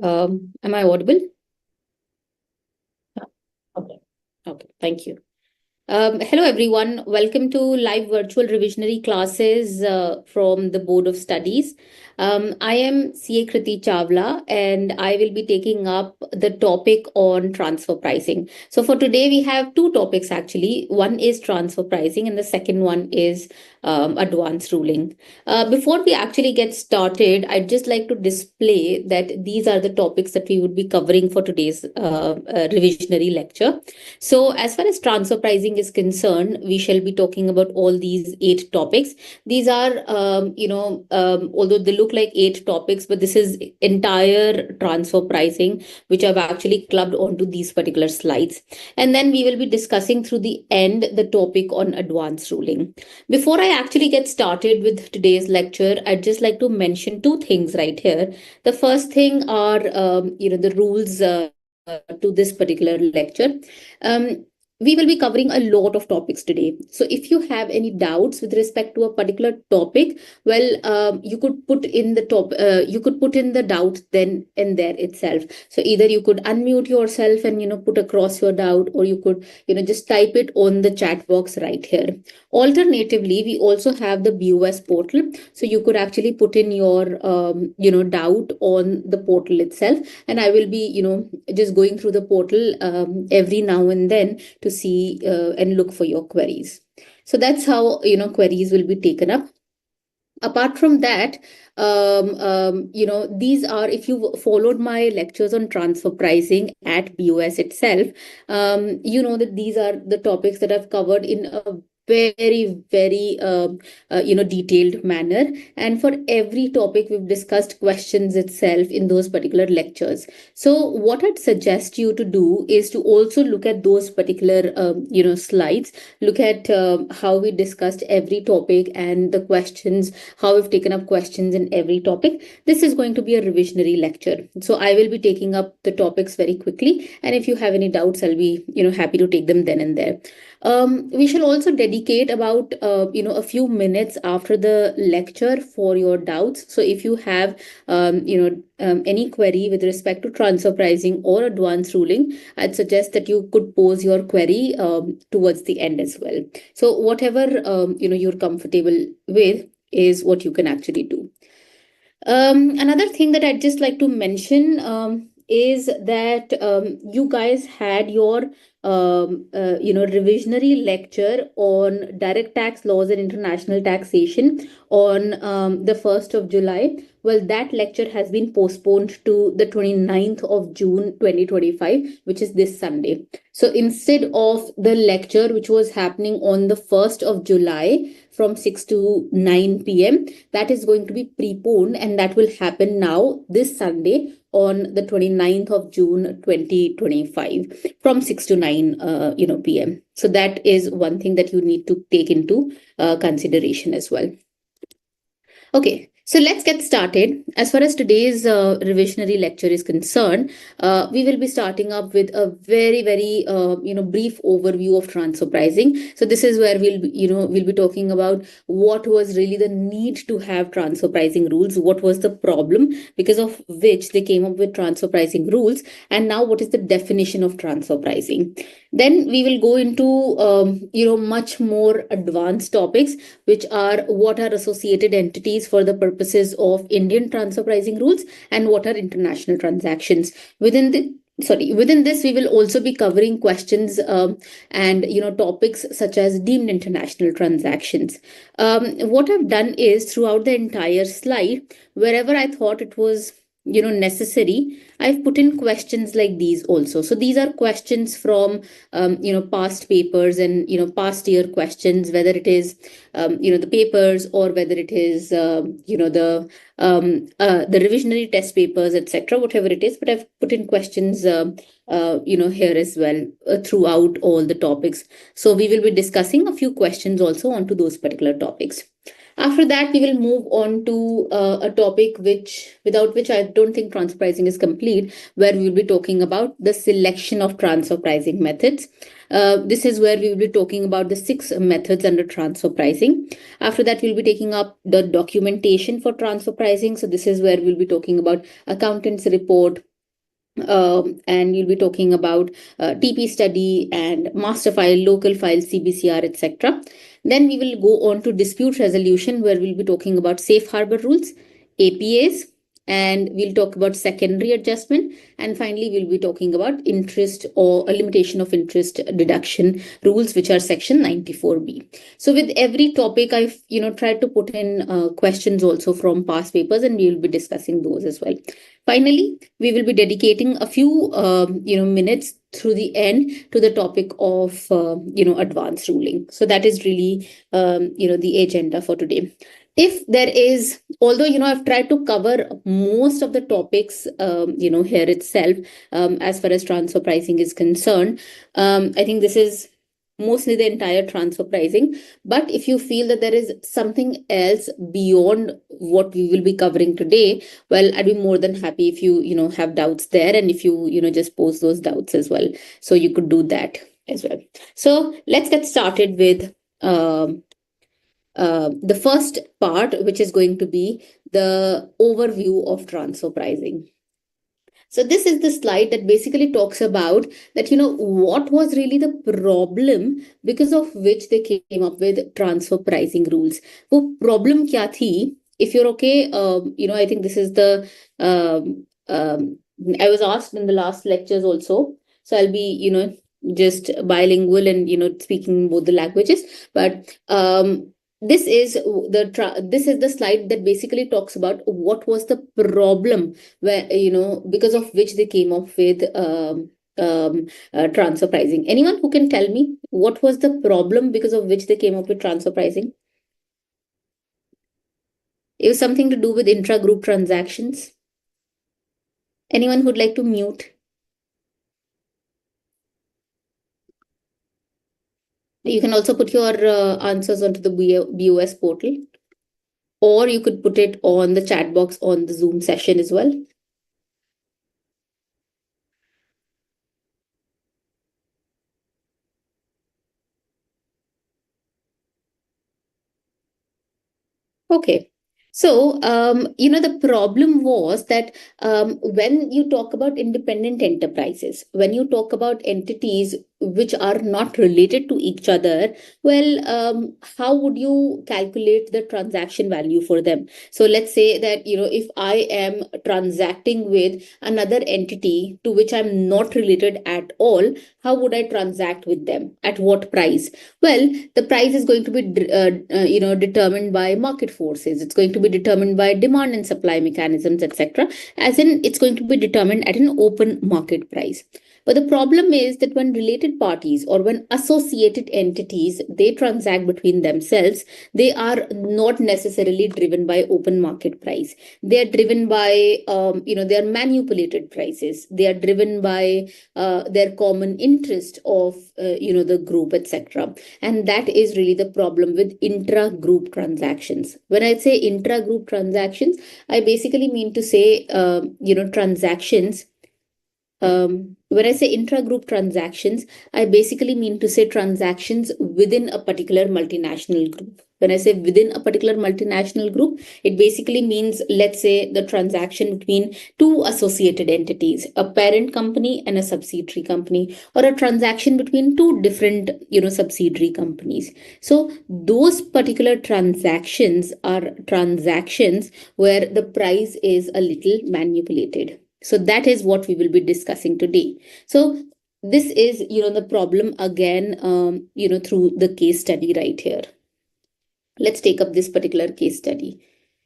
Am I audible? Okay. Okay. Thank you. Hello, everyone. Welcome to live virtual revisionary classes from the Board of Studies. I am CA Kriti Chawla, and I will be taking up the topic on transfer pricing. So, for today, we have two topics actually. One is transfer pricing, and the second one is advance ruling. Before we actually get started, I'd just like to display that these are the topics that we would be covering for today's revisionary lecture. So, as far as transfer pricing is concerned, we shall be talking about all these eight topics. These are, although they look like eight topics, but this is entire transfer pricing, which I've actually clubbed onto these particular slides. And then we will be discussing through the end the topic on advance ruling. Before I actually get started with today's lecture, I'd just like to mention two things right here. The first thing are, the rules to this particular lecture. Um, we will be covering a lot of topics today. So if you have any doubts with respect to a particular topic, well, you could put in the doubt then and there itself. So either you could unmute yourself and put across your doubt, or you could just type it on the chat box right here. Alternatively, we also have the BOS portal, so you could actually put in your doubt on the portal itself, and I will be just going through the portal every now and then to see and look for your queries. So that's how queries will be taken up. Apart from that, these are, if you followed my lectures on transfer pricing at BOS itself, you know that these are the topics that I've covered in a very detailed manner, and for every topic we've discussed questions itself in those particular lectures. So what I'd suggest you to do is to also look at those particular slides, look at how we discussed every topic and the questions, how we've taken up questions in every topic. This is going to be a revisionary lecture, so I will be taking up the topics very quickly, and if you have any doubts, I'll be happy to take them then and there. We shall also dedicate about a few minutes after the lecture for your doubts. So if you have any query with respect to transfer pricing or advance ruling, I'd suggest that you could pose your query towards the end as well. So whatever you're comfortable with is what you can actually do. Another thing that I'd just like to mention is that you guys had your revisionary lecture on direct tax laws and international taxation on the 1st of July. Well, that lecture has been postponed to the 29th of June 2025, which is this Sunday. So instead of the lecture, which was happening on the 1st of July from 6 to 9 p.m., that is going to be preponed, and that will happen now this Sunday on the 29th of June 2025 from 6 to 9 p.m. So that is one thing that you need to take into consideration as well. Okay, so let's get started. As far as today's revisionary lecture is concerned, we will be starting up with a very brief overview of transfer pricing. So this is where we'll be talking about what was really the need to have transfer pricing rules, what was the problem because of which they came up with transfer pricing rules, and now what is the definition of transfer pricing. Then we will go into much more advanced topics, which are what are associated entities for the purposes of Indian transfer pricing rules and what are international transactions. Within this, we will also be covering questions and topics such as deemed international transactions. What I've done is throughout the entire slide, wherever I thought it was necessary, I've put in questions like these also. So these are questions from past papers and past year questions, whether it is the papers or whether it is the revisionary test papers, etc., whatever it is. But I've put in questions here as well throughout all the topics. So we will be discussing a few questions also onto those particular topics. After that, we will move on to a topic without which I don't think transfer pricing is complete, where we will be talking about the selection of transfer pricing methods. This is where we will be talking about the 6 methods under transfer pricing. After that, we'll be taking up the documentation for transfer pricing. So this is where we'll be talking about accountant's report, and you'll be talking about TP study and master file, local file, CBCR, etc. Then we will go on to dispute resolution, where we'll be talking about safe harbor rules, APAs, and we'll talk about secondary adjustment. And finally, we'll be talking about interest or a limitation of interest deduction rules, which are section 94B. So with every topic, I've tried to put in questions also from past papers, and we will be discussing those as well. Finally, we will be dedicating a few minutes through the end to the topic of advanced ruling. So that is really the agenda for today. If there is, although I've tried to cover most of the topics here itself, as far as transfer pricing is concerned, I think this is mostly the entire transfer pricing. But if you feel that there is something else beyond what we will be covering today, well, I'd be more than happy if you have doubts there, and if you just pose those doubts as well, so you could do that as well. So let's get started with the first part, which is going to be the overview of transfer pricing. So this is the slide that basically talks about that, what was really the problem because of which they came up with transfer pricing rules. वो problem क्या थी? If you're okay, I think this is the, I was asked in the last lectures also. So I'll be, just bilingual and, speaking both the languages. But this is the slide that basically talks about what was the problem where because of which they came up with transfer pricing. Anyone who can tell me what was the problem because of which they came up with transfer pricing? It was something to do with intra-group transactions. Anyone who'd like to mute? You can also put your answers onto the BOS portal, or you could put it on the chat box on the Zoom session as well. Okay. So, the problem was that when you talk about independent enterprises, when you talk about entities which are not related to each other, well, how would you calculate the transaction value for them? So let's say that, if I am transacting with another entity to which I'm not related at all, how would I transact with them? At what price? Well, the price is going to be, determined by market forces. It's going to be determined by demand and supply mechanisms, etc. As in, it's going to be determined at an open market price. But the problem is that when related parties or when associated entities, they transact between themselves, they are not necessarily driven by open market price. They are driven by, they are manipulated prices. They are driven by their common interest of, the group, etc. And that is really the problem with intra-group transactions. When I say intra-group transactions, I basically mean to say, transactions. When I say intra-group transactions, I basically mean to say transactions within a particular multinational group. When I say within a particular multinational group, it basically means, let's say, the transaction between two associated entities, a parent company and a subsidiary company, or a transaction between two different, subsidiary companies. So those particular transactions are transactions where the price is a little manipulated. So that is what we will be discussing today. So this is, the problem again, through the case study right here. Let's take up this particular case study.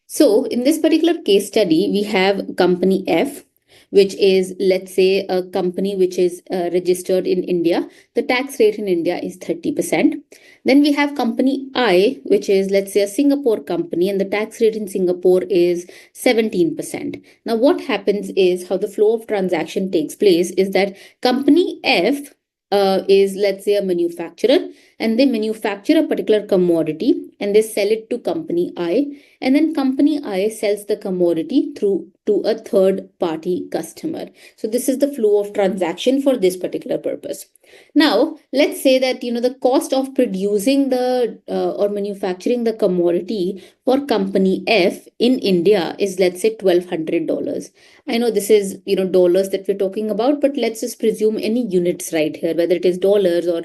So in this particular case study, we have company F, which is, let's say, a company which is registered in India. The tax rate in India is 30%. Then we have company I, which is, let's say, a Singapore company, and the tax rate in Singapore is 17%. Now, what happens is, how the flow of transaction takes place is that company F is, let's say, a manufacturer, and they manufacture a particular commodity and they sell it to company I, and then company I sells the commodity through to a third party customer. So this is the flow of transaction for this particular purpose. Now, let's say that the cost of producing the or manufacturing the commodity for company F in India is, let's say, $1,200. I know this is dollars that we're talking about, but let's just presume any units right here, whether it is dollars or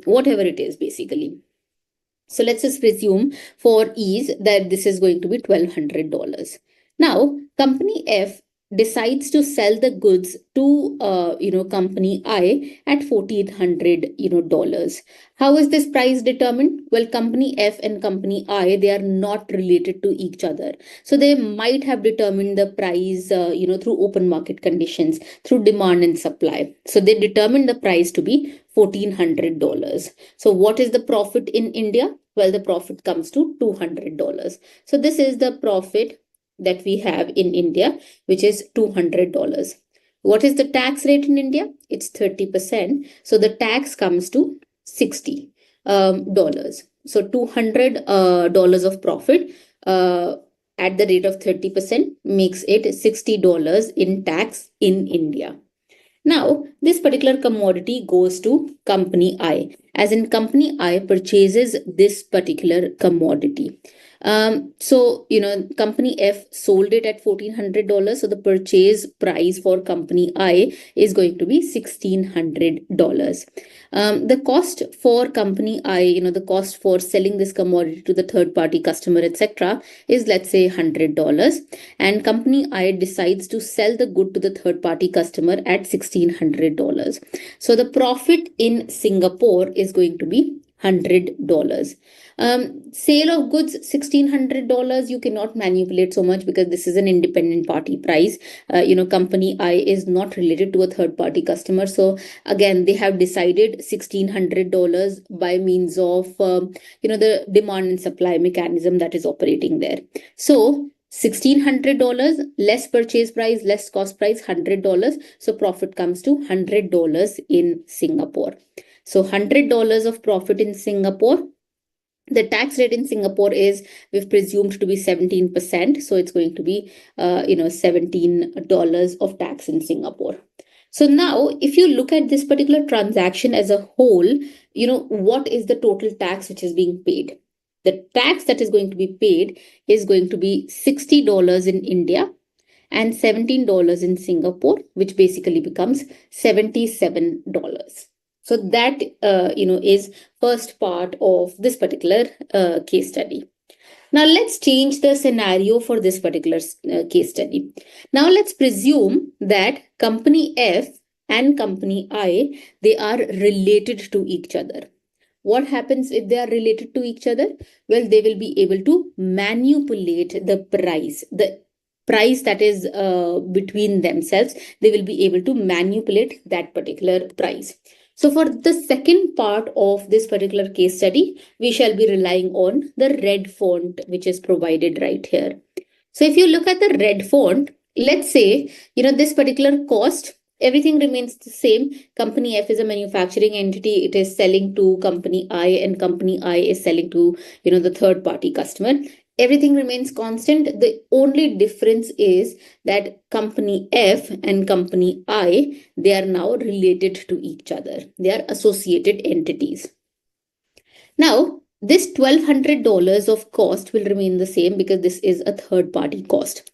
whatever it is basically. So let's just presume for ease that this is going to be $1,200. Now, company F decides to sell the goods to company I at $1,400 dollars. How is this price determined? Well, company F and company I, they are not related to each other. So they might have determined the price through open market conditions, through demand and supply. So they determined the price to be $1,400. So what is the profit in India? Well, the profit comes to $200. So this is the profit that we have in India, which is $200. What is the tax rate in India? It's 30%. So the tax comes to $60. So $200 of profit at the rate of 30% makes it $60 in tax in India. Now, this particular commodity goes to company I, as in company I purchases this particular commodity. Company F sold it at $1,400. So the purchase price for company I is going to be $1,600. The cost for company I, the cost for selling this commodity to the third party customer, etc., is, let's say, $100. And company I decides to sell the good to the third party customer at $1,600. So the profit in Singapore is going to be $100. Sale of goods $1,600, you cannot manipulate so much because this is an independent party price. Company I is not related to a third party customer. So again, they have decided $1,600 by means of the demand and supply mechanism that is operating there. So $1,600 less purchase price, less cost price, $100. So profit comes to $100 in Singapore. So $100 of profit in Singapore. The tax rate in Singapore is, we've presumed to be 17%. So it's going to be, $17 of tax in Singapore. So now, if you look at this particular transaction as a whole, what is the total tax which is being paid? The tax that is going to be paid is going to be $60 in India and $17 in Singapore, which basically becomes $77. So that is first part of this particular case study. Now let's change the scenario for this particular case study. Now let's presume that company F and company I, they are related to each other. What happens if they are related to each other? Well, they will be able to manipulate the price that is between themselves. They will be able to manipulate that particular price. So for the second part of this particular case study, we shall be relying on the red font, which is provided right here. So if you look at the red font, let's say, this particular cost, everything remains the same. Company F is a manufacturing entity. It is selling to company I, and company I is selling to, the third party customer. Everything remains constant. The only difference is that company F and company I, they are now related to each other. They are associated entities. Now, this $1,200 of cost will remain the same because this is a third party cost.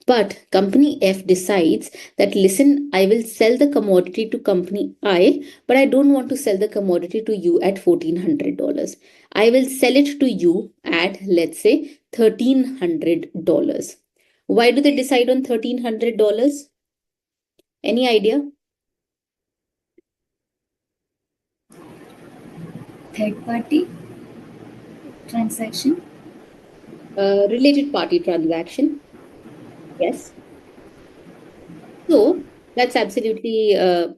But company F decides that, listen, I will sell the commodity to company I, but I don't want to sell the commodity to you at $1,400. I will sell it to you at, let's say, $1,300. Why do they decide on $1,300? Any idea? Third party transaction. Related party transaction. Yes. So That's absolutely,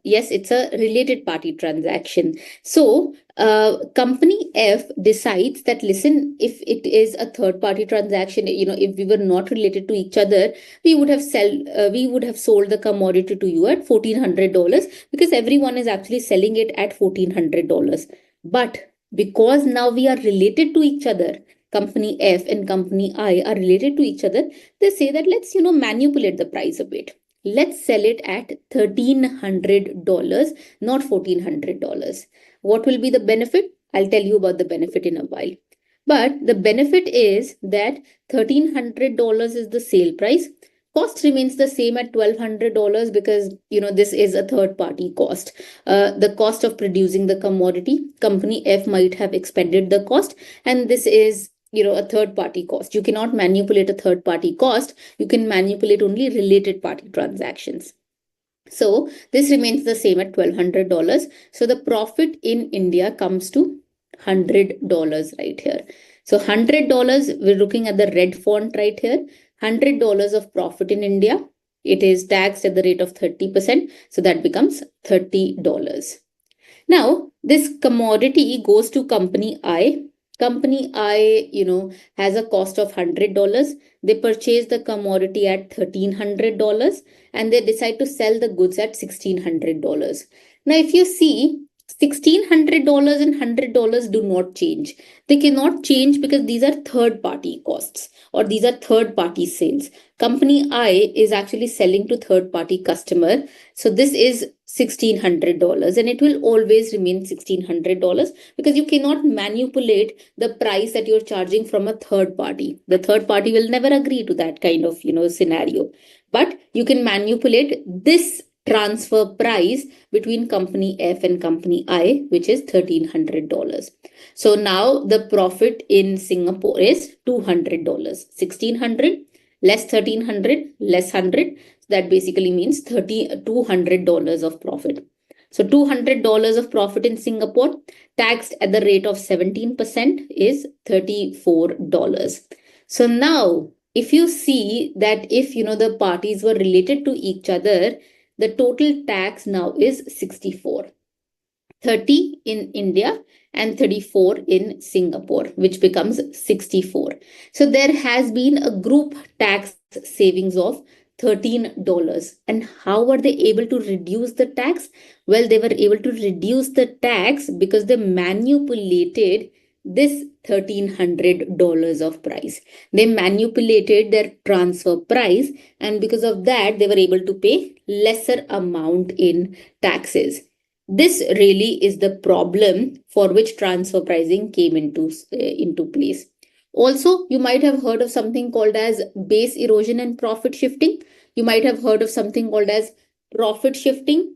yes, it's a related party transaction. So, company F decides that, listen, if it is a third party transaction, if we were not related to each other, we would have sold the commodity to you at $1,400 because everyone is actually selling it at $1,400. But because now we are related to each other, company F and company I are related to each other, they say that let's, manipulate the price a bit. Let's sell it at $1,300, not $1,400. What will be the benefit? I'll tell you about the benefit in a while. But the benefit is that $1,300 is the sale price. Cost remains the same at $1,200 because this is a third party cost. The cost of producing the commodity, company F might have expended the cost, and this is a third party cost. You cannot manipulate a third party cost. You can manipulate only related party transactions. So this remains the same at $1,200. So the profit in India comes to $100 right here. So $100, we're looking at the red font right here. $100 of profit in India. It is taxed at the rate of 30%. So that becomes $30. Now, this commodity goes to company I. Company I, has a cost of $100. They purchase the commodity at $1,300 and they decide to sell the goods at $1,600. Now, if you see, $1,600 and $100 do not change. They cannot change because these are third party costs or these are third party sales. Company I is actually selling to third party customer. So this is $1,600 and it will always remain $1,600 because you cannot manipulate the price that you're charging from a third party. The third party will never agree to that kind of scenario. But you can manipulate this transfer price between company F and company I, which is $1,300. So now the profit in Singapore is $200. 1,600 less 1,300 less 100. That basically means $200 of profit. So $200 of profit in Singapore, taxed at the rate of 17%, is $34. So now, if you see that if the parties were related to each other, the total tax now is 64. 30 in India and 34 in Singapore, which becomes 64. So there has been a group tax savings of $13. And how were they able to reduce the tax? Well, they were able to reduce the tax because they manipulated this $1,300 of price. They manipulated their transfer price, and because of that, they were able to pay lesser amount in taxes. This really is the problem for which transfer pricing came into place. Also, you might have heard of something called as base erosion and profit shifting. You might have heard of something called as profit shifting,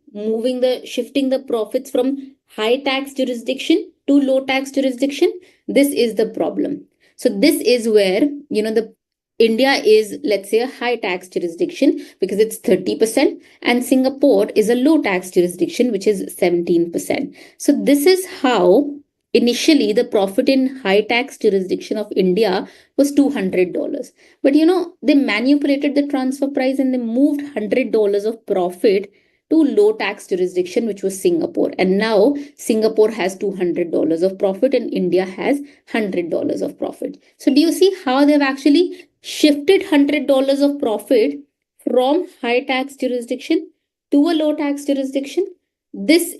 shifting the profits from high tax jurisdiction to low tax jurisdiction. This is the problem. So this is where the India is, let's say, a high tax jurisdiction because it's 30%, and Singapore is a low tax jurisdiction, which is 17%. So this is how initially the profit in high tax jurisdiction of India was $200. But they manipulated the transfer price and they moved $100 of profit to low tax jurisdiction, which was Singapore. And now Singapore has $200 of profit and India has $100 of profit. So do you see how they've actually shifted $100 of profit from high tax jurisdiction to a low tax jurisdiction? This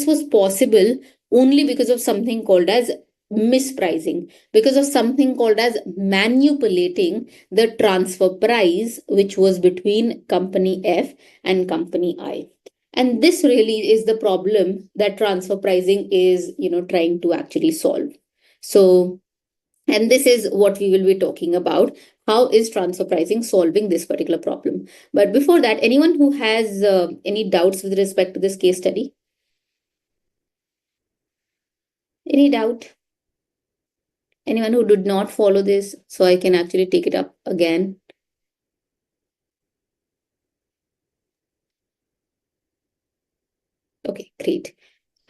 was possible only because of something called as mispricing, because of something called as manipulating the transfer price, which was between company F and company I. And this really is the problem that transfer pricing is trying to actually solve. So, and this is what we will be talking about. How is transfer pricing solving this particular problem? But before that, anyone who has any doubts with respect to this case study? Any doubt? Anyone who did not follow this, so I can actually take it up again? Okay, great.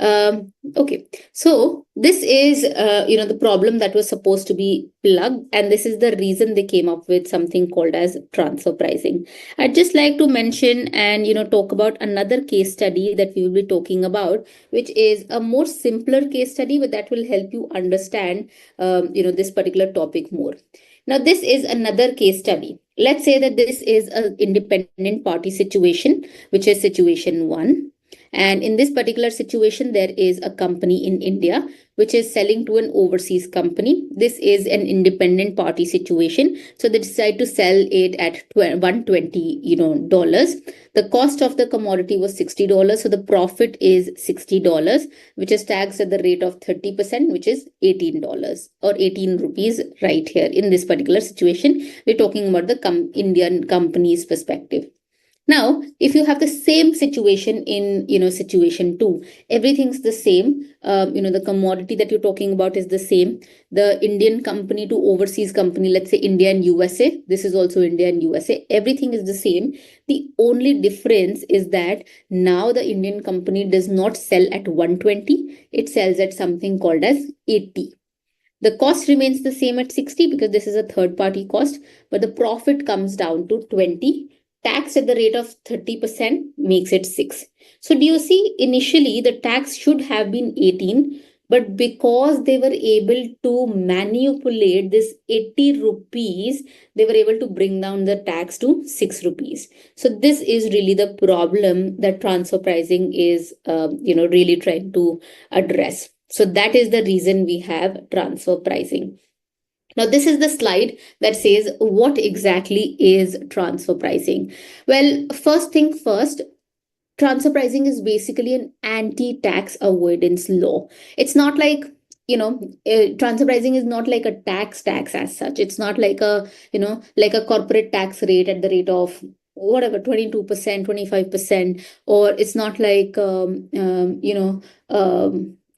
Okay, so this is the problem that was supposed to be plugged, and this is the reason they came up with something called as transfer pricing. I'd just like to mention and talk about another case study that we will be talking about, which is a more simpler case study, but that will help you understand this particular topic more. Now, this is another case study. Let's say that this is an independent party situation, which is situation one. And in this particular situation, there is a company in India which is selling to an overseas company. This is an independent party situation. So they decide to sell it at $120, dollars. The cost of the commodity was $60. So the profit is $60, which is taxed at the rate of 30%, which is $18 or 18 rupees right here. In this particular situation, we're talking about the Indian company's perspective. Now, if you have the same situation in, situation two, everything's the same. The commodity that you're talking about is the same. The Indian company to overseas company, let's say India and USA, this is also India and USA, everything is the same. The only difference is that now the Indian company does not sell at 120, it sells at something called as 80. The cost remains the same at 60 because this is a third party cost, but the profit comes down to 20. Tax at the rate of 30% makes it 6. So do you see, initially the tax should have been 18, but because they were able to manipulate this 80 rupees, they were able to bring down the tax to 6 rupees. So this is really the problem that transfer pricing is, really trying to address. So that is the reason we have transfer pricing. Now, this is the slide that says what exactly is transfer pricing. Well, first thing first, transfer pricing is basically an anti-tax avoidance law. It's not like, transfer pricing is not like a tax as such. It's not like like a corporate tax rate at the rate of whatever 22%, 25%, or it's not like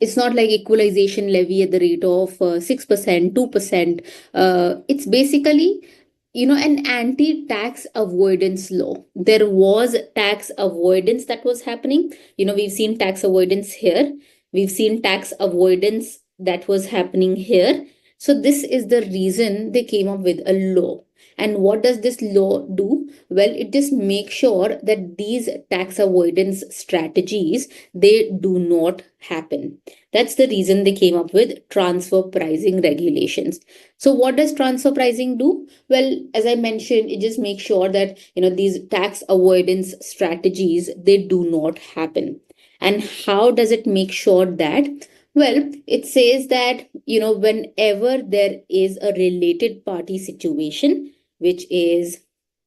it's not like equalization levy at the rate of 6%, 2%. It's basically an anti-tax avoidance law. There was tax avoidance that was happening. We've seen tax avoidance here. We've seen tax avoidance that was happening here. So this is the reason they came up with a law. And what does this law do? Well, it just makes sure that these tax avoidance strategies, they do not happen. That's the reason they came up with transfer pricing regulations. So what does transfer pricing do? Well, as I mentioned, it just makes sure that these tax avoidance strategies, they do not happen. And how does it make sure that? Well, it says that whenever there is a related party situation, which is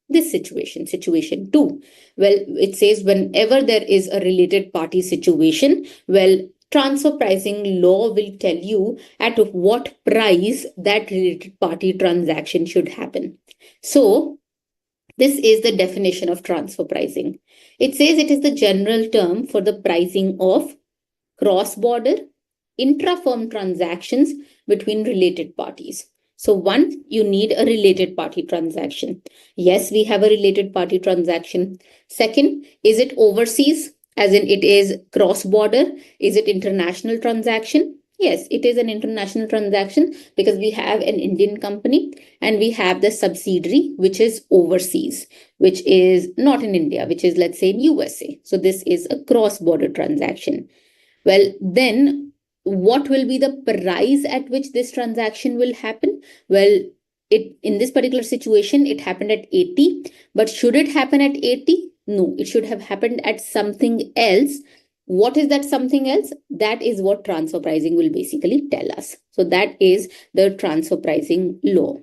this situation two. Well, it says whenever there is a related party situation, well, transfer pricing law will tell you at what price that related party transaction should happen. So this is the definition of transfer pricing. It says it is the general term for the pricing of cross-border intra-firm transactions between related parties. So one, you need a related party transaction. Yes, we have a related party transaction. Second, is it overseas? As in it is cross-border? Is it international transaction? Yes, it is an international transaction because we have an Indian company and we have the subsidiary which is overseas, which is not in India, which is, let's say, in USA. So this is a cross-border transaction. Well, then what will be the price at which this transaction will happen? Well, in this particular situation, it happened at 80, but should it happen at 80? No, it should have happened at something else. What is that something else? That is what transfer pricing will basically tell us. So that is the transfer pricing law.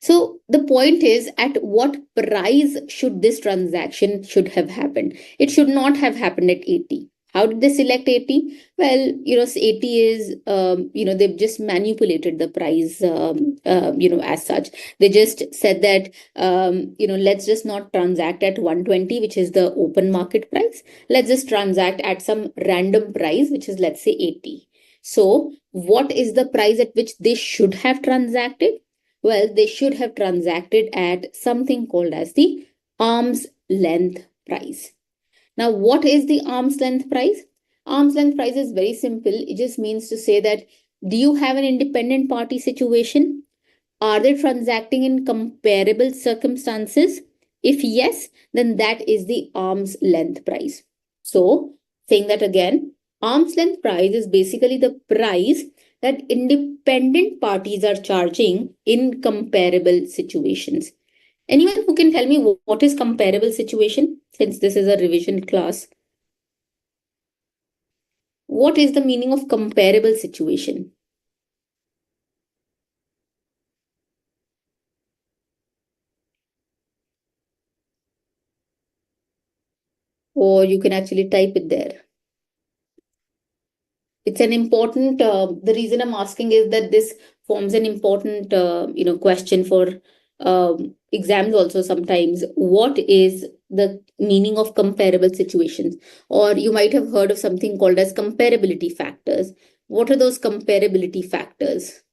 So the point is, at what price should this transaction should have happened? It should not have happened at 80. How did they select 80? Well, 80 is, they've just manipulated the price, as such. They just said that, let's just not transact at 120, which is the open market price. Let's just transact at some random price, which is, let's say, 80. So what is the price at which they should have transacted? Well, they should have transacted at something called as the arm's length price. Now, what is the arm's length price? Arm's length price is very simple. It just means to say that, do you have an independent party situation? Are they transacting in comparable circumstances? If yes, then that is the arm's length price. So, saying that again, arm's length price is basically the price that independent parties are charging in comparable situations. Anyone who can tell me what is comparable situation, since this is a revision class? What is the meaning of comparable situation? Or you can actually type it there. It's an important, the reason I'm asking is that this forms an important, question for exams also sometimes. What is the meaning of comparable situations? Or you might have heard of something called as comparability factors. What are those comparability factors?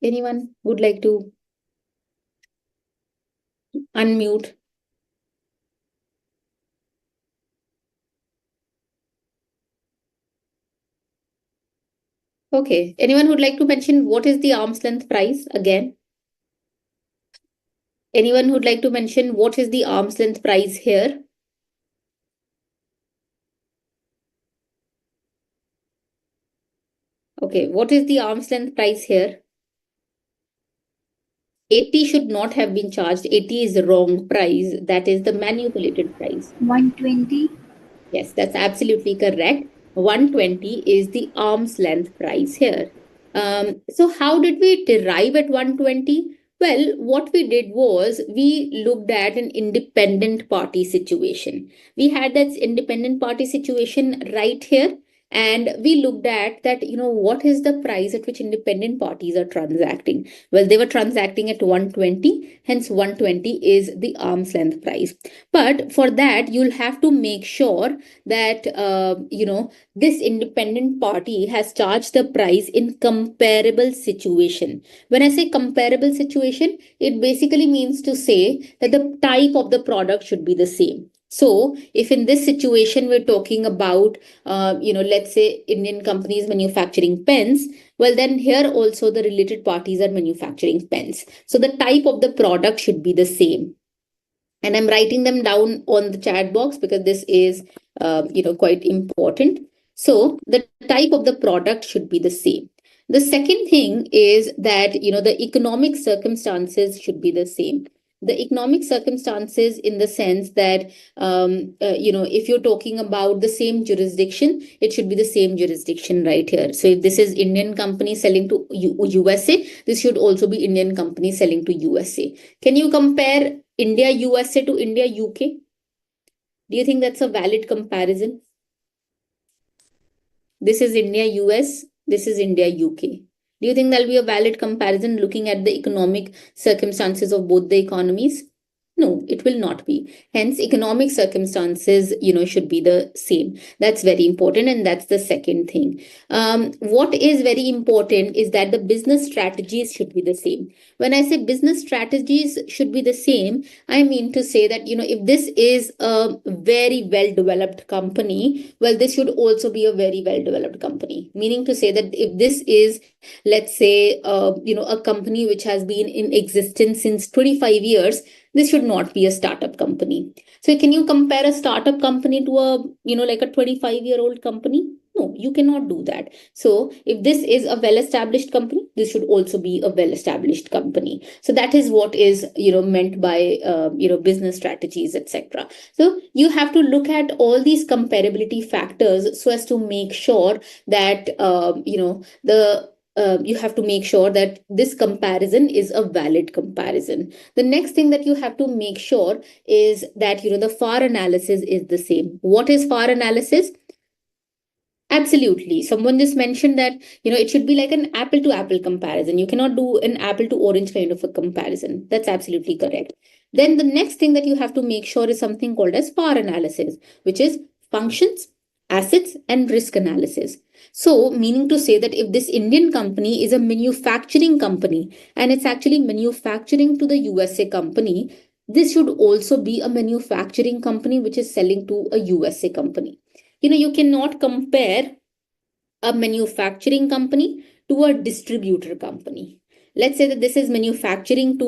Anyone would like to unmute? Okay. Anyone would like to mention what is the arm's length price again? Anyone would like to mention what is the arm's length price here? Okay. What is the arm's length price here? 80 should not have been charged. 80 is the wrong price. That is the manipulated price. 120. Yes, that's absolutely correct. 120 is the arm's length price here. So how did we derive at 120? Well, what we did was we looked at an independent party situation. We had that independent party situation right here. And we looked at that, what is the price at which independent parties are transacting? Well, they were transacting at 120, hence 120 is the arm's length price. But for that, you'll have to make sure that, this independent party has charged the price in comparable situation. When I say comparable situation, it basically means to say that the type of the product should be the same. So if in this situation we're talking about, let's say Indian companies manufacturing pens, well, then here also the related parties are manufacturing pens. So the type of the product should be the same. And I'm writing them down on the chat box because this is, quite important. So the type of the product should be the same. The second thing is that, the economic circumstances should be the same. The economic circumstances in the sense that, if you're talking about the same jurisdiction, it should be the same jurisdiction right here. So if this is Indian company selling to USA, this should also be Indian company selling to USA. Can you compare India USA to India UK? Do you think that's a valid comparison? This is India US, this is India UK. Do you think that'll be a valid comparison looking at the economic circumstances of both the economies? No, it will not be. Hence, economic circumstances, should be the same. That's very important. And that's the second thing. What is very important is that the business strategies should be the same. When I say business strategies should be the same, I mean to say that, if this is a very well developed company, well, this should also be a very well developed company. Meaning to say that if this is, let's say, a company which has been in existence since 25 years, this should not be a startup company. So can you compare a startup company to a, like a 25-year-old company? No, you cannot do that. So if this is a well-established company, this should also be a well-established company. So that is what is, meant by, business strategies, etc. So you have to look at all these comparability factors so as to make sure that, you have to make sure that this comparison is a valid comparison. The next thing that you have to make sure is that, the FAR analysis is the same. What is FAR analysis? Absolutely. Someone just mentioned that, it should be like an apple to apple comparison. You cannot do an apple to orange kind of a comparison. That's absolutely correct. Then the next thing that you have to make sure is something called as FAR analysis, which is functions, assets and risk analysis. So, meaning to say that if this Indian company is a manufacturing company and it's actually manufacturing to the USA company, this should also be a manufacturing company which is selling to a USA company. You cannot compare a manufacturing company to a distributor company. Let's say that this is manufacturing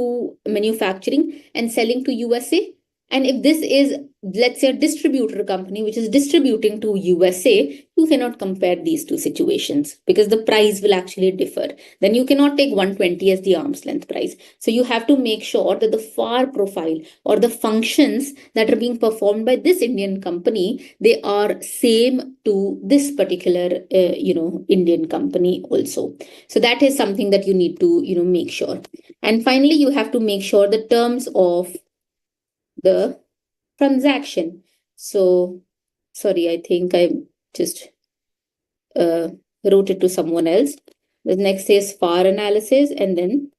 and selling to USA. And if this is, let's say, a distributor company which is distributing to USA, you cannot compare these two situations because the price will actually differ. Then you cannot take 120 as the arm's length price. So you have to make sure that the FAR profile or the functions that are being performed by this Indian company, they are same to this particular, Indian company also. So that is something that you need to, make sure. And finally, you have to make sure the terms of the transaction. So, sorry, I think I just wrote it to someone else. The next is FAR analysis and then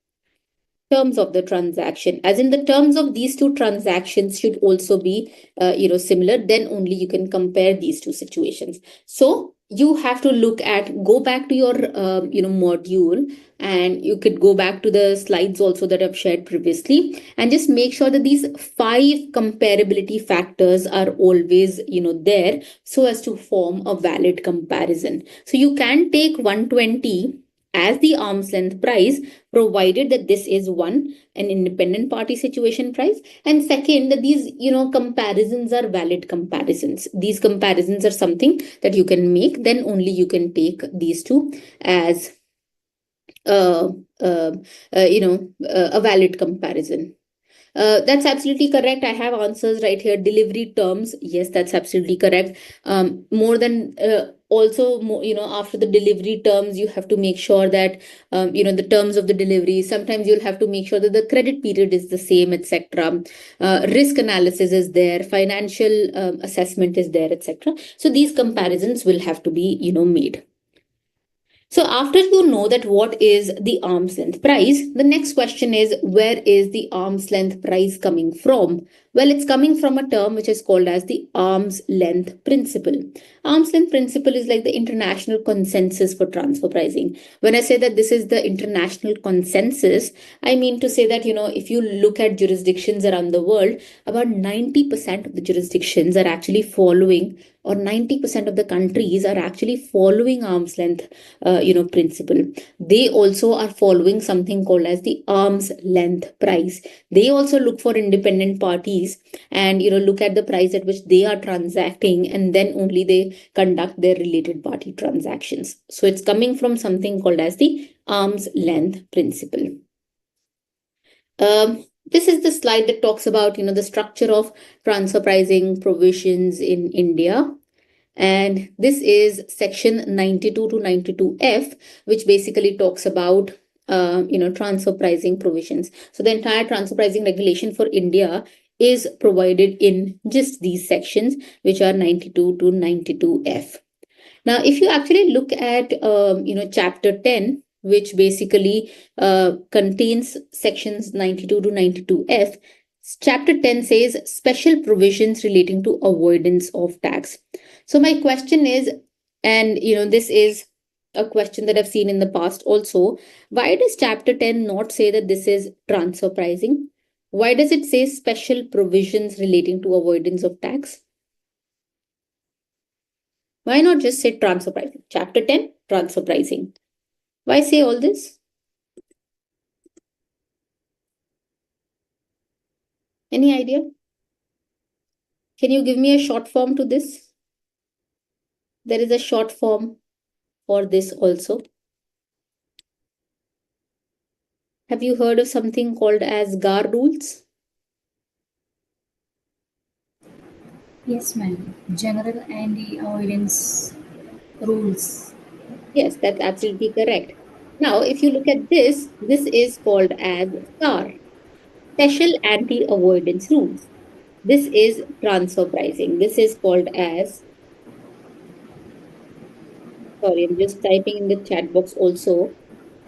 terms of the transaction, as in the terms of these two transactions should also be similar, then only you can compare these two situations. So you have to go back to your module, and you could go back to the slides also that I've shared previously, and just make sure that these 5 comparability factors are always there, so as to form a valid comparison. So you can take 120 as the arm's length price, provided that this is one, an independent party situation price, and second, that these comparisons are valid comparisons. These comparisons are something that you can make, then only you can take these two as a valid comparison. That's absolutely correct. I have answers right here. Delivery terms. Yes, that's absolutely correct. More than also, after the delivery terms, you have to make sure that, the terms of the delivery, sometimes you'll have to make sure that the credit period is the same, etc. Risk analysis is there, financial assessment is there, etc. So these comparisons will have to be, made. So after you know that what is the arm's length price, the next question is, where is the arm's length price coming from? Well, it's coming from a term which is called as the arm's length principle. Arm's length principle is like the international consensus for transfer pricing. When I say that this is the international consensus, I mean to say that, if you look at jurisdictions around the world, about 90% of the jurisdictions are actually following, or 90% of the countries are actually following arm's length principle. They also are following something called as the arm's length price. They also look for independent parties and look at the price at which they are transacting, and then only they conduct their related party transactions. So it's coming from something called as the arm's length principle. This is the slide that talks about the structure of transfer pricing provisions in India. And this is section 92 to 92F, which basically talks about transfer pricing provisions. So the entire transfer pricing regulation for India is provided in just these sections, which are 92 to 92F. Now, if you actually look at chapter 10, which basically contains sections 92 to 92F, chapter 10 says special provisions relating to avoidance of tax. So my question is, and this is a question that I've seen in the past also, why does chapter 10 not say that this is transfer pricing? Why does it say special provisions relating to avoidance of tax? Why not just say transfer pricing? Chapter 10, transfer pricing. Why say all this? Any idea? Can you give me a short form to this? There is a short form for this also. Have you heard of something called as GAR rules? Yes, ma'am. General anti-avoidance rules. Yes, that's absolutely correct. Now, if you look at this, this is called as SAR, Special Anti-Avoidance Rules. This is transfer pricing. This is called as, sorry, I'm just typing in the chat box also.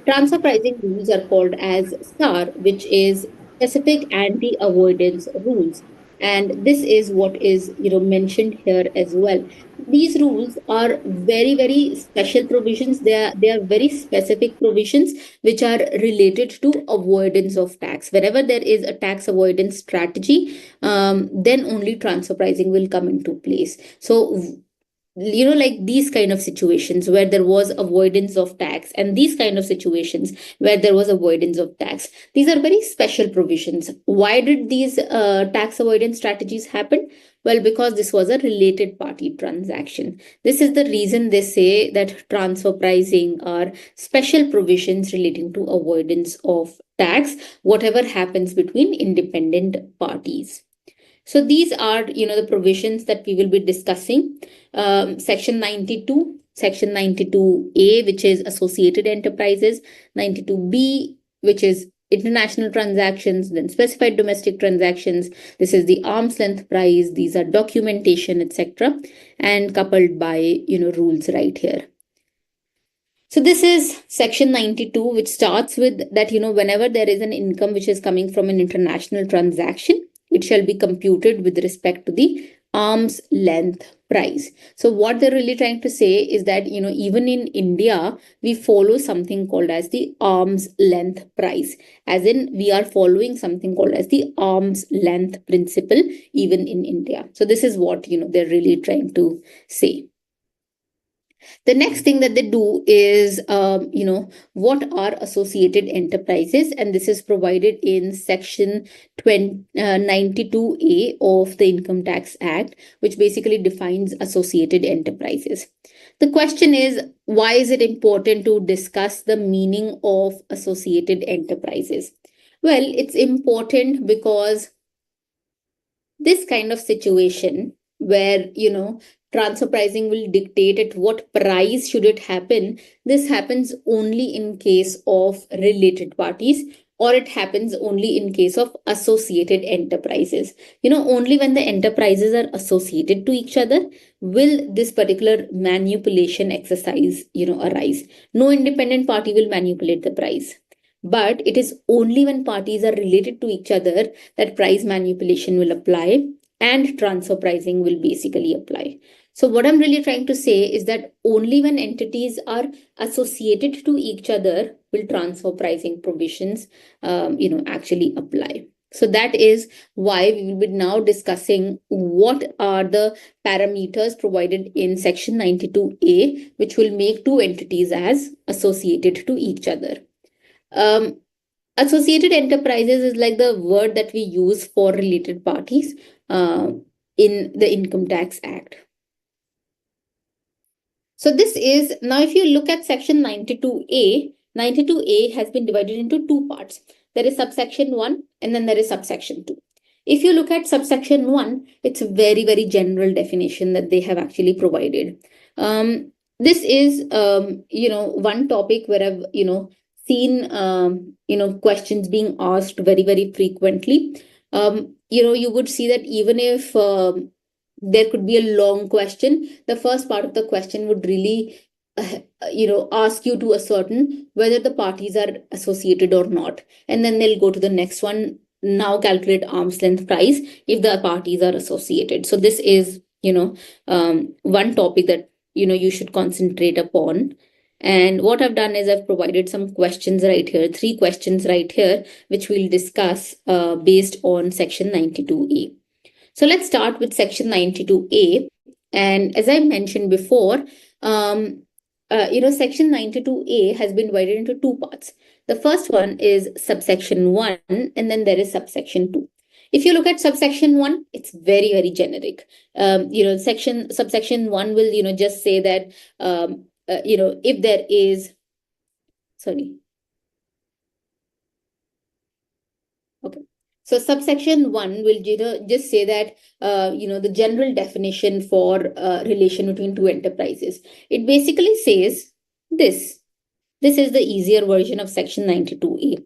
Transfer pricing rules are called as SAR, which is specific anti-avoidance rules. And this is what is mentioned here as well. These rules are very, very special provisions. They are very specific provisions which are related to avoidance of tax. Wherever there is a tax avoidance strategy, then only transfer pricing will come into place. So like these kind of situations where there was avoidance of tax, and these kind of situations where there was avoidance of tax, these are very special provisions. Why did these tax avoidance strategies happen? Well, because this was a related party transaction. This is the reason they say that transfer pricing are special provisions relating to avoidance of tax, whatever happens between independent parties. So these are, the provisions that we will be discussing. Section 92, Section 92A, which is associated enterprises, 92B, which is international transactions, then specified domestic transactions. This is the arm's length price. These are documentation, etc., and coupled by, rules right here. So this is section 92, which starts with that, whenever there is an income which is coming from an international transaction, it shall be computed with respect to the arm's length price. So what they're really trying to say is that, even in India, we follow something called as the arm's length price, as in we are following something called as the arm's length principle, even in India. So this is what, they're really trying to say. The next thing that they do is, what are associated enterprises? And this is provided in section 92A of the Income Tax Act, which basically defines associated enterprises. The question is, why is it important to discuss the meaning of associated enterprises? Well, it's important because this kind of situation where, transfer pricing will dictate at what price should it happen, this happens only in case of related parties, or it happens only in case of associated enterprises. Only when the enterprises are associated to each other will this particular manipulation exercise, arise. No independent party will manipulate the price, but it is only when parties are related to each other that price manipulation will apply and transfer pricing will basically apply. So what I'm really trying to say is that only when entities are associated to each other will transfer pricing provisions, actually apply. So that is why we will be now discussing what are the parameters provided in section 92A, which will make two entities as associated to each other. Associated enterprises is like the word that we use for related parties in the Income Tax Act. So this is, now if you look at section 92A, 92A has been divided into two parts. There is subsection 1 and then there is subsection 2. If you look at subsection 1, it's a very, very general definition that they have actually provided. This is, one topic where I've, seen, questions being asked very, very frequently. You would see that even if there could be a long question, the first part of the question would really ask you to ascertain whether the parties are associated or not, and then they'll go to the next one. Now calculate arm's length price if the parties are associated. So this is one topic that you should concentrate upon. And what I've done is I've provided some questions right here, 3 questions right here, which we'll discuss based on section 92A. So let's start with section 92A. And as I mentioned before, section 92A has been divided into 2 parts. The first one is subsection 1, and then there is subsection 2. If you look at subsection 1, it's very, very generic. Subsection 1 will, just say that, if there is, sorry. Okay. So subsection 1 will just say that the general definition for relation between two enterprises. It basically says this. This is the easier version of section 92A.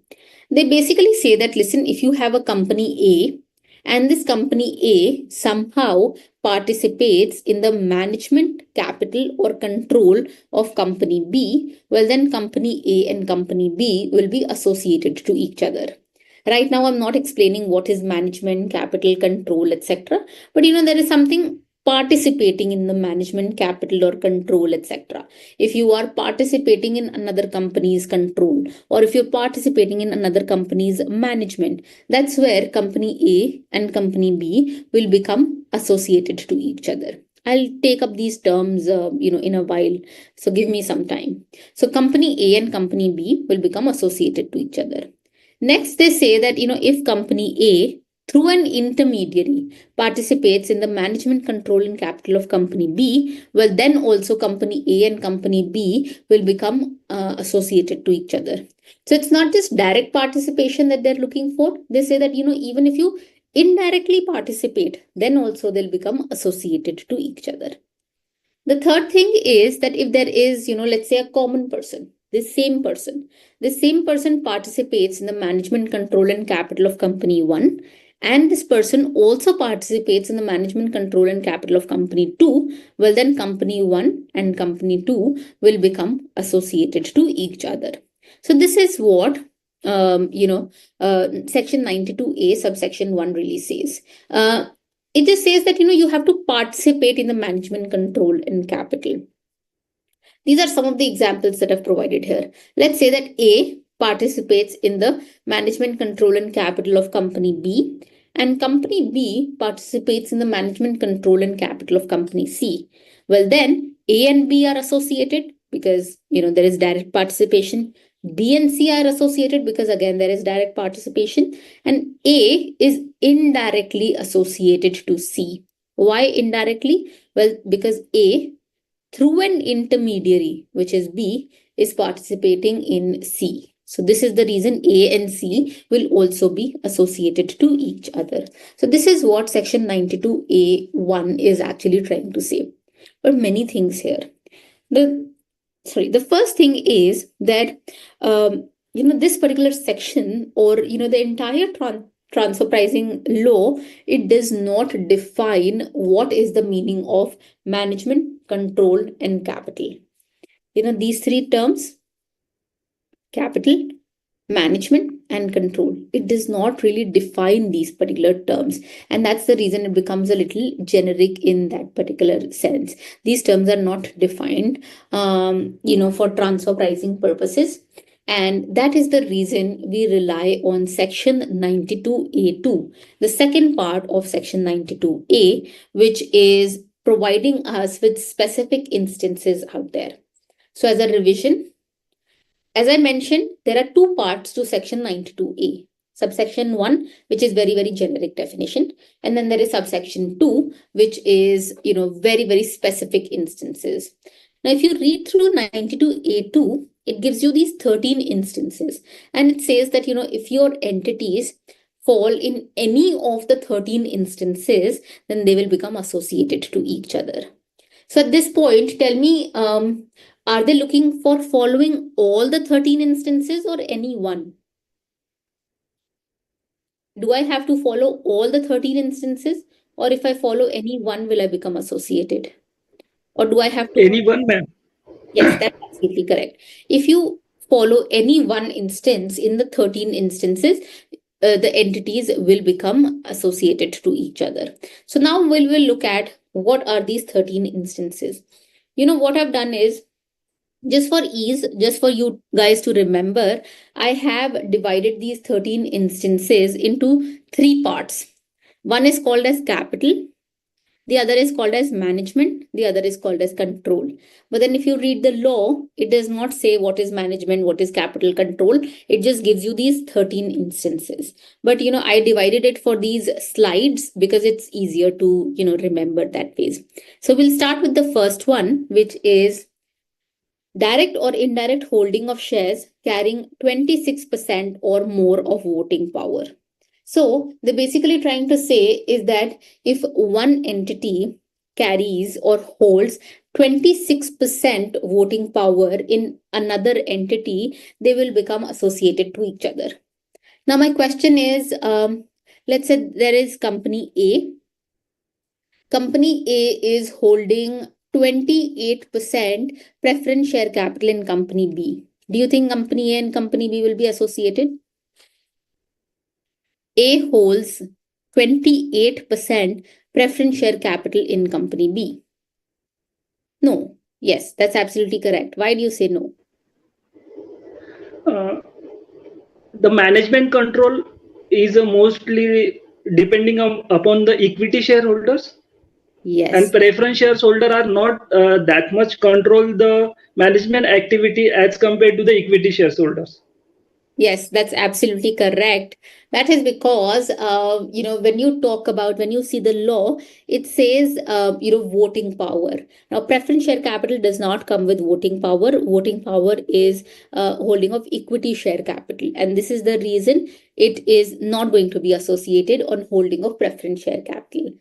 They basically say that, listen, if you have a company A and this company A somehow participates in the management, capital or control of company B, well then company A and company B will be associated to each other. Right now, I'm not explaining what is management, capital control, etc. But there is something participating in the management capital or control, etc. If you are participating in another company's control, or if you're participating in another company's management, that's where company A and company B will become associated to each other. I'll take up these terms, in a while. So give me some time. So company A and company B will become associated to each other. Next, they say that, if company A through an intermediary participates in the management control and capital of company B, well, then also company A and company B will become associated to each other. So it's not just direct participation that they're looking for. They say that, even if you indirectly participate, then also they'll become associated to each other. The third thing is that if there is, let's say a common person, this same person participates in the management control and capital of company 1, and this person also participates in the management control and capital of company 2, well, then company 1 and company 2 will become associated to each other. So this is what section 92A subsection 1 really says. It just says that you have to participate in the management control and capital. These are some of the examples that I've provided here. Let's say that A participates in the management control and capital of company B, and company B participates in the management control and capital of company C. Well, then A and B are associated because there is direct participation. B and C are associated because again there is direct participation, and A is indirectly associated to C. Why indirectly? Well, because A through an intermediary, which is B, is participating in C. So this is the reason A and C will also be associated to each other. So this is what section 92A1 is actually trying to say. But many things here. The first thing is that this particular section, or the entire transfer pricing law, it does not define what is the meaning of management, control, and capital. These three terms, capital, management, and control, it does not really define these particular terms, and that's the reason it becomes a little generic in that particular sense. These terms are not defined for transfer pricing purposes, and that is the reason we rely on section 92A2, the second part of section 92A, which is providing us with specific instances out there. So as a revision, as I mentioned, there are two parts to section 92A. Subsection 1, which is very, very generic definition. And then there is subsection 2, which is, very, very specific instances. Now, if you read through 92A2, it gives you these 13 instances. And it says that, if your entities fall in any of the 13 instances, then they will become associated to each other. So at this point, tell me, are they looking for following all the 13 instances or any one? Do I have to follow all the 13 instances, or if I follow any one, will I become associated? Or do I have to? Anyone, ma'am? Yes, that's absolutely correct. If you follow any one instance in the 13 instances, the entities will become associated to each other. So now we'll look at what are these 13 instances. What I've done is, just for ease, just for you guys to remember, I have divided these 13 instances into three parts. One is called as capital, the other is called as management, the other is called as control. But then if you read the law, it does not say what is management, what is capital, control. It just gives you these 13 instances. But I divided it for these slides because it's easier to remember that ways. So we'll start with the first one, which is direct or indirect holding of shares carrying 26% or more of voting power. So they're basically trying to say is that if one entity carries or holds 26% voting power in another entity, they will become associated to each other. Now my question is, let's say there is company A. Company A is holding 28% preference share capital in company B. Do you think company A and company B will be associated? A holds 28% preference share capital in company B? No. Yes, that's absolutely correct. Why do you say no? Uh, the management control is mostly depending upon the equity shareholders, and Yes. preference shareholder are not that much control the management activity as compared to the equity shareholders. Yes, that's absolutely correct. That is because, when you talk about, when you see the law, it says, voting power. Now, preference share capital does not come with voting power. Voting power is holding of equity share capital. And this is the reason it is not going to be associated on holding of preference share capital.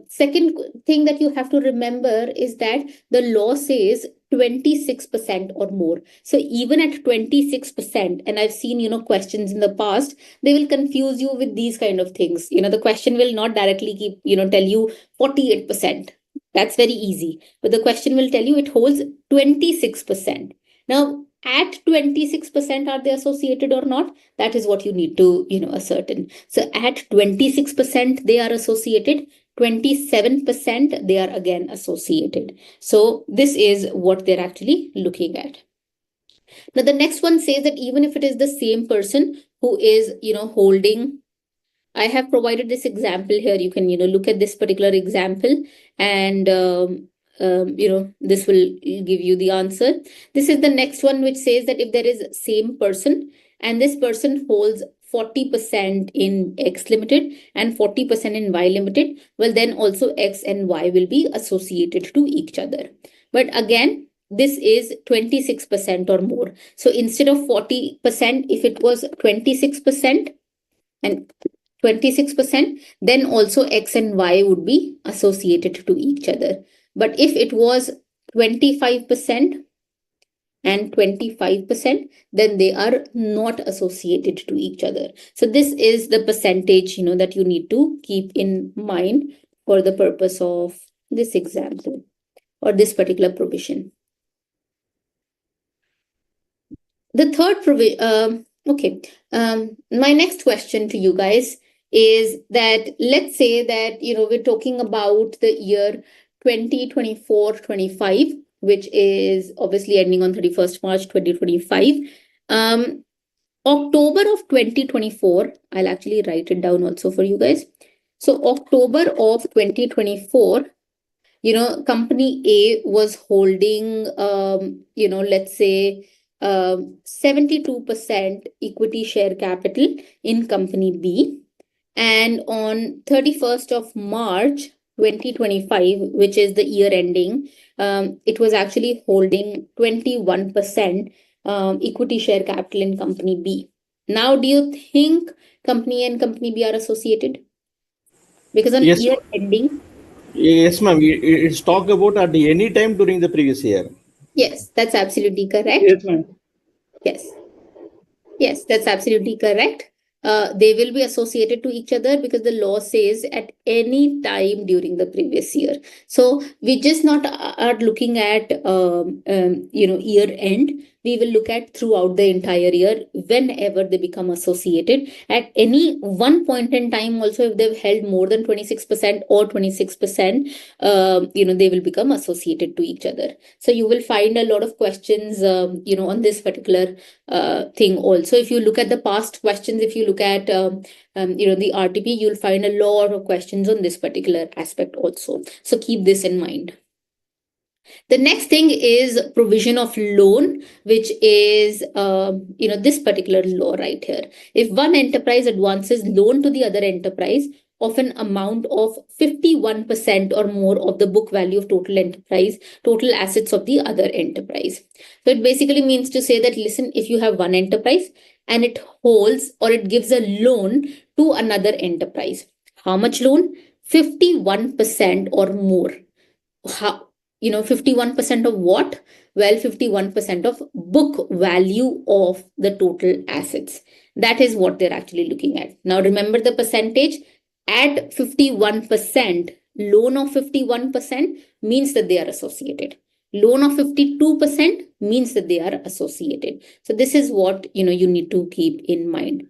Second thing that you have to remember is that the law says 26% or more. So even at 26%, and I've seen, questions in the past, they will confuse you with these kind of things. The question will not directly tell you 48%. That's very easy. But the question will tell you it holds 26%. Now, at 26%, are they associated or not? That is what you need to, ascertain. So at 26%, they are associated. 27% they are again associated. So this is what they're actually looking at. Now the next one says that even if it is the same person who is holding, I have provided this example here. You can look at this particular example, and this will give you the answer. This is the next one, which says that if there is same person and this person holds 40% in X Limited and 40% in Y Limited, well, then also X and Y will be associated to each other. But again, this is 26% or more. So instead of 40%, if it was 26% and 26%, then also X and Y would be associated to each other. But if it was 25% and 25%, then they are not associated to each other. So this is the percentage, that you need to keep in mind for the purpose of this example or this particular provision. The third provision, my next question to you guys is that let's say that, we're talking about the year 2024-25, which is obviously ending on 31st March 2025. October of 2024, I'll actually write it down also for you guys. So October of 2024, company A was holding, let's say 72% equity share capital in company B. And on 31st of March 2025, which is the year ending, it was actually holding 21% equity share capital in company B. Now, do you think company A and company B are associated? Because on Yes, year ending, yes, ma'am. It's talk about at any time during the previous year. yes, that's absolutely correct. Yes, ma'am. Yes. Yes, that's absolutely correct. They will be associated to each other because the law says at any time during the previous year. So we just not are looking at year end. We will look at throughout the entire year whenever they become associated. At any one point in time, also if they've held more than 26% or 26%, they will become associated to each other. So you will find a lot of questions, on this particular thing also. If you look at the past questions, if you look at the RTP, you'll find a lot of questions on this particular aspect also. So keep this in mind. The next thing is provision of loan, which is this particular law right here. If one enterprise advances loan to the other enterprise of an amount of 51% or more of the book value of total assets of the other enterprise. So it basically means to say that, listen, if you have one enterprise and it holds or it gives a loan to another enterprise, how much loan? 51% or more. How? 51% of what? Well, 51% of book value of the total assets. That is what they're actually looking at. Now, remember the percentage. At 51%, loan of 51% means that they are associated. Loan of 52% means that they are associated. So this is what you need to keep in mind.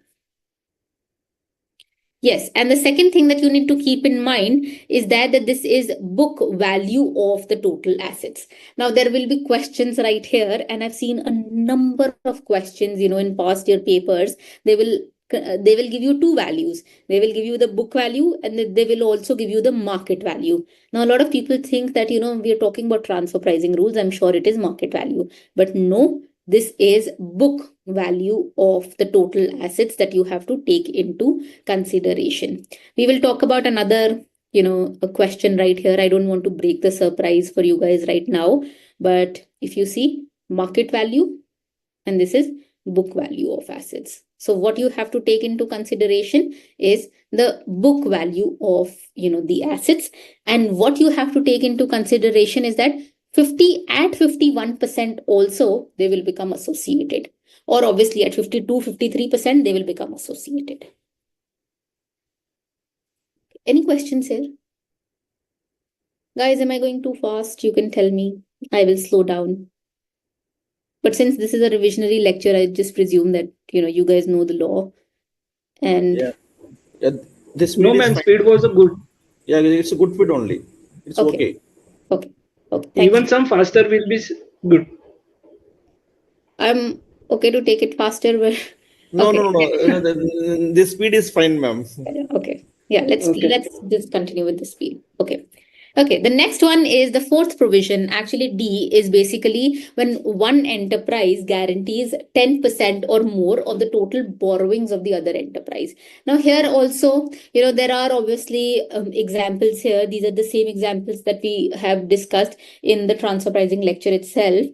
Yes, and the second thing that you need to keep in mind is that this is book value of the total assets. Now there will be questions right here, and I've seen a number of questions, in past year papers. They will give you two values. They will give you the book value, and they will also give you the market value. Now a lot of people think that we are talking about transfer pricing rules. I'm sure it is market value, but no, this is book value of the total assets that you have to take into consideration. We will talk about another, a question right here. I don't want to break the surprise for you guys right now, but if you see market value, and this is book value of assets. So what you have to take into consideration is the book value of, the assets. And what you have to take into consideration is that 51% also they will become associated, or obviously at 53% they will become associated. Any questions here? Guys, am I going too fast? You can tell me. I will slow down. But since this is a revisionary lecture, I just presume that, you guys know the law. And Yeah, this No, speed is man, fine. speed was a good. Yeah, it's a good speed only. It's okay. Okay. Thank Even you. some faster will be good. I'm okay to take it faster, but No, okay. no, no, no. This speed is fine, ma'am. Okay. Yeah, let's Okay. just continue with the speed. Okay. Okay, the next one is the fourth provision. Actually, D is basically when one enterprise guarantees 10% or more of the total borrowings of the other enterprise. Now, here also, there are obviously examples here. These are the same examples that we have discussed in the transfer pricing lecture itself.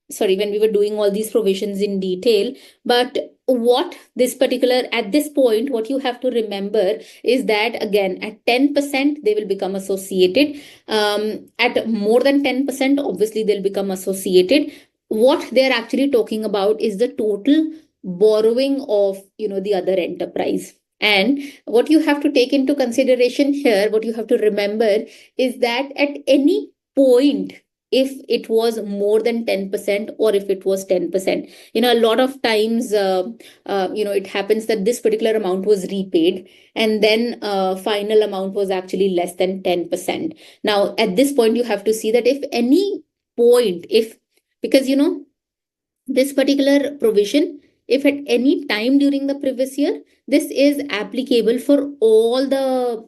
Sorry, when we were doing all these provisions in detail. But what at this point, what you have to remember is that again at 10% they will become associated. At more than 10%, obviously they'll become associated. What they're actually talking about is the total borrowing of the other enterprise. And what you have to take into consideration here, what you have to remember is that at any point, if it was more than 10% or if it was 10%, a lot of times it happens that this particular amount was repaid, and then final amount was actually less than 10%. Now at this point you have to see that if any point, if because this particular provision, if at any time during the previous year, this is applicable for all the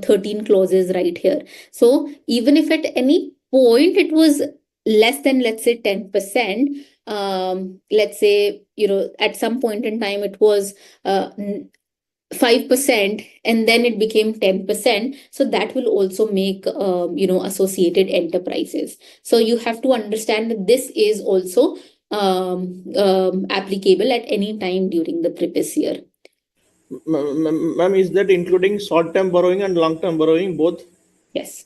13 clauses right here. So even if at any point it was less than, let's say, 10%, let's say at some point in time it was 5%, and then it became 10%. So that will also make associated enterprises. So you have to understand that this is also applicable at any time during the previous year. Ma'am, is that including short-term borrowing and long-term borrowing both? Yes.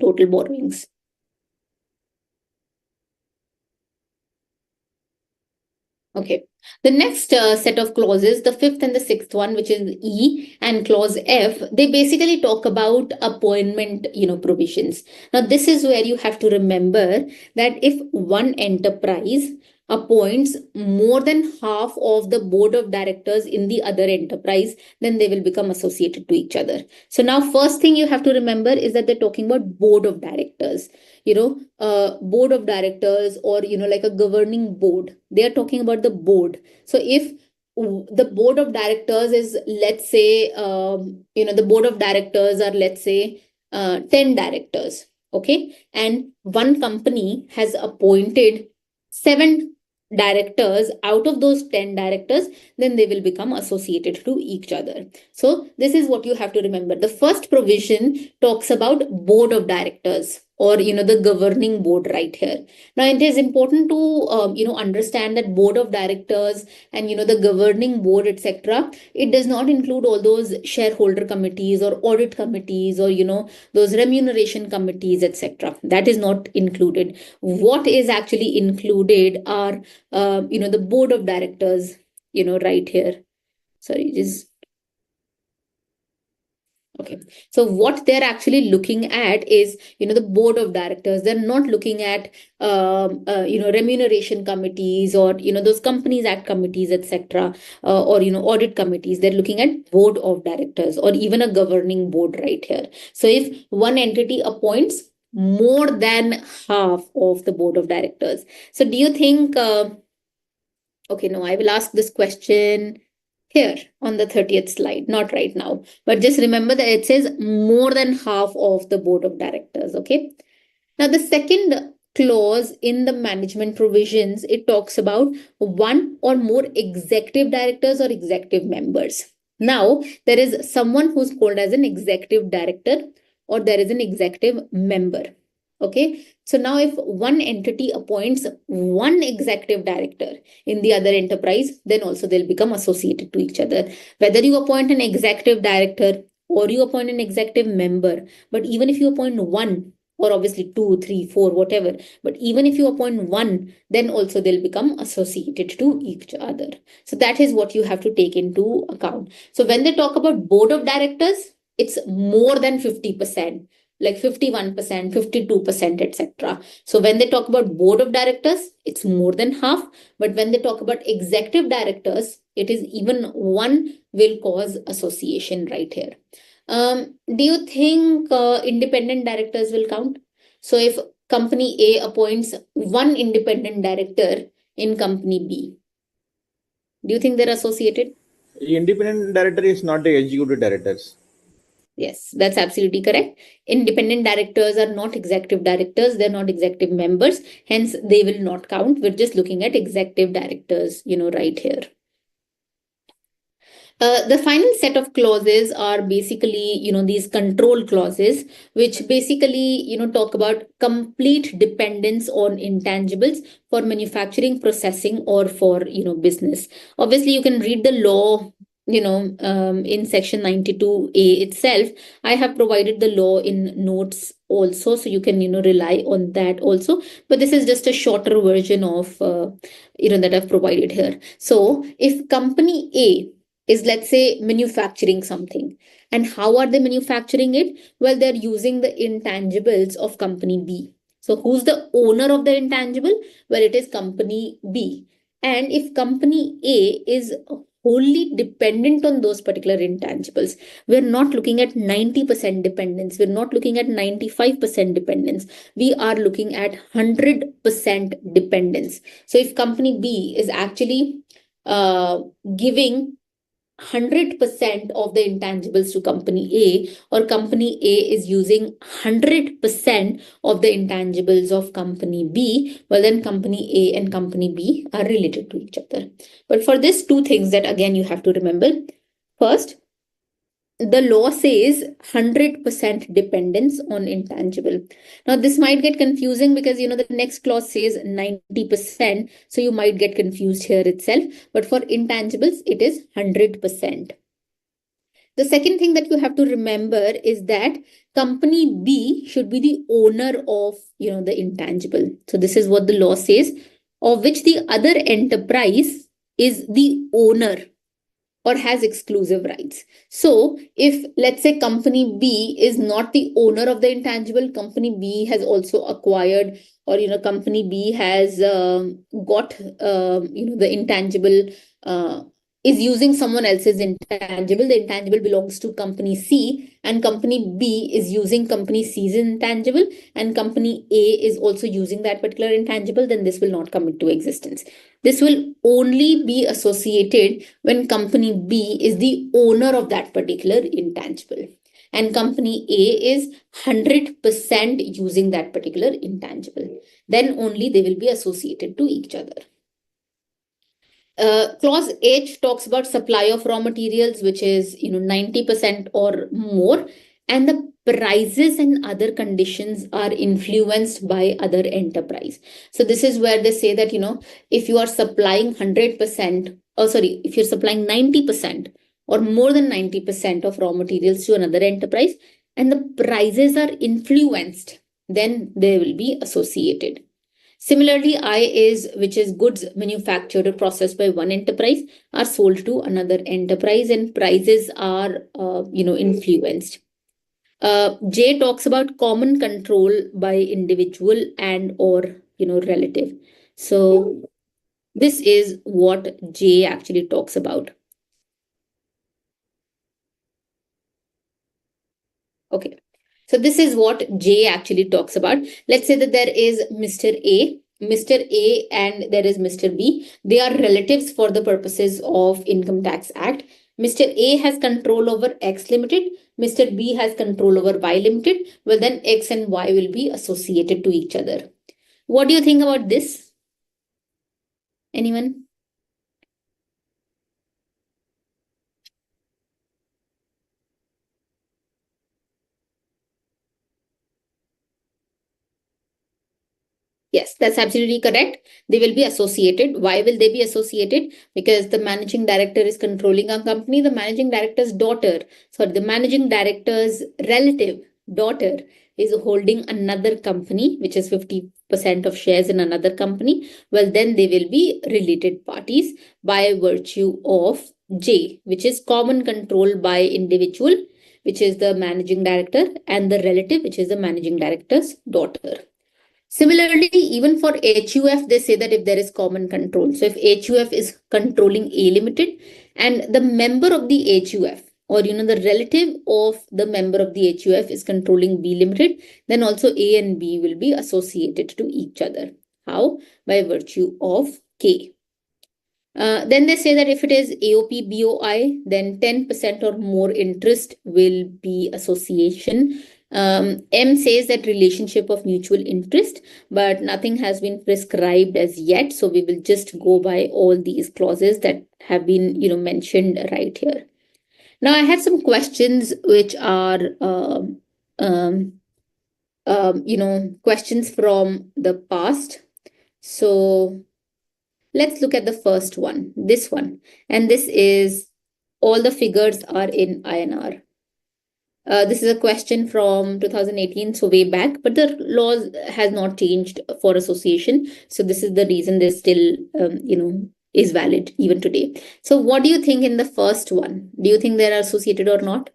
Total borrowings. Okay. The next set of clauses, the fifth and the sixth one, which is E and clause F, they basically talk about appointment, provisions. Now, this is where you have to remember that if one enterprise appoints more than half of the board of directors in the other enterprise, then they will become associated to each other. So now, first thing you have to remember is that they're talking about board of directors. Board of directors, or like a governing board, they are talking about the board. So if the board of directors is, let's say, the board of directors are, let's say, 10 directors, okay, and one company has appointed 7 directors out of those 10 directors, then they will become associated to each other. So this is what you have to remember. The first provision talks about board of directors, or the governing board right here. Now it is important to understand that board of directors and the governing board, etc., it does not include all those shareholder committees or audit committees or those remuneration committees, etc. That is not included. What is actually included are the board of directors, right here. Sorry, just Okay, so what they're actually looking at is, the board of directors. They're not looking at, remuneration committees or, those Companies Act committees, etc., or, audit committees. They're looking at board of directors or even a governing board right here. So if one entity appoints more than half of the board of directors. So do you think, okay, no, I will ask this question here on the 30th slide, not right now, but just remember that it says more than half of the board of directors. Okay. Now, the second clause in the management provisions, it talks about one or more executive directors or executive members. Now, there is someone who's called as an executive director or there is an executive member. Okay. So now if one entity appoints one executive director in the other enterprise, then also they'll become associated to each other. Whether you appoint an executive director or you appoint an executive member, but even if you appoint one, or obviously 2, 3, 4, whatever, but even if you appoint one, then also they'll become associated to each other. So that is what you have to take into account. So when they talk about board of directors, it's more than 50%, like 51%, 52%, etc. So when they talk about board of directors, it's more than half. But when they talk about executive directors, it is even one will cause association right here. Do you think independent directors will count? So if company A appoints one independent director in company B, do you think they're associated? Independent director is not the executive directors. Yes, that's absolutely correct. Independent directors are not executive directors. They're not executive members. Hence, they will not count. We're just looking at executive directors, right here. The final set of clauses are basically, these control clauses, which basically, talk about complete dependence on intangibles for manufacturing, processing, or for, business. Obviously, you can read the law, in section 92A itself. I have provided the law in notes also, so you can, rely on that also. But this is just a shorter version of, that I've provided here. So if company A is, let's say, manufacturing something. And how are they manufacturing it? Well, they're using the intangibles of company B. So who's the owner of the intangible? Well, it is company B. And if company A is wholly dependent on those particular intangibles, we're not looking at 90% dependence. We're not looking at 95% dependence. We are looking at 100% dependence. So if company B is actually giving 100% of the intangibles to company A, or company A is using 100% of the intangibles of company B, well, then company A and company B are related to each other. But for this, two things that again you have to remember. First, the law says 100% dependence on intangible. Now, this might get confusing because, the next clause says 90%. So you might get confused here itself. But for intangibles, it is 100%. The second thing that you have to remember is that company B should be the owner of, the intangible. So this is what the law says, of which the other enterprise is the owner or has exclusive rights. So if, let's say, company B is not the owner of the intangible, company B has also acquired, or, company B has got, the intangible, is using someone else's intangible. The intangible belongs to company C, and company B is using company C's intangible, and company A is also using that particular intangible, then this will not come into existence. This will only be associated when company B is the owner of that particular intangible, and company A is 100% using that particular intangible. Then only they will be associated to each other. Clause H talks about supply of raw materials, which is 90% or more, and the prices and other conditions are influenced by other enterprise. So this is where they say that if you are supplying 100%, if you're supplying 90% or more than 90% of raw materials to another enterprise, and the prices are influenced, then they will be associated. Similarly, I is, which is goods manufactured or processed by one enterprise, are sold to another enterprise, and prices are, influenced. J talks about common control by individual and or, relative. So this is what J actually talks about. Okay. So this is what J actually talks about. Let's say that there is Mr. A and there is Mr. B. They are relatives for the purposes of Income Tax Act. Mr. A has control over X Limited. Mr. B has control over Y Limited. Well, then X and Y will be associated to each other. What do you think about this? Anyone? Yes, that's absolutely correct. They will be associated. Why will they be associated? Because the managing director is controlling a company. The managing director's the managing director's relative daughter is holding another company, which is 50% of shares in another company. Well, then they will be related parties by virtue of J, which is common control by individual, which is the managing director, and the relative, which is the managing director's daughter. Similarly, even for HUF, they say that if there is common control. So if HUF is controlling A Limited and the member of the HUF, or the relative of the member of the HUF is controlling B Limited, then also A and B will be associated to each other. How? By virtue of K. Then they say that if it is AOP BOI, then 10% or more interest will be association. M says that relationship of mutual interest, but nothing has been prescribed as yet. So we will just go by all these clauses that have been, mentioned right here. Now I have some questions which are, questions from the past. So let's look at the first one, this one. And this is, all the figures are in INR. This is a question from 2018, so way back, but the laws has not changed for association. So this is the reason this still, is valid even today. So what do you think in the first one? Do you think they are associated or not?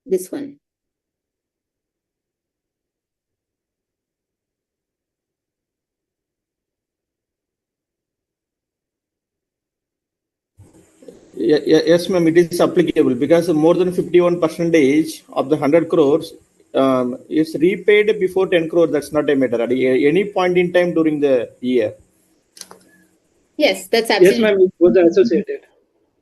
This one. Yes, ma'am, it is applicable because more than 51% of the 100 crores is repaid before 10 crores. That's not a matter at any point in time during the year. Yes, that's Yes, absolutely. ma'am, it was associated.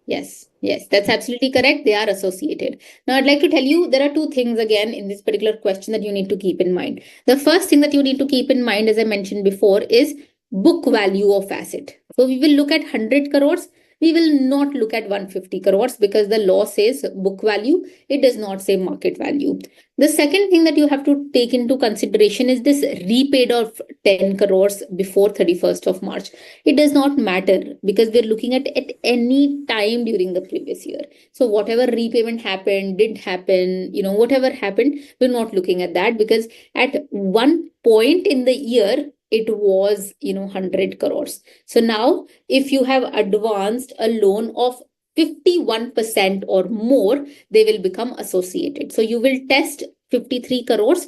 Yes, that's absolutely correct. They are associated. Now, I'd like to tell you there are two things again in this particular question that you need to keep in mind. The first thing that you need to keep in mind, as I mentioned before, is book value of asset. So we will look at 100 crores. We will not look at 150 crores because the law says book value. It does not say market value. The second thing that you have to take into consideration is this repaid of 10 crores before 31st of March. It does not matter because we're looking at any time during the previous year. So whatever repayment happened, did happen, whatever happened, we're not looking at that because at one point in the year, it was, 100 crores. So now if you have advanced a loan of 51% or more, they will become associated. So you will test 53 crores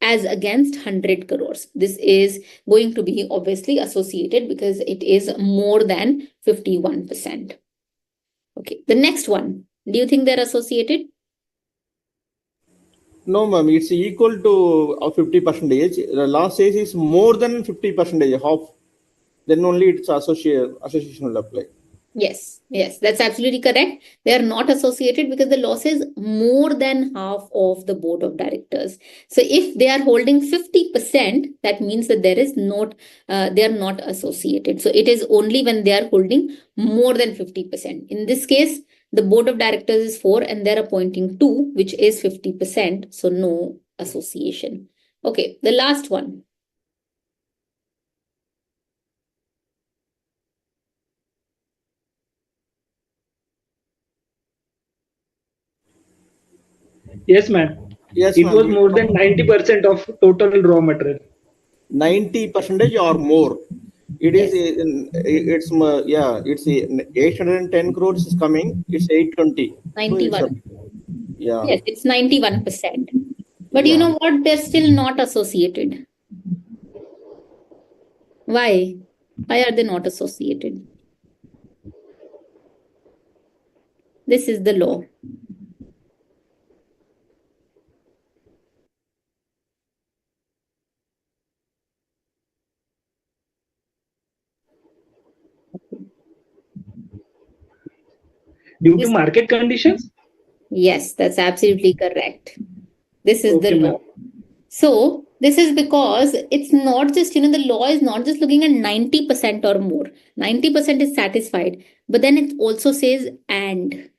as against 100 crores. This is going to be obviously associated because it is more than 51%. Okay, the next one. Do you think they're associated? No, ma'am, it's equal to 50%. The law says is more than 50%, half. Then only it's association will apply. Yes, that's absolutely correct. They are not associated because the law says more than half of the board of directors. So if they are holding 50%, that means that they are not associated. So it is only when they are holding more than 50%. In this case, the board of directors is 4 and they're appointing 2, which is 50%. So no association. Okay, the last one. Yes, ma'am. Yes, It ma'am. was more than 90% of total raw material. 90% or more. It is, Yes. it's 810 crores is coming. It's 820. So it's a, 91. yeah, Yes, it's 91%. But you yeah. know what? They're still not associated. Why? Why are they not associated? This is the law. Due to This, market conditions? yes, that's absolutely correct. This is the Okay, ma'am. law. So this is because it's not just, the law is not just looking at 90% or more. 90% is satisfied, but then it also says and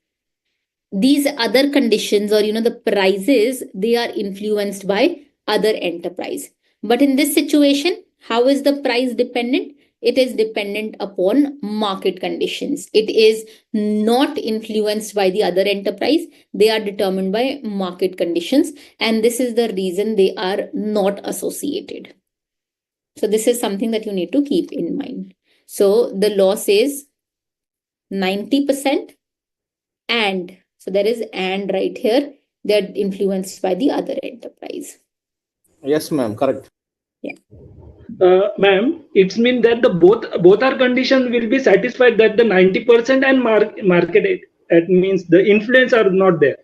these other conditions or the prices, they are influenced by other enterprise. But in this situation, how is the price dependent? It is dependent upon market conditions. It is not influenced by the other enterprise. They are determined by market conditions, and this is the reason they are not associated. So this is something that you need to keep in mind. So the law says 90%, and so there is and right here, they're influenced by the other enterprise. Yes, ma'am. Correct. Yeah. Ma'am, it's mean that the both our conditions will be satisfied that the 90% and market it means the influence are not there.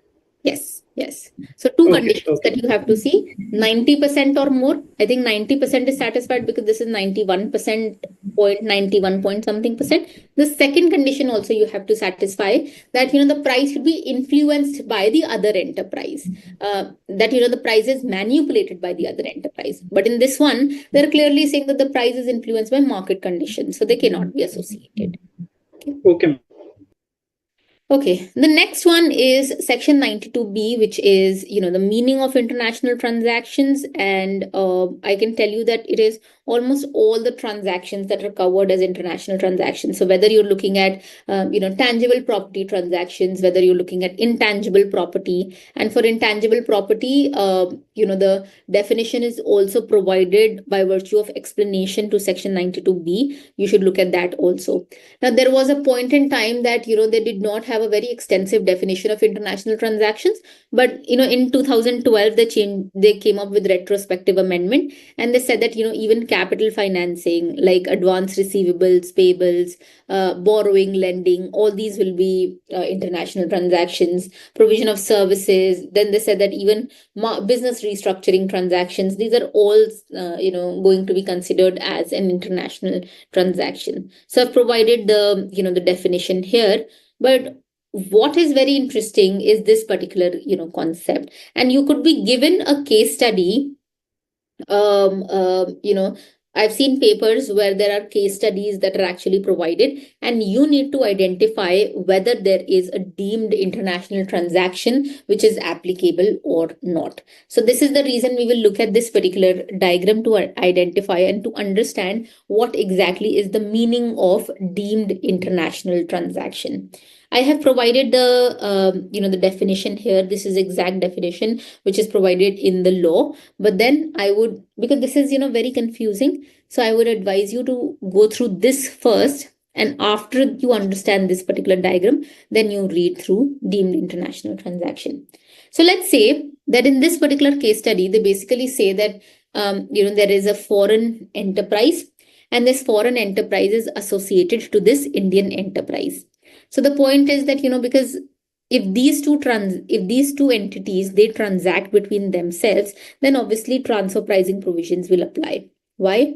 Yes, yes. So two Okay, conditions okay. that you have to see, 90% or more. I think 90% is satisfied because this is 91% point 91 point something percent. The second condition also you have to satisfy that the price should be influenced by the other enterprise. That the price is manipulated by the other enterprise. But in this one, they're clearly saying that the price is influenced by market conditions, so they cannot be associated. Okay. Okay. Okay, the next one is section 92B, which is, the meaning of international transactions. And I can tell you that it is almost all the transactions that are covered as international transactions. So whether you're looking at, tangible property transactions, whether you're looking at intangible property, and for intangible property, the definition is also provided by virtue of explanation to section 92B. You should look at that also. Now, there was a point in time that, they did not have a very extensive definition of international transactions, but, in 2012, they came up with retrospective amendment, and they said that, even capital financing, like advance receivables, payables, borrowing, lending, all these will be international transactions, provision of services. Then they said that even business restructuring transactions, these are all, going to be considered as an international transaction. So I've provided the definition here, but what is very interesting is this particular concept, and you could be given a case study. I've seen papers where there are case studies that are actually provided, and you need to identify whether there is a deemed international transaction which is applicable or not. So this is the reason we will look at this particular diagram to identify and to understand what exactly is the meaning of deemed international transaction. I have provided the definition here. This is exact definition which is provided in the law. But then I would, because this is very confusing, so I would advise you to go through this first, and after you understand this particular diagram, then you read through deemed international transaction. So let's say that in this particular case study, they basically say that there is a foreign enterprise, and this foreign enterprise is associated to this Indian enterprise. So the point is that because if these two entities, they transact between themselves, then obviously transfer pricing provisions will apply. Why?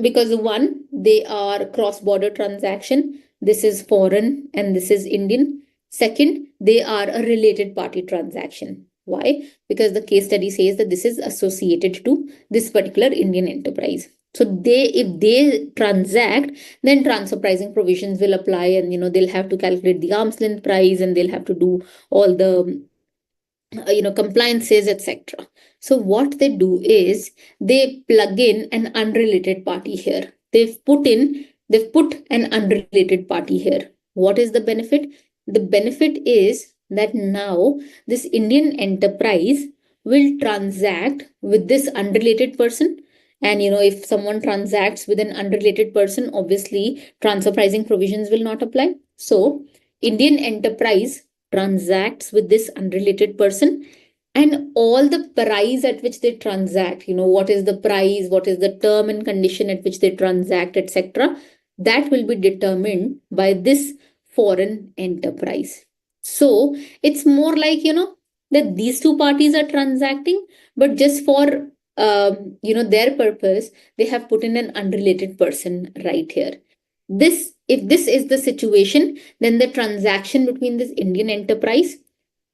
Because one, they are cross-border transaction. This is foreign and this is Indian. Second, they are a related party transaction. Why? Because the case study says that this is associated to this particular Indian enterprise. So if they transact, then transfer pricing provisions will apply, and they'll have to calculate the arm's length price, and they'll have to do all the compliances, etc. So what they do is they plug in an unrelated party here. They've put an unrelated party here. What is the benefit? The benefit is that now this Indian enterprise will transact with this unrelated person. And if someone transacts with an unrelated person, obviously transfer pricing provisions will not apply. So Indian enterprise transacts with this unrelated person, and all the price at which they transact, what is the price, what is the term and condition at which they transact, etc., that will be determined by this foreign enterprise. So it's more like, that these two parties are transacting, but just for their purpose, they have put in an unrelated person right here. If this is the situation, then the transaction between this Indian enterprise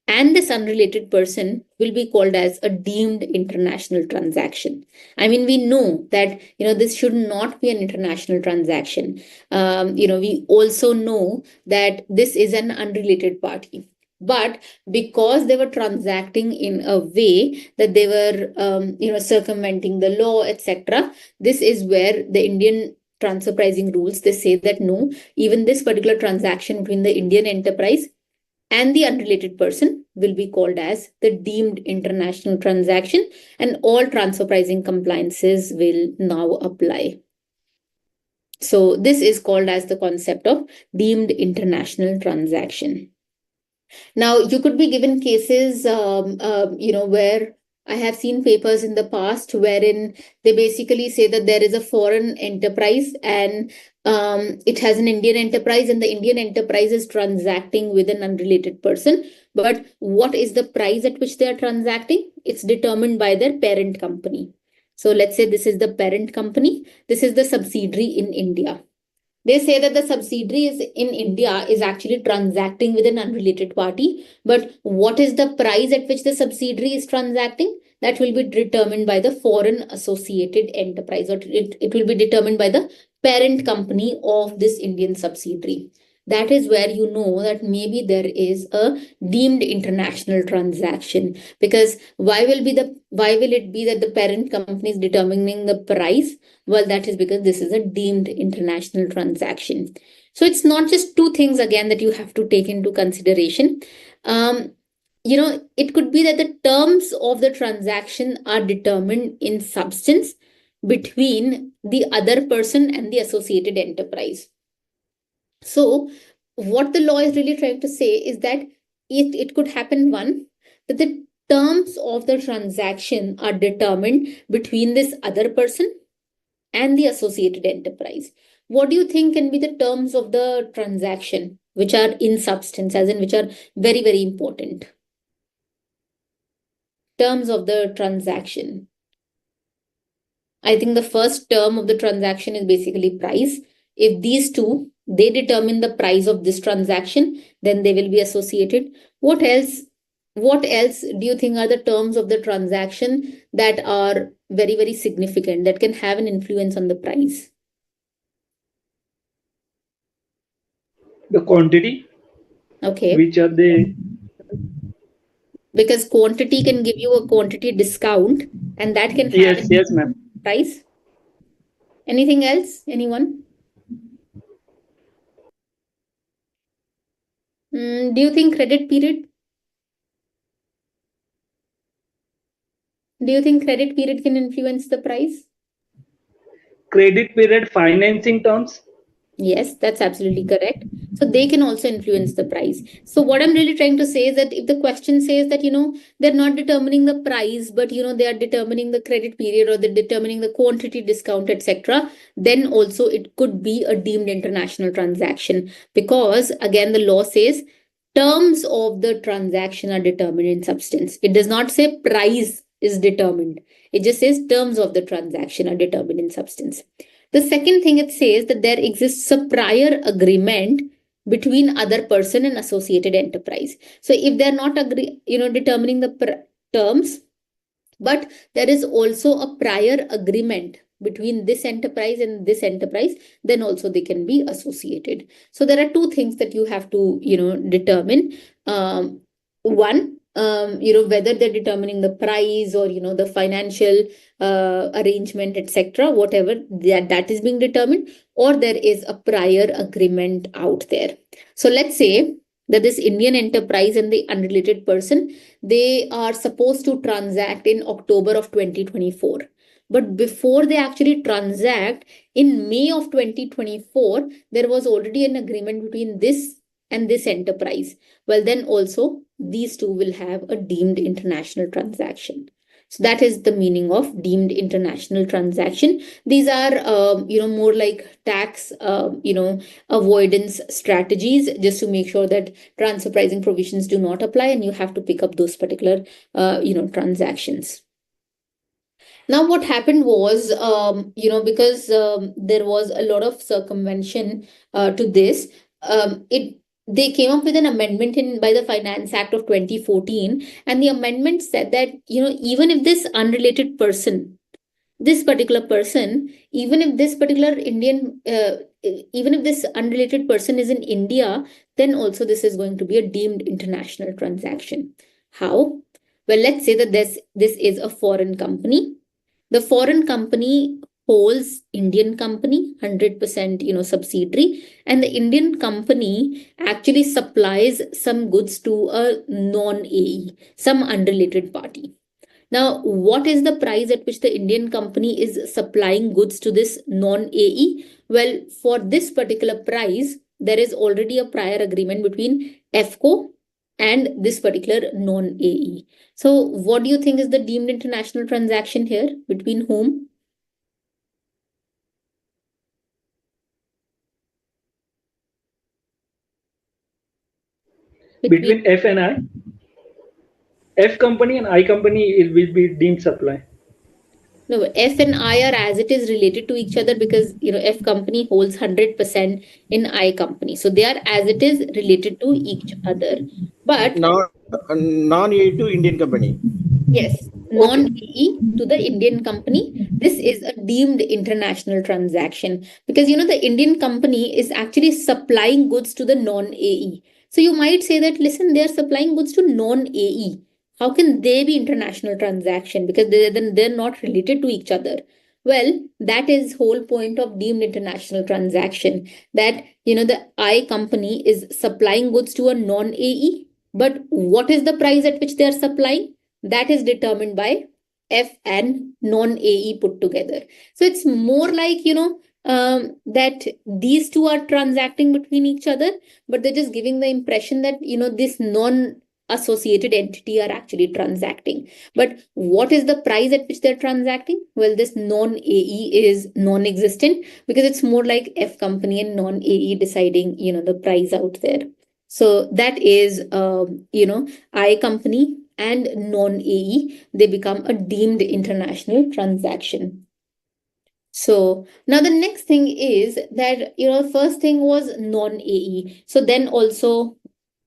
and this unrelated person will be called as a deemed international transaction. I mean, we know that this should not be an international transaction. We also know that this is an unrelated party, but because they were transacting in a way that they were circumventing the law, etc., this is where the Indian transfer pricing rules, they say that no, even this particular transaction between the Indian enterprise and the unrelated person will be called as the deemed international transaction, and all transfer pricing compliances will now apply. So this is called as the concept of deemed international transaction. Now, you could be given cases, where I have seen papers in the past wherein they basically say that there is a foreign enterprise and it has an Indian enterprise, and the Indian enterprise is transacting with an unrelated person. But what is the price at which they are transacting? It's determined by their parent company. So let's say this is the parent company. This is the subsidiary in India. They say that the subsidiary in India is actually transacting with an unrelated party. But what is the price at which the subsidiary is transacting? That will be determined by the foreign associated enterprise, or it will be determined by the parent company of this Indian subsidiary. That is where you know that maybe there is a deemed international transaction. Because why will it be that the parent company is determining the price? Well, that is because this is a deemed international transaction. So it's not just two things again that you have to take into consideration. It could be that the terms of the transaction are determined in substance between the other person and the associated enterprise. So what the law is really trying to say is that it could happen, one, that the terms of the transaction are determined between this other person and the associated enterprise. What do you think can be the terms of the transaction, which are in substance, as in which are very, very important? Terms of the transaction. I think the first term of the transaction is basically price. If these two, they determine the price of this transaction, then they will be associated. What else do you think are the terms of the transaction that are very, very significant, that can have an influence on the price? The quantity, Okay. which are the Because quantity can give you a quantity discount, and that can have yes, ma'am. price. Anything else? Anyone? Do you think credit period? Do you think credit period can influence the price? Credit period, financing terms. Yes, that's absolutely correct. So they can also influence the price. So what I'm really trying to say is that if the question says that, they're not determining the price, but, they are determining the credit period, or they're determining the quantity discount, etc., then also it could be a deemed international transaction. Because again, the law says terms of the transaction are determined in substance. It does not say price is determined. It just says terms of the transaction are determined in substance. The second thing it says that there exists a prior agreement between other person and associated enterprise. So if they're not determining the terms, but there is also a prior agreement between this enterprise and this enterprise, then also they can be associated. So there are two things that you have to, determine. One, whether they're determining the price, or, the financial arrangement, etc., whatever that is being determined, or there is a prior agreement out there. So let's say that this Indian enterprise and the unrelated person, they are supposed to transact in October of 2024. But before they actually transact, in May of 2024, there was already an agreement between this and this enterprise. Well, then also these two will have a deemed international transaction. So that is the meaning of deemed international transaction. These are, more like tax, avoidance strategies, just to make sure that transfer pricing provisions do not apply, and you have to pick up those particular, transactions. Now, what happened was, because there was a lot of circumvention to this, they came up with an amendment by the Finance Act of 2014, and the amendment said that, even if this unrelated person, this particular person, even if this particular even if this unrelated person is in India, then also this is going to be a deemed international transaction. How? Well, let's say that this is a foreign company. The foreign company holds Indian company, 100%, subsidiary, and the Indian company actually supplies some goods to a non-AE, some unrelated party. Now, what is the price at which the Indian company is supplying goods to this non-AE? Well, for this particular price, there is already a prior agreement between EFCO and this particular non-AE. So what do you think is the deemed international transaction here? Between whom? Between F and I. F company and I company, it will be deemed supply. No, F and I are as it is related to each other, because F company holds 100% in I company. So they are as it is related to each other. But non-AE to Indian company. yes, non-AE to the Indian company. This is a deemed international transaction, because the Indian company is actually supplying goods to the non-AE. So you might say that, listen, they are supplying goods to non-AE. How can they be international transaction? Because they're not related to each other. Well, that is whole point of deemed international transaction, that the I company is supplying goods to a non-AE. But what is the price at which they are supplying? That is determined by F and non-AE put together. So it's more like, that these two are transacting between each other, but they're just giving the impression that, this non-associated entity are actually transacting. But what is the price at which they're transacting? Well, this non-AE is non-existent, because it's more like F company and non-AE deciding, the price out there. So that is, I company and non-AE, they become a deemed international transaction. So now the next thing is that, first thing was non-AE. So then also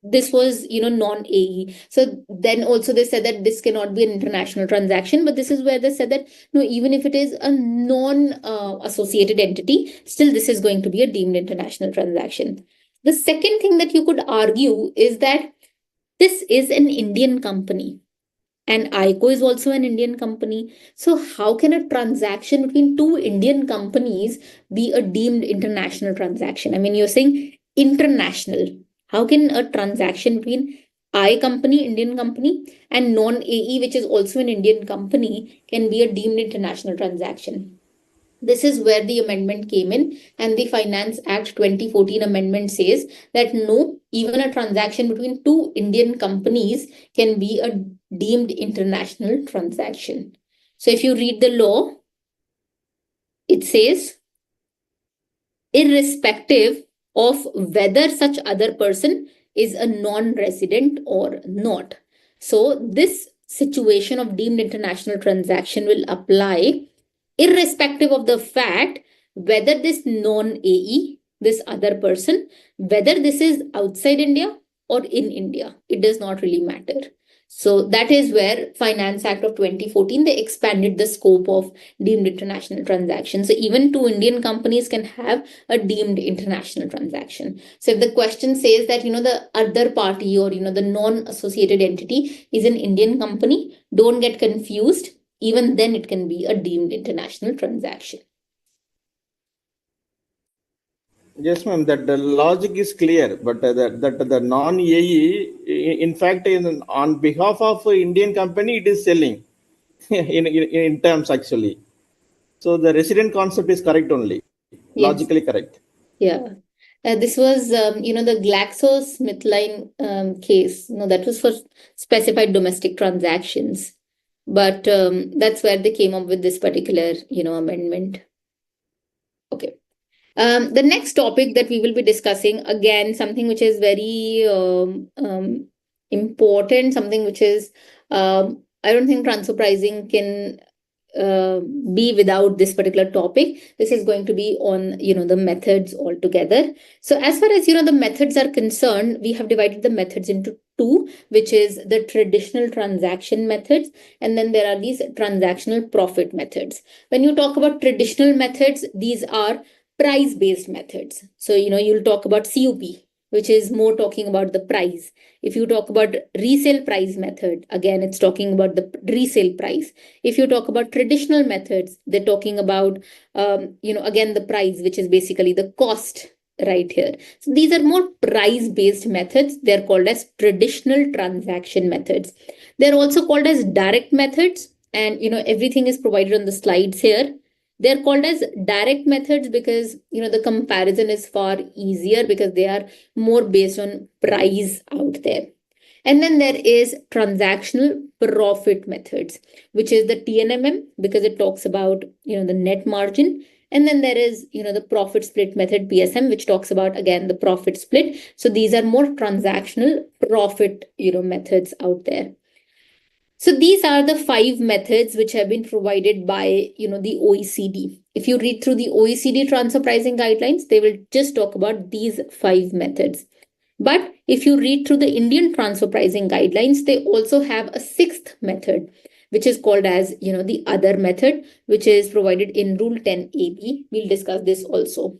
this was, non-AE. So then also they said that this cannot be an international transaction, but this is where they said that, no, even if it is a non-associated entity, still this is going to be a deemed international transaction. The second thing that you could argue is that this is an Indian company, and ICAI is also an Indian company. So how can a transaction between two Indian companies be a deemed international transaction? I mean, you're saying international. How can a transaction between I company, Indian company, and non-AE, which is also an Indian company, can be a deemed international transaction? This is where the amendment came in, and the Finance Act 2014 amendment says that no, even a transaction between two Indian companies can be a deemed international transaction. So if you read the law, it says, irrespective of whether such other person is a non-resident or not. So this situation of deemed international transaction will apply irrespective of the fact whether this non-AE, this other person, whether this is outside India or in India, it does not really matter. So that is where Finance Act of 2014, they expanded the scope of deemed international transactions. So even two Indian companies can have a deemed international transaction. So if the question says that, the other party or, the non-associated entity is an Indian company, don't get confused. Even then it can be a deemed international transaction. Yes, ma'am. That the logic is clear, but that the non-AE, in fact, on behalf of a Indian company, it is selling in terms actually. So the resident concept is correct only, Yes. logically correct. Yeah. This was, the GlaxoSmithKline case. No, that was for specified domestic transactions. But that's where they came up with this particular, amendment. Okay. The next topic that we will be discussing, again, something which is very important, something which is, I don't think transfer pricing can uh, be without this particular topic. This is going to be on, the methods altogether. So as far as, the methods are concerned, we have divided the methods into two, which is the traditional transaction methods, and then there are these transactional profit methods. When you talk about traditional methods, these are price-based methods. So, you'll talk about COP, which is more talking about the price. If you talk about resale price method, again, it's talking about the resale price. If you talk about traditional methods, they're talking about, again, the price, which is basically the cost right here. So these are more price-based methods. They're called as traditional transaction methods. They're also called as direct methods. And, everything is provided on the slides here. They're called as direct methods because, the comparison is far easier because they are more based on price out there. And then there is transactional profit methods, which is the TNMM because it talks about, the net margin. And then there is, the profit split method, PSM, which talks about, again, the profit split. So these are more transactional profit, methods out there. So these are the 5 methods which have been provided by, the OECD. If you read through the OECD transfer pricing guidelines, they will just talk about these 5 methods. But if you read through the Indian transfer pricing guidelines, they also have a 6th method, which is called as, the other method, which is provided in Rule 10AB. We'll discuss this also.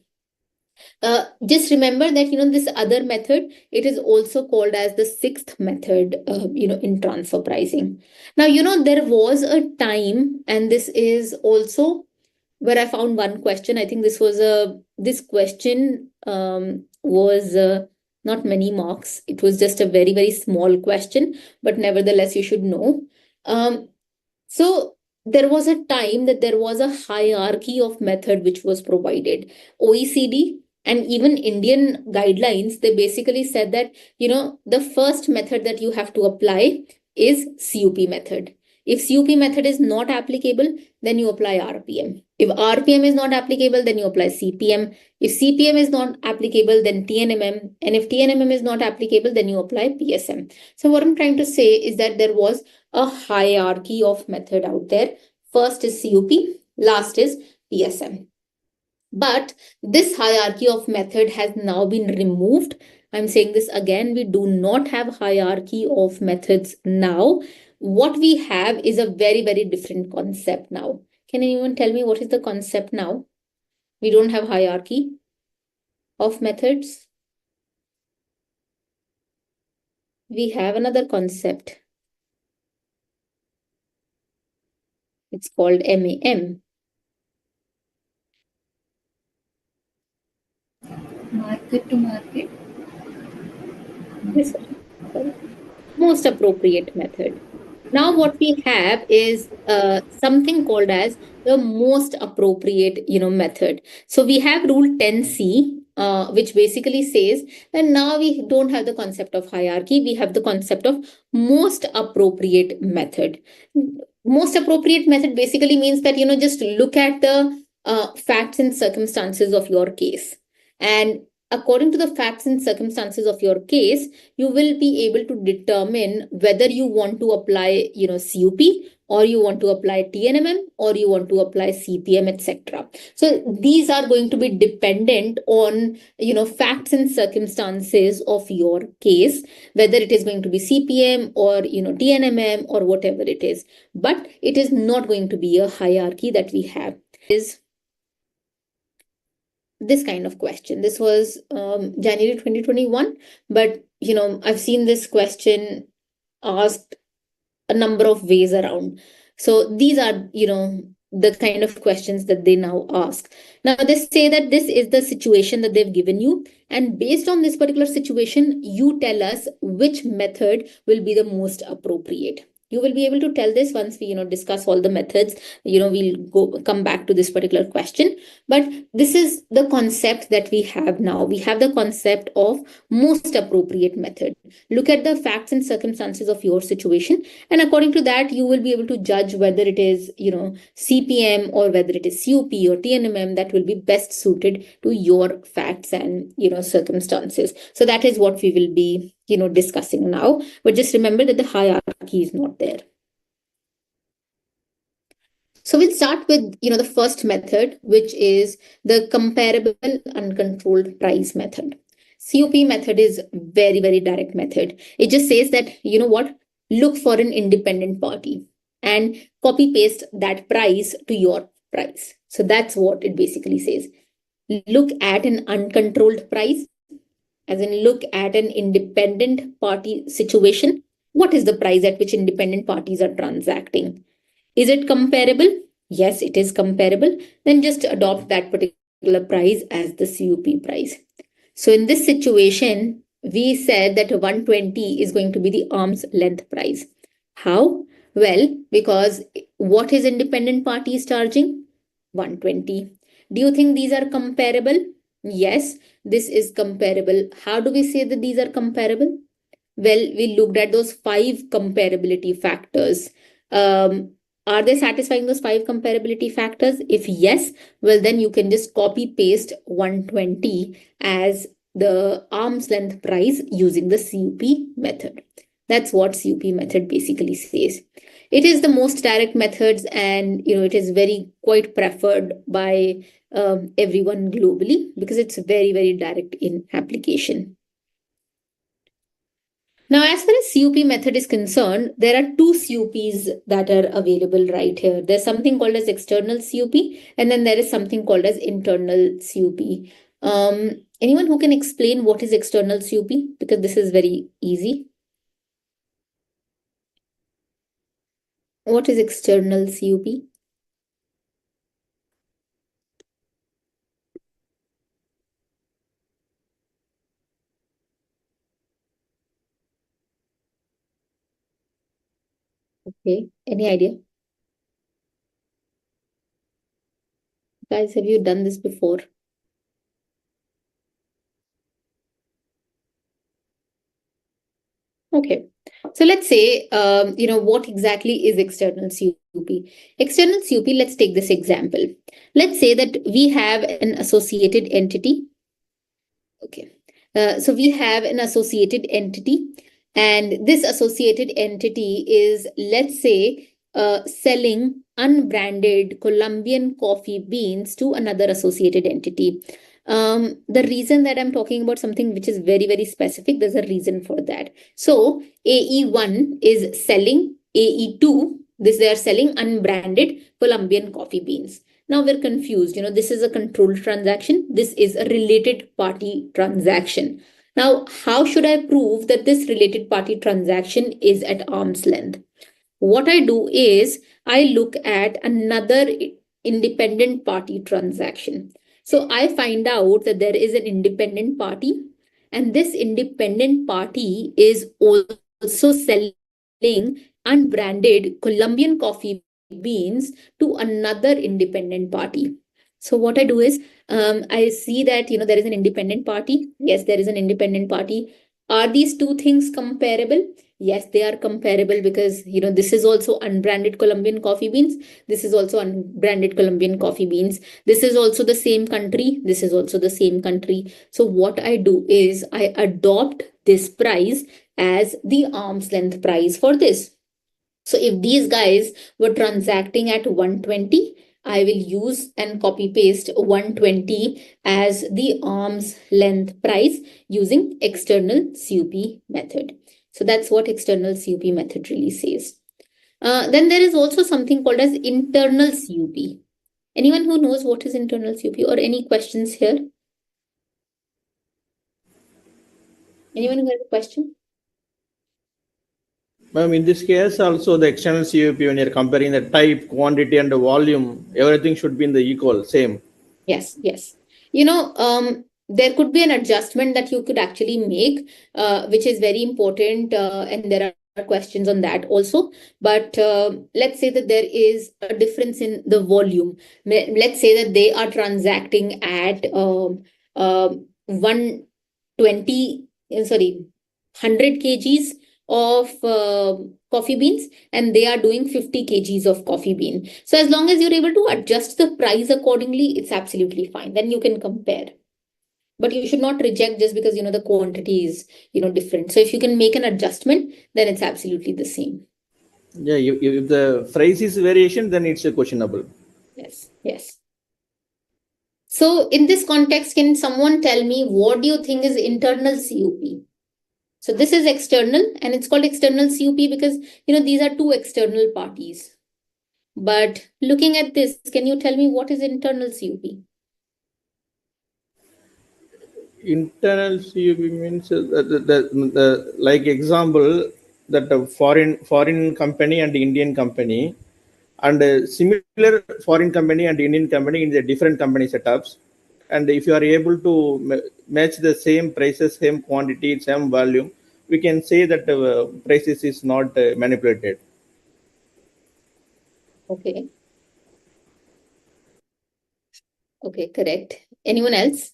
Just remember that, this other method, it is also called as the 6th method, in transfer pricing. Now, there was a time, and this is also where I found one question. I think this question was not many marks. It was just a very, very small question, but nevertheless, you should know. So there was a time that there was a hierarchy of method which was provided. OECD and even Indian guidelines, they basically said that, the first method that you have to apply is COP method. If COP method is not applicable, then you apply RPM. If RPM is not applicable, then you apply CPM. If CPM is not applicable, then TNMM. And if TNMM is not applicable, then you apply PSM. So what I'm trying to say is that there was a hierarchy of method out there. First is COP, last is PSM. But this hierarchy of method has now been removed. I'm saying this again, we do not have hierarchy of methods now. What we have is a very, very different concept now. Can anyone tell me what is the concept now? We don't have hierarchy of methods. We have another concept. It's called MAM. Market to market. This one. Most appropriate method. Now what we have is something called as the most appropriate, method. So we have Rule 10C, which basically says that now we don't have the concept of hierarchy. We have the concept of most appropriate method. Most appropriate method basically means that, just look at the facts and circumstances of your case. And according to the facts and circumstances of your case, you will be able to determine whether you want to apply, COP, or you want to apply TNMM, or you want to apply CPM, etc. So these are going to be dependent on, facts and circumstances of your case, whether it is going to be CPM or, TNMM or whatever it is. But it is not going to be a hierarchy that we have. Is this kind of question. This was January 2021, but I've seen this question asked a number of ways around. So these are the kind of questions that they now ask. Now they say that this is the situation that they've given you, and based on this particular situation, you tell us which method will be the most appropriate. You will be able to tell this once we, discuss all the methods. We'll come back to this particular question. But this is the concept that we have now. We have the concept of most appropriate method. Look at the facts and circumstances of your situation, and according to that, you will be able to judge whether it is, CPM or whether it is CUP or TNMM that will be best suited to your facts and, circumstances. So that is what we will be, discussing now. But just remember that the hierarchy is not there. So we'll start with, the first method, which is the comparable uncontrolled price method. CUP method is very, very direct method. It just says that, look for an independent party and copy paste that price to your price. So that's what it basically says. Look at an uncontrolled price, as in look at an independent party situation. What is the price at which independent parties are transacting? Is it comparable? Yes, it is comparable. Then just adopt that particular price as the CUP price. So in this situation, we said that 120 is going to be the arm's length price. How? Well, because what is independent parties charging? 120. Do you think these are comparable? Yes, this is comparable. How do we say that these are comparable? Well, we looked at those 5 comparability factors. Are they satisfying those 5 comparability factors? If yes, well, then you can just copy paste 120 as the arm's length price using the CUP method. That's what CUP method basically says. It is the most direct methods, and it is very quite preferred by everyone globally because it's very, very direct in application. Now, as far as CUP method is concerned, there are 2 CUPs that are available right here. There's something called as external CUP, and then there is something called as internal CUP. Anyone who can explain what is external CUP? Because this is very easy. What is external CUP? Okay, any idea? Guys, have you done this before? Okay, so let's say, what exactly is external CUP? External CUP, let's take this example. Let's say that we have an associated entity. Okay, so we have an associated entity, and this associated entity is, let's say, selling unbranded Colombian coffee beans to another associated entity. The reason that I'm talking about something which is very, very specific, there's a reason for that. So AE1 is selling AE2, they are selling unbranded Colombian coffee beans. Now we're confused. This is a controlled transaction. This is a related party transaction. Now, how should I prove that this related party transaction is at arm's length? What I do is I look at another independent party transaction. So I find out that there is an independent party, and this independent party is also selling unbranded Colombian coffee beans to another independent party. So what I do is I see that there is an independent party. Yes, there is an independent party. Are these 2 things comparable? Yes, they are comparable because this is also unbranded Colombian coffee beans. This is also unbranded Colombian coffee beans. This is also the same country. This is also the same country. So what I do is I adopt this price as the arm's length price for this. So if these guys were transacting at 120, I will use and copy paste 120 as the arm's length price using external CUP method. So that's what external CUP method really says. Then there is also something called as internal CUP. Anyone who knows what is internal CUP, or any questions here? Anyone who has a question? Ma'am, in this case, also the external CUP, when you're comparing the type, quantity, and the volume, everything should be in the equal, same. Yes, yes. There could be an adjustment that you could actually make, which is very important, and there are questions on that also. But let's say that there is a difference in the volume. Let's say that they are transacting at 120, sorry, 100 kgs of coffee beans, and they are doing 50 kgs of coffee bean. So as long as you're able to adjust the price accordingly, it's absolutely fine. Then you can compare. But you should not reject just because the quantity is different. So if you can make an adjustment, then it's absolutely the same. Yeah, if the price is variation, then it's a questionable. Yes, yes. So in this context, can someone tell me what do you think is internal CUP? So this is external, and it's called external CUP because these are two external parties. But looking at this, can you tell me what is internal CUP? Internal CUP means like example that a foreign company and Indian company, and a similar foreign company and Indian company in the different company setups, and if you are able to match the same prices, same quantity, same volume, we can say that the prices is not manipulated. Okay. Okay, correct. Anyone else?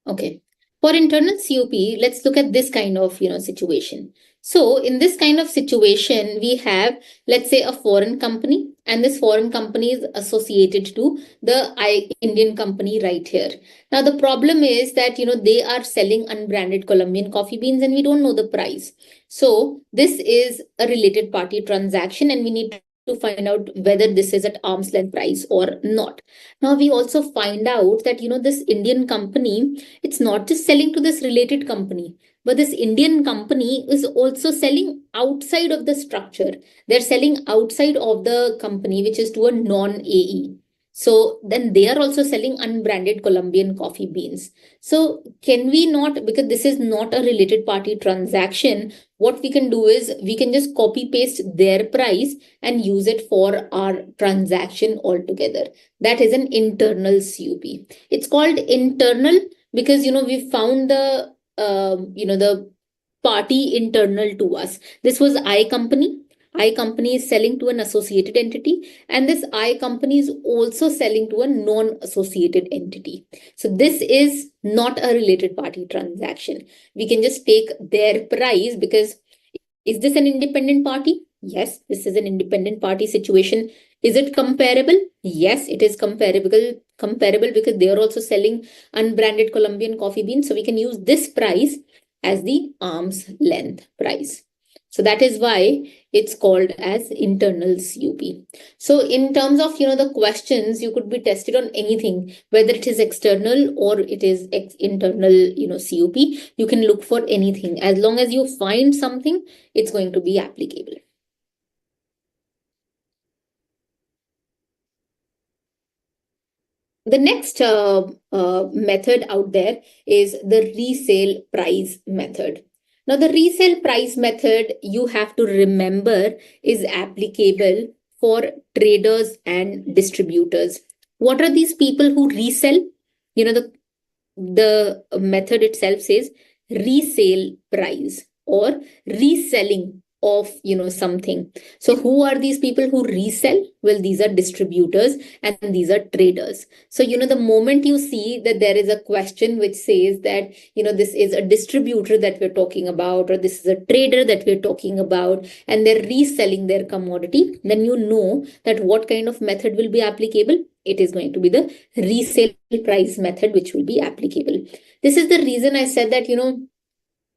Okay. For internal COP, let's look at this kind of situation. So in this kind of situation, we have, let's say, a foreign company, and this foreign company is associated to the Indian company right here. Now the problem is that they are selling unbranded Colombian coffee beans, and we don't know the price. So this is a related party transaction, and we need to find out whether this is at arm's length price or not. Now we also find out that this Indian company, it's not just selling to this related company, but this Indian company is also selling outside of the structure. They're selling outside of the company, which is to a non-AE. So then they are also selling unbranded Colombian coffee beans. So can we not, because this is not a related party transaction, what we can do is we can just copy paste their price and use it for our transaction altogether. That is an internal CUP. It's called internal because we found the party internal to us. This was I company. I company is selling to an associated entity, and this I company is also selling to a non-associated entity. So this is not a related party transaction. We can just take their price because is this an independent party? Yes, this is an independent party situation. Is it comparable? Yes, it is comparable because they are also selling unbranded Colombian coffee beans. So we can use this price as the arm's length price. So that is why it's called as internal CUP. So in terms of the questions, you could be tested on anything, whether it is external or it is internal CUP. You can look for anything. As long as you find something, it's going to be applicable. The next method out there is the resale price method. Now, the resale price method, you have to remember, is applicable for traders and distributors. What are these people who resell? The method itself says resale price or reselling of something. So who are these people who resell? Well, these are distributors and these are traders. So the moment you see that there is a question which says that this is a distributor that we're talking about, or this is a trader that we're talking about, and they're reselling their commodity, then you know that what kind of method will be applicable. It is going to be the resale price method which will be applicable. This is the reason I said that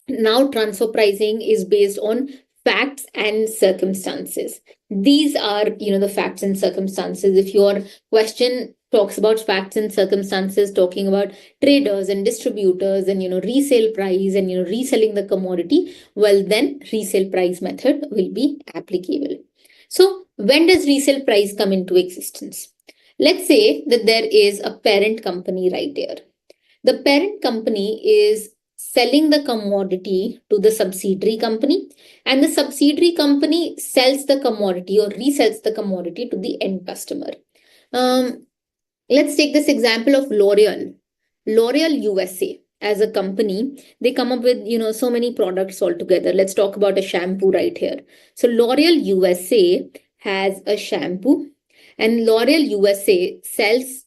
now transfer pricing is based on facts and circumstances. These are the facts and circumstances. If your question talks about facts and circumstances, talking about traders and distributors and resale price and reselling the commodity, well then resale price method will be applicable. So when does resale price come into existence? Let's say that there is a parent company right here. The parent company is selling the commodity to the subsidiary company, and the subsidiary company sells the commodity or resells the commodity to the end customer. Let's take this example of L'Oreal. L'Oreal USA as a company, they come up with, so many products altogether. Let's talk about a shampoo right here. So L'Oreal USA has a shampoo, and L'Oreal USA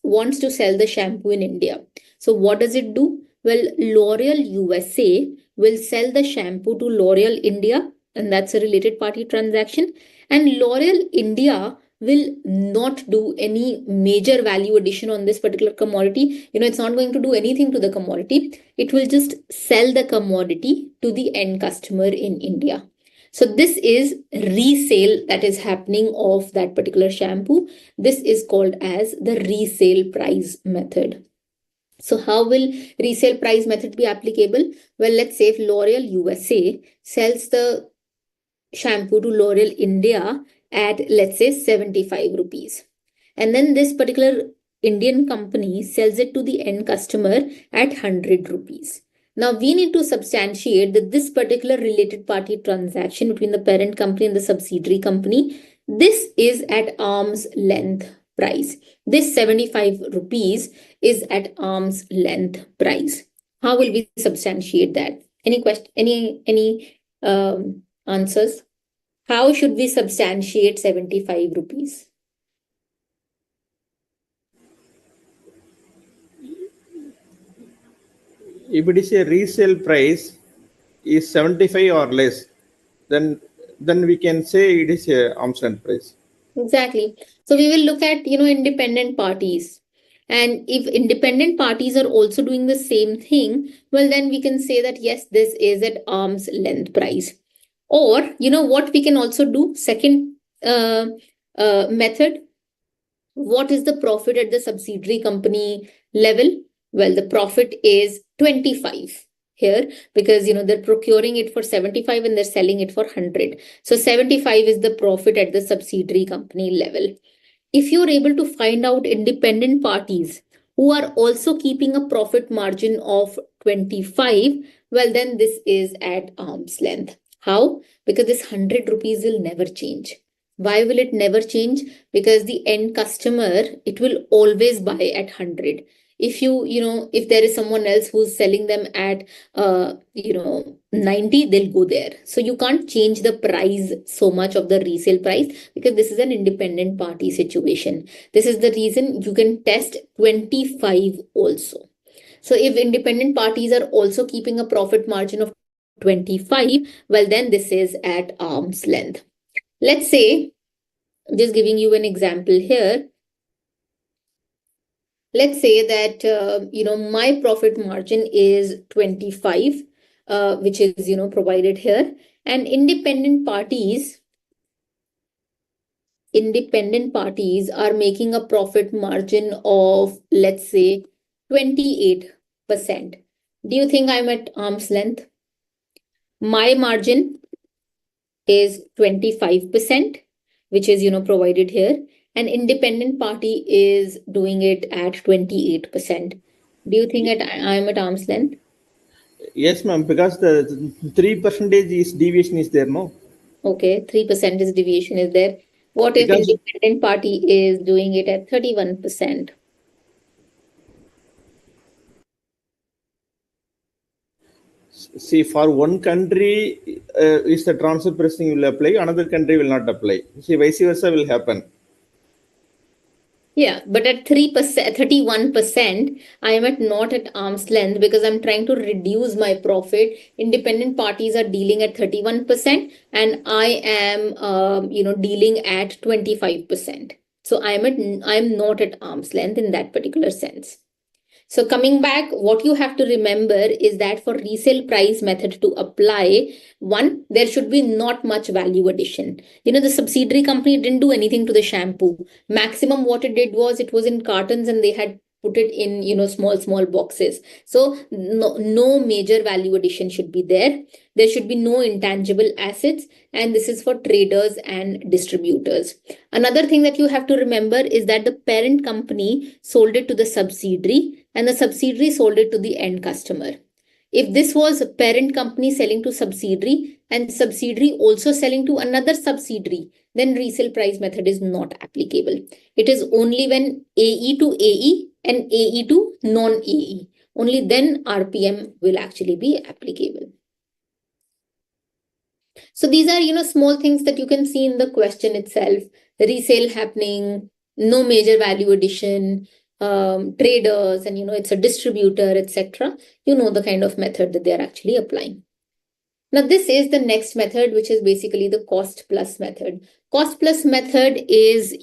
wants to sell the shampoo in India. So what does it do? Well, L'Oreal USA will sell the shampoo to L'Oreal India, and that's a related party transaction. And L'Oreal India will not do any major value addition on this particular commodity. It's not going to do anything to the commodity. It will just sell the commodity to the end customer in India. So this is resale that is happening of that particular shampoo. This is called as the resale price method. So how will resale price method be applicable? Well, let's say if L'Oreal USA sells the shampoo to L'Oreal India at, let's say, 75 rupees. And then this particular Indian company sells it to the end customer at 100 rupees. Now we need to substantiate that this particular related party transaction between the parent company and the subsidiary company, this is at arm's length price. This 75 rupees is at arm's length price. How will we substantiate that? Any question? Any answers? How should we substantiate 75 rupees? If it is a resale price is 75 or less, then we can say it is a arm's length price. Exactly. So we will look at, independent parties. And if independent parties are also doing the same thing, well, then we can say that, yes, this is at arm's length price. Or, what we can also do, second method, what is the profit at the subsidiary company level? Well, the profit is 25 here because, they're procuring it for 75 and they're selling it for 100. So 75 is the profit at the subsidiary company level. If you're able to find out independent parties who are also keeping a profit margin of 25, well, then this is at arm's length. How? Because this 100 rupees will never change. Why will it never change? Because the end customer, it will always buy at 100. If if there is someone else who's selling them at 90, they'll go there. So you can't change the price so much of the resale price because this is an independent party situation. This is the reason you can test 25 also. So if independent parties are also keeping a profit margin of 25, well, then this is at arm's length. Let's say, just giving you an example here. Let's say that, my profit margin is 25, which is, provided here. And independent parties are making a profit margin of, let's say, 28%. Do you think I'm at arm's length? My margin is 25%, which is, provided here. An independent party is doing it at 28%. Do you think I'm at arm's length? Yes, ma'am, because the 3% is deviation is there, no? Okay, 3% is deviation is there. What if Because independent party is doing it at 31%? see, for one country is the transfer pricing will apply, another country will not apply. See, vice versa will happen. Yeah, but at 3%, 31%, I am not at arm's length because I'm trying to reduce my profit. Independent parties are dealing at 31% and I am, dealing at 25%. So I'm not at arm's length in that particular sense. So coming back, what you have to remember is that for resale price method to apply, one, there should be not much value addition. The subsidiary company didn't do anything to the shampoo. Maximum what it did was it was in cartons and they had put it in, small boxes. So no major value addition should be there. There should be no intangible assets. And this is for traders and distributors. Another thing that you have to remember is that the parent company sold it to the subsidiary and the subsidiary sold it to the end customer. If this was a parent company selling to subsidiary and subsidiary also selling to another subsidiary, then resale price method is not applicable. It is only when AE to AE and AE to non-AE. Only then RPM will actually be applicable. So these are, small things that you can see in the question itself. Resale happening, no major value addition, traders, and it's a distributor, etc. You know the kind of method that they are actually applying. Now, this is the next method, which is basically the cost plus method. Cost plus method is,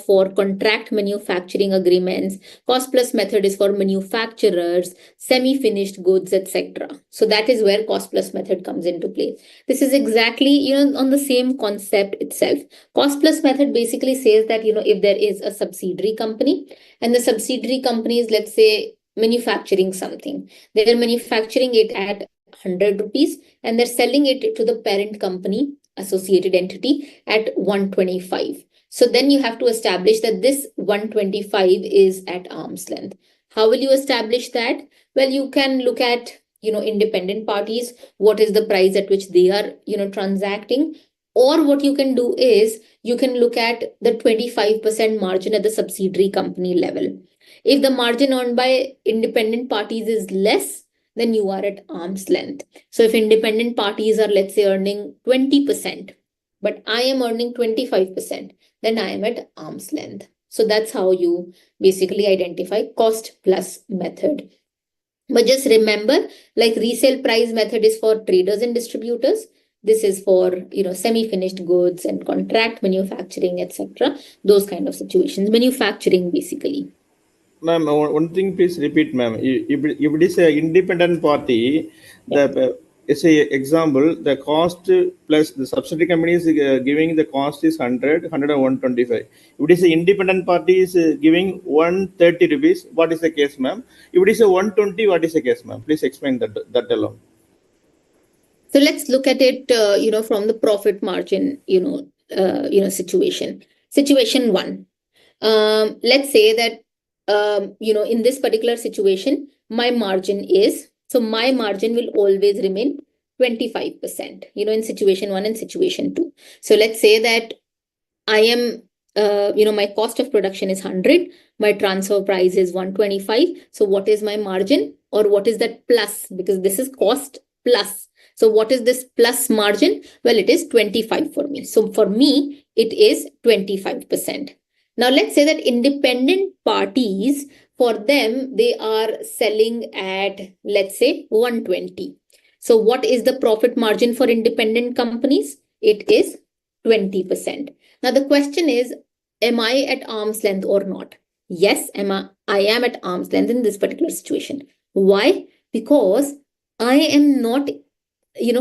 for contract manufacturing agreements. Cost plus method is for manufacturers, semi-finished goods, etc. So that is where cost plus method comes into play. This is exactly, on the same concept itself. Cost plus method basically says that, if there is a subsidiary company and the subsidiary company is, let's say, manufacturing something, they're manufacturing it at 100 rupees and they're selling it to the parent company, associated entity, at 125. So then you have to establish that this 125 is at arm's length. How will you establish that? Well, you can look at, independent parties, what is the price at which they are, transacting. Or what you can do is you can look at the 25% margin at the subsidiary company level. If the margin earned by independent parties is less, then you are at arm's length. So if independent parties are, let's say, earning 20%, but I am earning 25%, then I am at arm's length. So that's how you basically identify cost plus method. But just remember, like resale price method is for traders and distributors. This is for, semi-finished goods and contract manufacturing, etc. Those kind of situations, manufacturing basically. Ma'am, one thing, please repeat, ma'am. If it is an independent party, it's a example, the cost plus the subsidiary company is giving the cost is 100, 125. If it is an independent party is giving 130 rupees, what is the case, ma'am? If it is a 120, what is the case, ma'am? Please explain that alone. So let's look at it, from the profit margin, situation. Situation one. Let's say that, in this particular situation, my margin will always remain 25%, in situation one and situation two. So let's say that I am, my cost of production is 100, my transfer price is 125. So what is my margin, or what is that plus? Because this is cost plus. So what is this plus margin? Well, it is 25 for me. So for me, it is 25%. Now, let's say that independent parties, for them, they are selling at, let's say, 120. So what is the profit margin for independent companies? It is 20%. Now, the question is, am I at arm's length or not? Yes, I am at arm's length in this particular situation. Why? Because I am not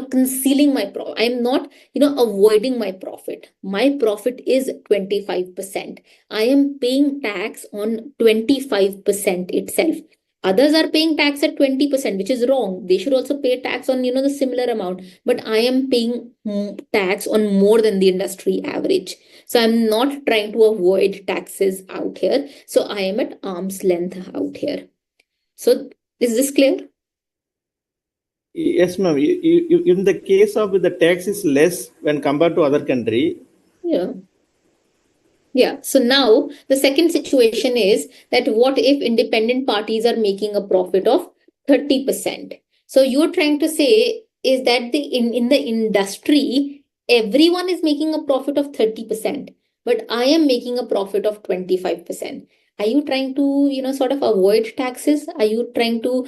concealing my profit. I'm not, avoiding my profit. My profit is 25%. I am paying tax on 25% itself. Others are paying tax at 20%, which is wrong. They should also pay tax on, the similar amount. But I am paying tax on more than the industry average. So I'm not trying to avoid taxes out here. So I am at arm's length out here. So is this clear? Yes, ma'am. In the case of the tax is less when compared to other country. Yeah. Yeah. So now the second situation is that what if independent parties are making a profit of 30%? So you're trying to say is that in the industry, everyone is making a profit of 30%, but I am making a profit of 25%. Are you trying to, sort of avoid taxes? Are you trying to,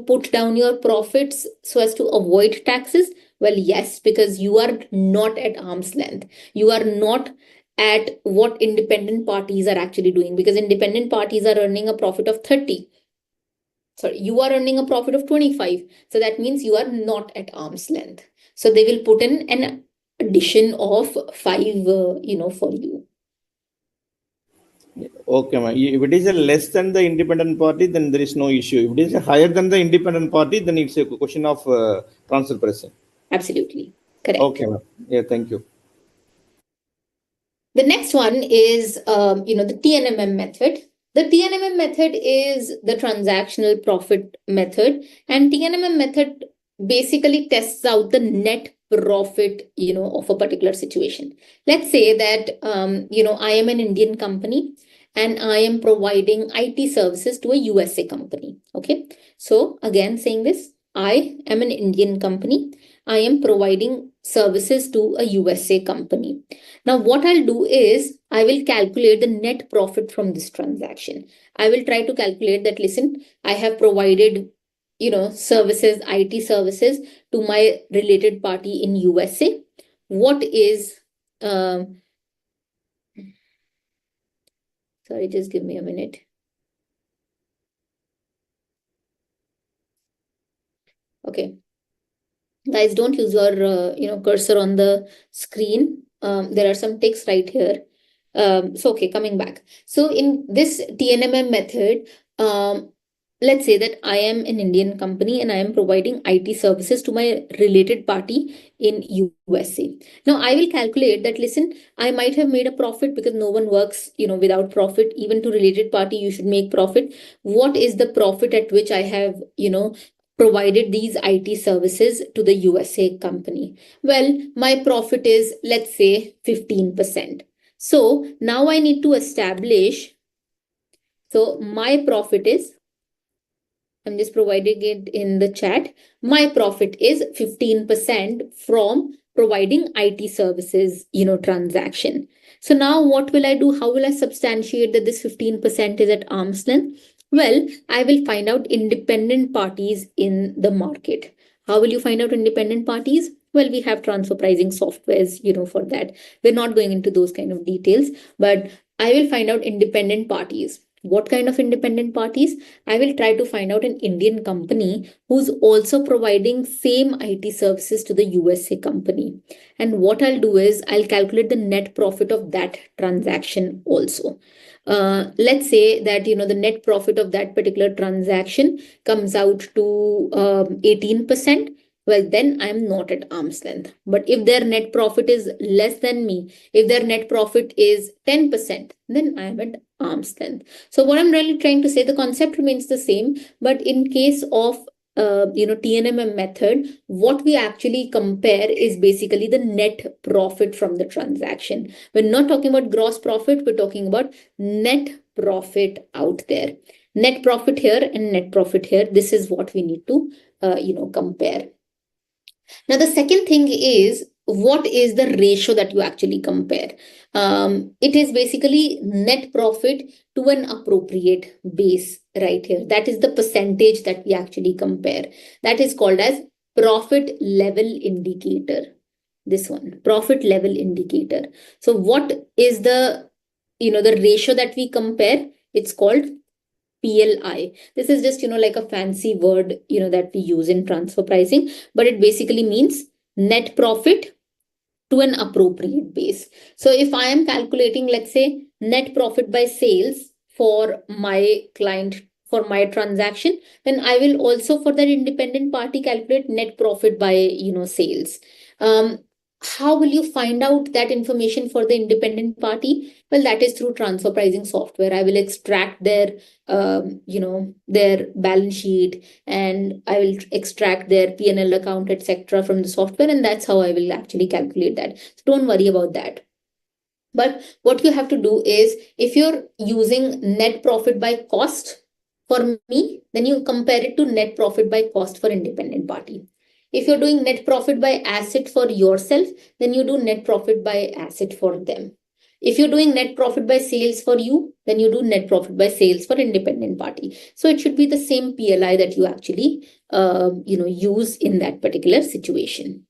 put down your profits so as to avoid taxes? Well, yes, because you are not at arm's length. You are not at what independent parties are actually doing, because independent parties are earning a profit of 30. Sorry, you are earning a profit of 25. So that means you are not at arm's length. So they will put in an addition of 5, for you. Okay, ma'am. If it is a less than the independent party, then there is no issue. If it is a higher than the independent party, then it's a question of transfer pricing. Absolutely. Correct. Okay, ma'am. Yeah, thank you. The next one is, the TNMM method. The TNMM method is the transactional profit method, and TNMM method basically tests out the net profit, of a particular situation. Let's say that, I am an Indian company and I am providing IT services to a USA company. Okay. So again, saying this, I am an Indian company. I am providing services to a USA company. Now, what I'll do is I will calculate the net profit from this transaction. I will try to calculate that, listen, I have provided, services, IT services to my related party in USA. What is, sorry, just give me a minute. Okay. Guys, don't use your, cursor on the screen. There are some text right here. So, okay, coming back. So in this TNMM method, let's say that I am an Indian company and I am providing IT services to my related party in USA. Now I will calculate that, listen, I might have made a profit because no one works, without profit. Even to related party, you should make profit. What is the profit at which I have, provided these IT services to the USA company? Well, my profit is, let's say, 15%. So now I need to establish, so my profit is, I'm just providing it in the chat. My profit is 15% from providing IT services, transaction. So now what will I do? How will I substantiate that this 15% is at arm's length? Well, I will find out independent parties in the market. How will you find out independent parties? Well, we have transfer pricing softwares, for that. We're not going into those kind of details, but I will find out independent parties. What kind of independent parties? I will try to find out an Indian company who's also providing same IT services to the USA company. And what I'll do is I'll calculate the net profit of that transaction also. Let's say that, the net profit of that particular transaction comes out to 18%. Well, then I'm not at arm's length. But if their net profit is less than me, if their net profit is 10%, then I'm at arm's length. So what I'm really trying to say, the concept remains the same, but in case of TNMM method, what we actually compare is basically the net profit from the transaction. We're not talking about gross profit, we're talking about net profit out there. Net profit here and net profit here. This is what we need to compare. Now, the second thing is, what is the ratio that you actually compare? It is basically net profit to an appropriate base right here. That is the percentage that we actually compare. That is called as profit level indicator. This one, profit level indicator. So what is the, the ratio that we compare? It's called PLI. This is just, like a fancy word, that we use in transfer pricing, but it basically means net profit to an appropriate base. So if I am calculating, let's say, net profit by sales for my client, for my transaction, then I will also, for that independent party, calculate net profit by, sales. How will you find out that information for the independent party? Well, that is through transfer pricing software. I will extract their, their balance sheet, and I will extract their P&L account, etc., from the software, and that's how I will actually calculate that. So don't worry about that. But what you have to do is, if you're using net profit by cost for me, then you compare it to net profit by cost for independent party. If you're doing net profit by asset for yourself, then you do net profit by asset for them. If you're doing net profit by sales for you, then you do net profit by sales for independent party. So it should be the same PLI that you actually, use in that particular situation.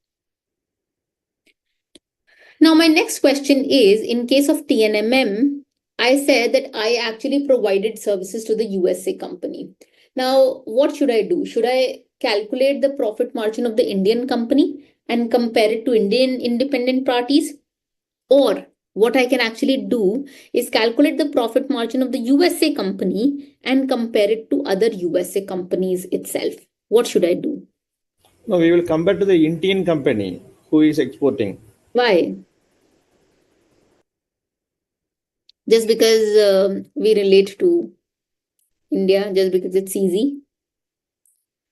Now, my next question is, in case of TNMM, I said that I actually provided services to the USA company. Now, what should I do? Should I calculate the profit margin of the Indian company and compare it to Indian independent parties? Or what I can actually do is calculate the profit margin of the USA company and compare it to other USA companies itself. What should I do? No, we will compare to the Indian company who is exporting. Why? Just because we relate to India just because it's easy.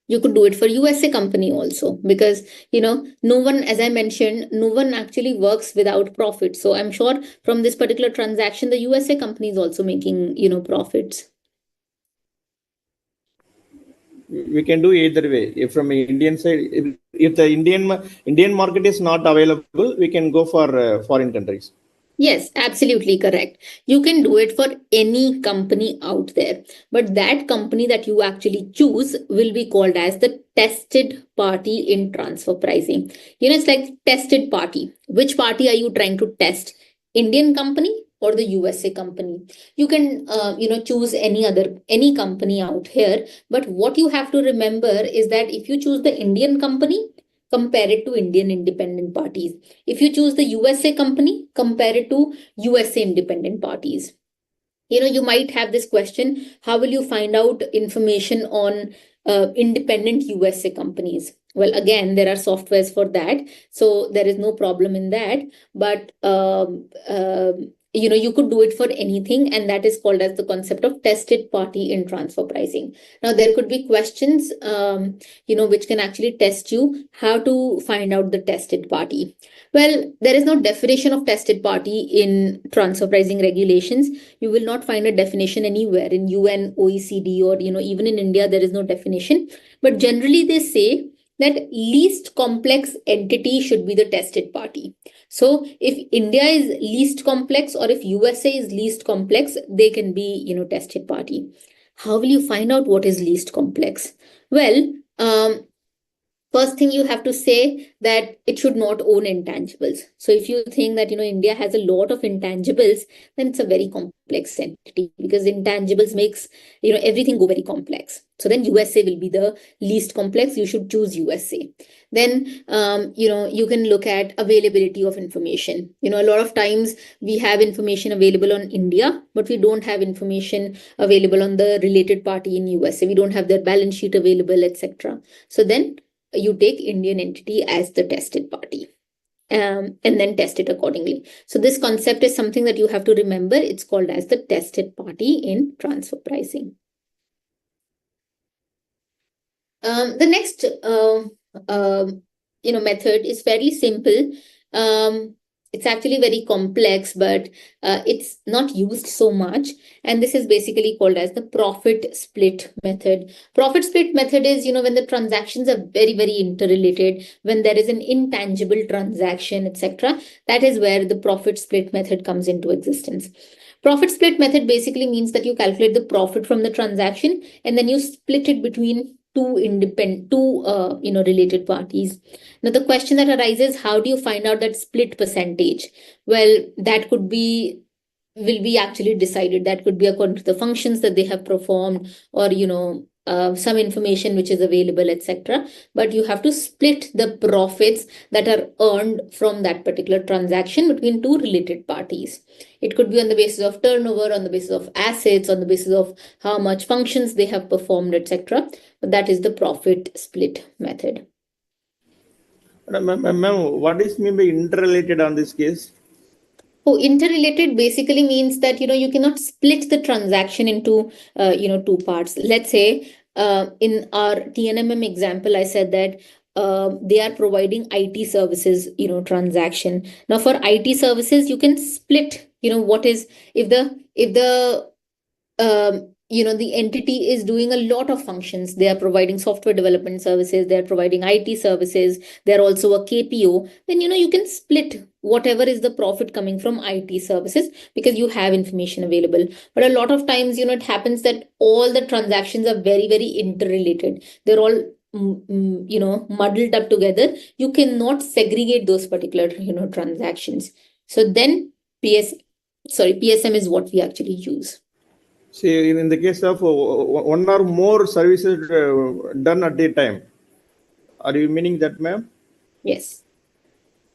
You could do it for USA company also, because no one, as I mentioned, no one actually works without profit. So I'm sure from this particular transaction, the USA company is also making profits. We can do either way. If from Indian side, if the Indian market is not available, we can go for foreign countries. Yes, absolutely correct. You can do it for any company out there, but that company that you actually choose will be called as the tested party in transfer pricing. It's like tested party. Which party are you trying to test? Indian company or the USA company? You can, choose any company out here. But what you have to remember is that if you choose the Indian company, compare it to Indian independent parties. If you choose the USA company, compare it to USA independent parties. You might have this question: how will you find out information on independent USA companies? Well, again, there are softwares for that, so there is no problem in that. But you could do it for anything, and that is called as the concept of tested party in transfer pricing. Now, there could be questions, which can actually test you how to find out the tested party. Well, there is no definition of tested party in transfer pricing regulations. You will not find a definition anywhere in UN, OECD, or even in India. There is no definition. But generally, they say that least complex entity should be the tested party. So if India is least complex, or if USA is least complex, they can be tested party. How will you find out what is least complex? Well, first thing you have to say that it should not own intangibles. So if you think that India has a lot of intangibles, then it's a very complex entity, because intangibles makes everything go very complex. So then USA will be the least complex. You should choose USA. Then you can look at availability of information. A lot of times we have information available on India, but we don't have information available on the related party in USA. We don't have their balance sheet available, etc. So then you take Indian entity as the tested party, and then test it accordingly. So this concept is something that you have to remember. It's called as the tested party in transfer pricing. The next method is very simple. It's actually very complex, but it's not used so much. And this is basically called as the profit split method. Profit split method is, when the transactions are very, very interrelated, when there is an intangible transaction, etc. That is where the profit split method comes into existence. Profit split method basically means that you calculate the profit from the transaction, and then you split it between two related parties. Now the question that arises: how do you find out that split percentage? Well, that will be actually decided. That could be according to the functions that they have performed, or some information which is available, etc. But you have to split the profits that are earned from that particular transaction between two related parties. It could be on the basis of turnover, on the basis of assets, on the basis of how much functions they have performed, etc. But that is the profit split method. Ma'am, what is mean by interrelated on this case? Oh, interrelated basically means that you cannot split the transaction into two parts. Let's say in our TNMM example, I said that they are providing IT services transaction. Now for IT services, you can split what is, if the the entity is doing a lot of functions. They are providing software development services, they are providing IT services, they're also a KPO. Then you can split whatever is the profit coming from IT services, because you have information available. But a lot of times it happens that all the transactions are very, very interrelated. They're all muddled up together. You cannot segregate those particular transactions. So then PSM is what we actually use. See, in the case of one or more services done at a time, are you meaning that, ma'am? Yes.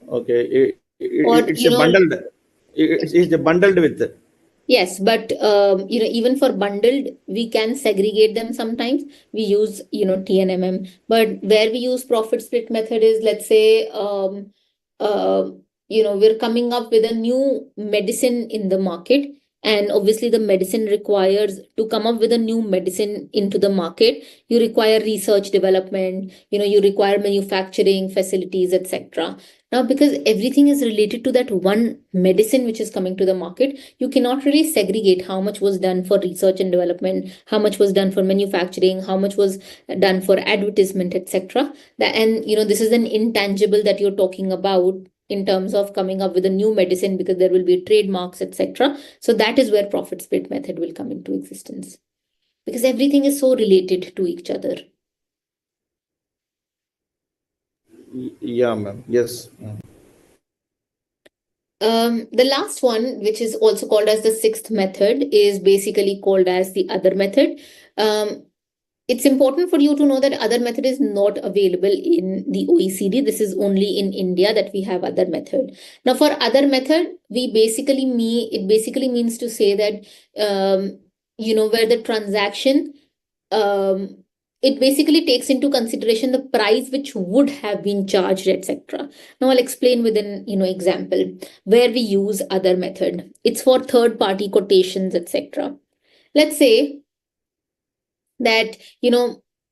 Okay, it's a bundled. It's a bundled with. Yes, but even for bundled, we can segregate them sometimes. We use TNMM, but where we use profit split method is, let's say we're coming up with a new medicine in the market, and obviously the medicine requires to come up with a new medicine into the market, you require research development, you require manufacturing facilities, etc. Now, because everything is related to that one medicine which is coming to the market, you cannot really segregate how much was done for research and development, how much was done for manufacturing, how much was done for advertisement, etc. And this is an intangible that you're talking about in terms of coming up with a new medicine, because there will be trademarks, etc. So that is where profit split method will come into existence, because everything is so related to each other. Yeah, ma'am. Yes. The last one, which is also called as the sixth method, is basically called as the other method. It's important for you to know that other method is not available in the OECD. This is only in India that we have other method. Now, for other method, it basically means to say that where the transaction it basically takes into consideration the price which would have been charged, etc. Now I'll explain with an example where we use other method. It's for third party quotations, etc. Let's say that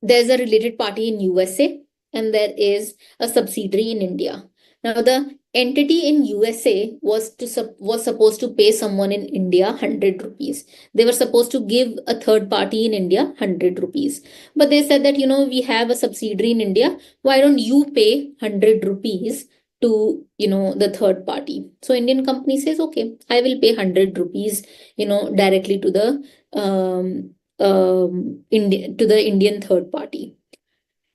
there's a related party in USA and there is a subsidiary in India. Now the entity in USA was supposed to pay someone in India 100 rupees. They were supposed to give a third party in India 100 rupees. But they said that we have a subsidiary in India. Why don't you pay 100 rupees to the third party? So Indian company says, okay, I will pay 100 rupees directly to the to the Indian third party.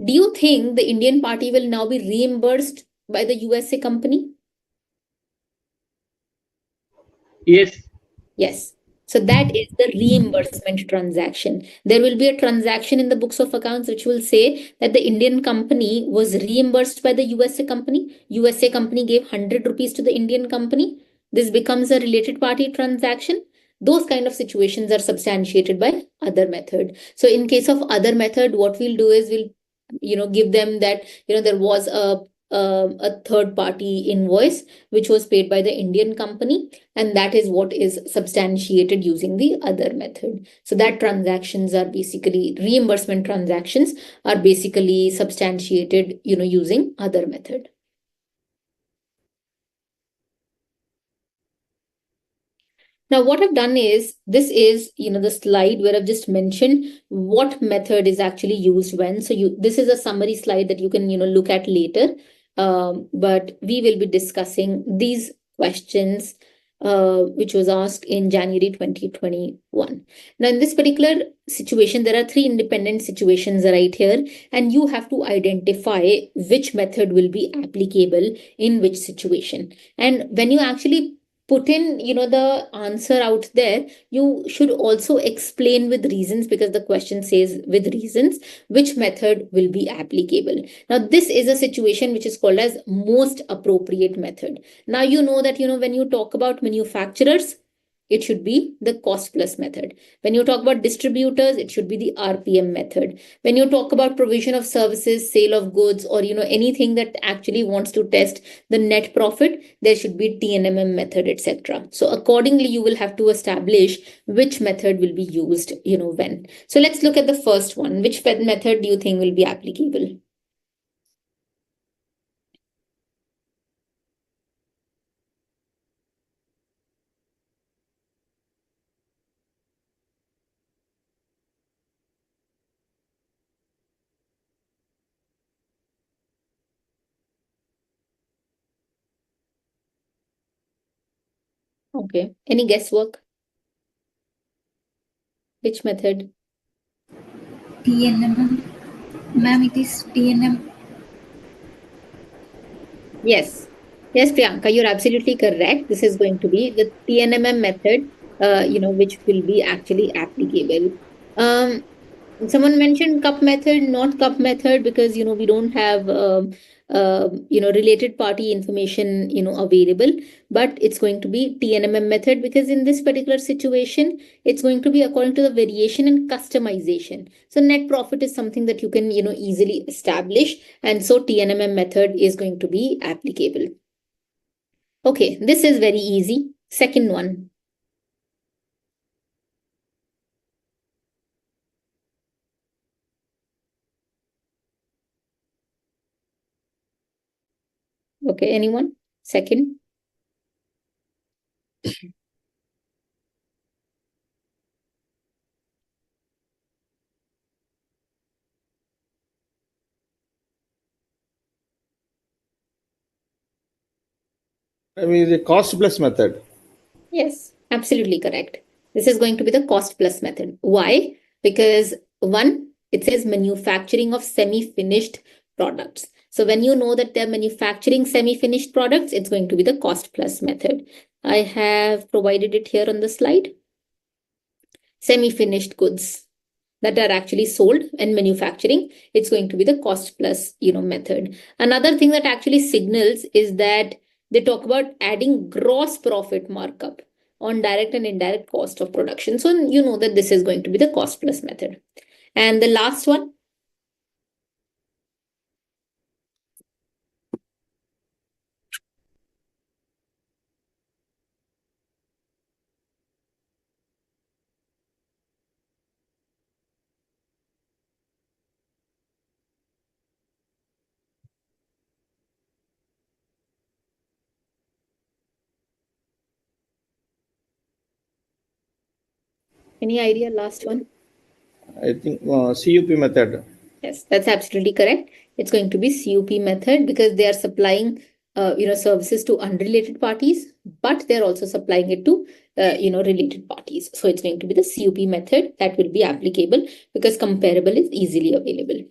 Do you think the Indian party will now be reimbursed by the USA company? Yes. Yes. So that is the reimbursement transaction. There will be a transaction in the books of accounts which will say that the Indian company was reimbursed by the USA company. USA company gave 100 rupees to the Indian company. This becomes a related party transaction. Those kind of situations are substantiated by other method. So in case of other method, what we'll do is we'll give them that there was a third party invoice which was paid by the Indian company, and that is what is substantiated using the other method. So that transactions are basically reimbursement transactions are basically substantiated using other method. Now, what I've done is, this is, the slide where I've just mentioned what method is actually used when. So this is a summary slide that you can, look at later. But we will be discussing these questions, which was asked in January 2021. Now, in this particular situation, there are three independent situations right here, and you have to identify which method will be applicable in which situation. And when you actually put in the answer out there, you should also explain with reasons, because the question says with reasons which method will be applicable. Now this is a situation which is called as most appropriate method. Now that when you talk about manufacturers, it should be the cost plus method. When you talk about distributors, it should be the RPM method. When you talk about provision of services, sale of goods, or anything that actually wants to test the net profit, there should be TNMM method, etc. So accordingly, you will have to establish which method will be used, when. So let's look at the first one. Which method do you think will be applicable? Okay. Any guesswork? Which method? TNMM. Ma'am, it is TNM. Yes. Yes, Priyanka, you're absolutely correct. This is going to be the TNMM method, which will be actually applicable. Someone mentioned cup method, not cup method, because we don't have related party information available, but it's going to be TNMM method, because in this particular situation it's going to be according to the variation and customization. So net profit is something that you can easily establish, and so TNMM method is going to be applicable. Okay, this is very easy. Second one. Okay, anyone? Second? I mean, the cost plus method. Yes, absolutely correct. This is going to be the cost plus method. Why? Because one, it says manufacturing of semi-finished products. So when you know that they're manufacturing semi-finished products, it's going to be the cost plus method. I have provided it here on the slide. Semi-finished goods that are actually sold and manufacturing, it's going to be the cost plus method. Another thing that actually signals is that they talk about adding gross profit markup on direct and indirect cost of production. So you know that this is going to be the cost plus method. And the last one, any idea? Last one. I think CUP method. Yes, that's absolutely correct. It's going to be CUP method because they are supplying services to unrelated parties, but they're also supplying it to related parties. So it's going to be the CUP method that will be applicable because comparable is easily available.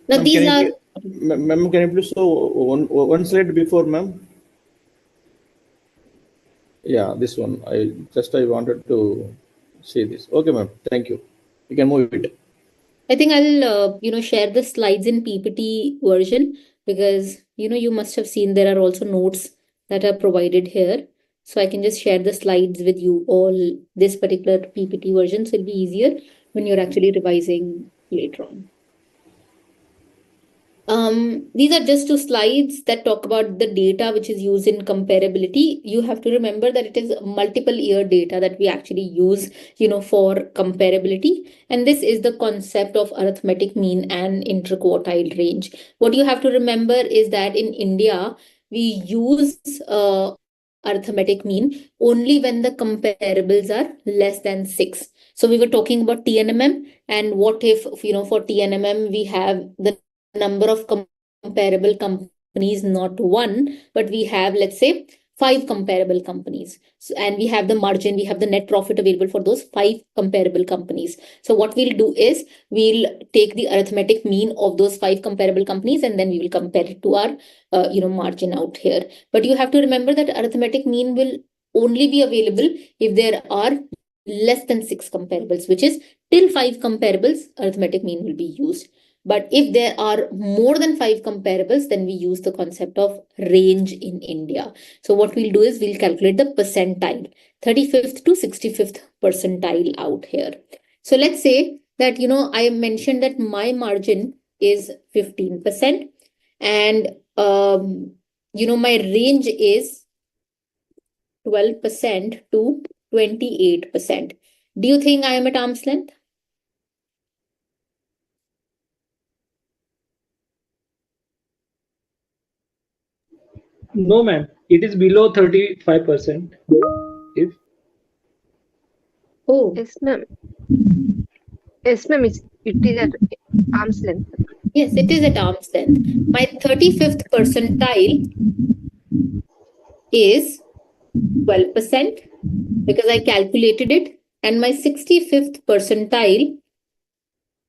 Now Ma'am, these are ma'am, can you please show one slide before, ma'am? Yeah, this one. I wanted to see this. Okay, ma'am. Thank you. You can move it. I think I'll share the slides in PPT version because you must have seen there are also notes that are provided here. So I can just share the slides with you all. This particular PPT version will be easier when you're actually revising later on. These are just two slides that talk about the data which is used in comparability. You have to remember that it is multiple year data that we actually use, for comparability. And this is the concept of arithmetic mean and interquartile range. What you have to remember is that in India, we use arithmetic mean only when the comparables are less than 6. So we were talking about TNMM, and what if, for TNMM, we have the number of comparable companies, not one, but we have, let's say, 5 comparable companies. So, and we have the margin, we have the net profit available for those 5 comparable companies. So what we'll do is we'll take the arithmetic mean of those 5 comparable companies and then we will compare it to our margin out here. But you have to remember that arithmetic mean will only be available if there are less than 6 comparables, which is till 5 comparables, arithmetic mean will be used. But if there are more than 5 comparables, then we use the concept of range in India. So what we'll do is we'll calculate the percentile, 35th to 65th percentile out here. So let's say that, I mentioned that my margin is 15% and, my range is 12% to 28%. Do you think I am at arm's length? No, ma'am. It is below 35%. If Oh, Yes, ma'am. Yes, ma'am. It is at arm's length. yes, it is at arm's length. My 35th percentile is 12% because I calculated it, and my 65th percentile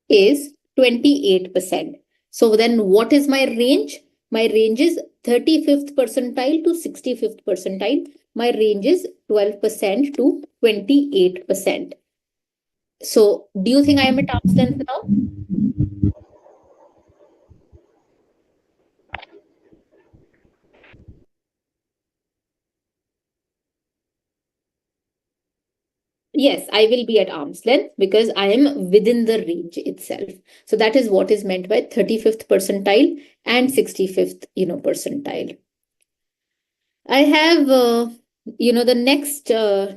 is 28%. So then what is my range? My range is 35th percentile to 65th percentile. My range is 12% to 28%. So do you think I am at arm's length now? Yes, I will be at arm's length because I am within the range itself. So that is what is meant by 35th percentile and 65th, percentile. I have, the next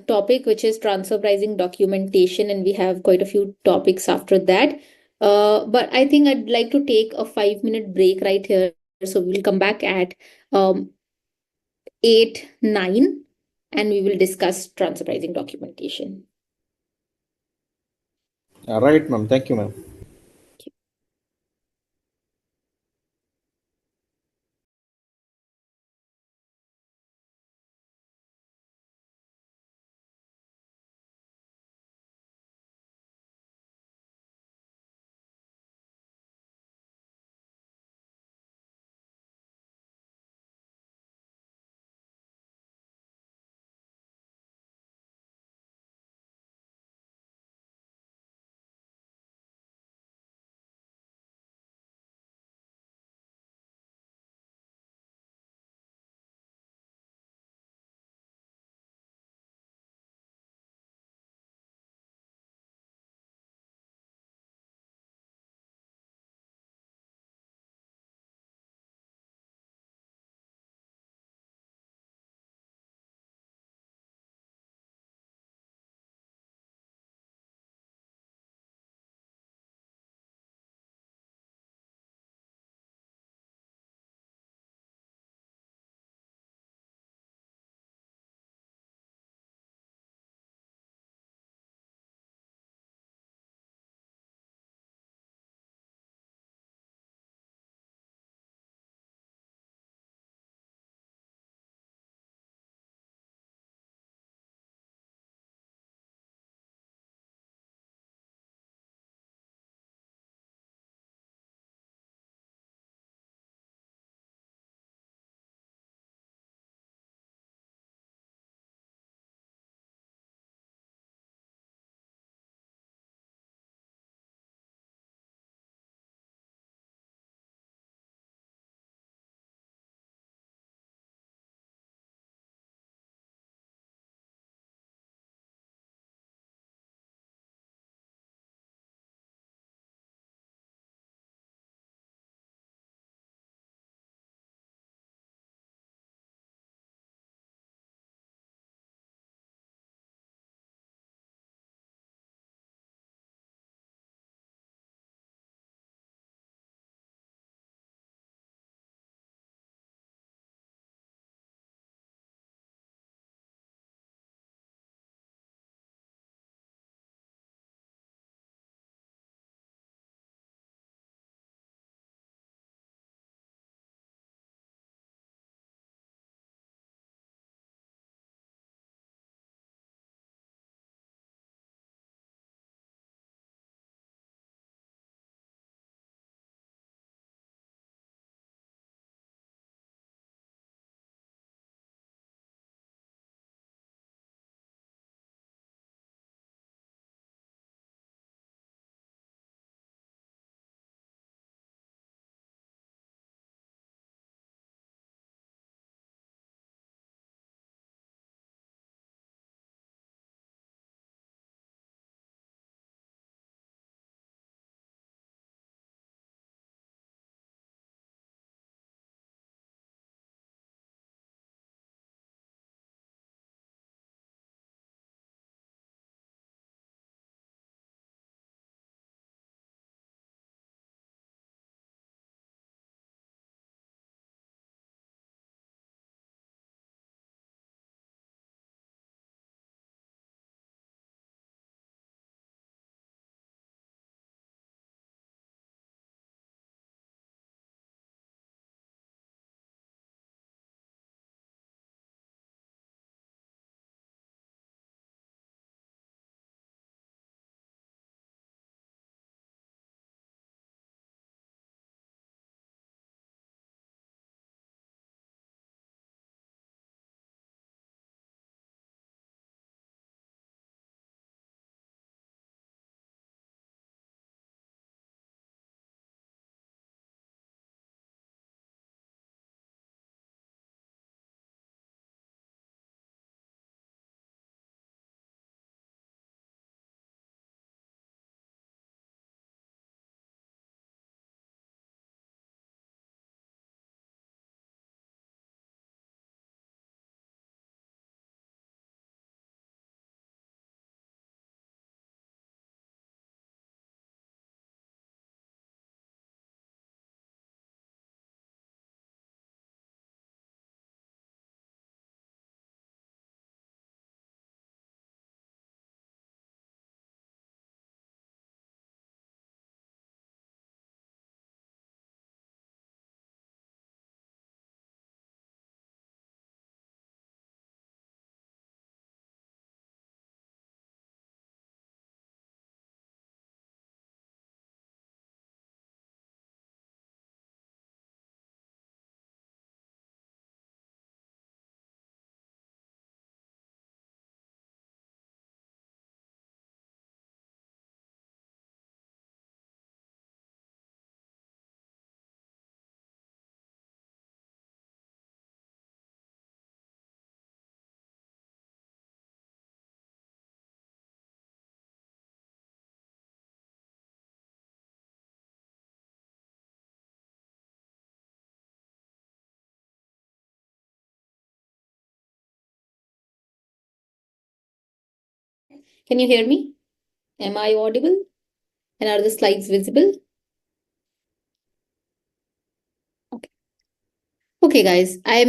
topic, which is transfer pricing documentation, and we have quite a few topics after that. But I think I'd like to take a 5-minute break right here So we will come back at 8, 9, and we will discuss transfer pricing documentation. All right, ma'am. Thank you, ma'am. Can you hear me? Am I audible? And are the slides visible? Okay. Okay, guys. I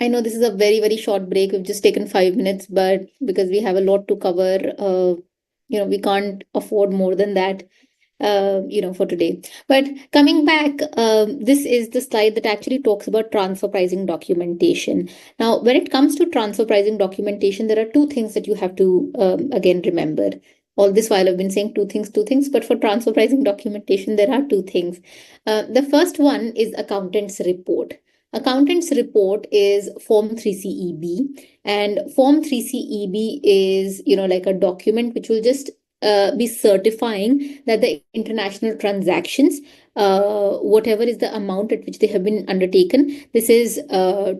know this is a very, very short break. We've just taken 5 minutes, but because we have a lot to cover, we can't afford more than that. For today. But coming back, this is the slide that actually talks about transfer pricing documentation. Now, when it comes to transfer pricing documentation, there are two things that you have to, again, remember. All this while I've been saying two things, but for transfer pricing documentation, there are two things. The first one is accountant's report. Accountant's report is Form 3CEB, and Form 3CEB is, like a document which will just be certifying that the international transactions, whatever is the amount at which they have been undertaken, this is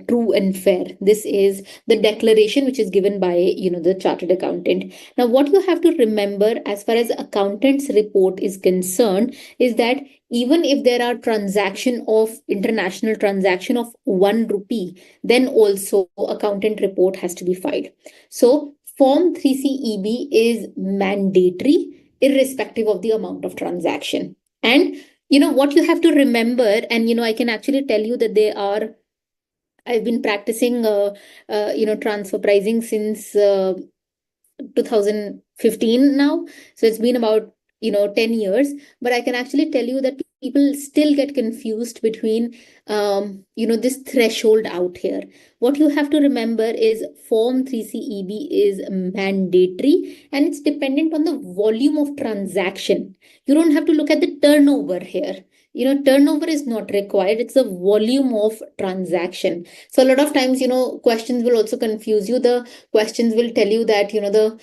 true and fair. This is the declaration which is given by the chartered accountant. Now, what you have to remember as far as accountant's report is concerned is that even if there are international transaction of 1 rupee, then also accountant report has to be filed. So Form 3CEB is mandatory irrespective of the amount of transaction. And what you have to remember, and I can actually tell you that I've been practicing transfer pricing since 2015 now. So it's been about 10 years, but I can actually tell you that people still get confused between this threshold out here. What you have to remember is Form 3CEB is mandatory and it's dependent on the volume of transaction. You don't have to look at the turnover here. Turnover is not required. It's the volume of transaction. So a lot of times, questions will also confuse you. The questions will tell you that, the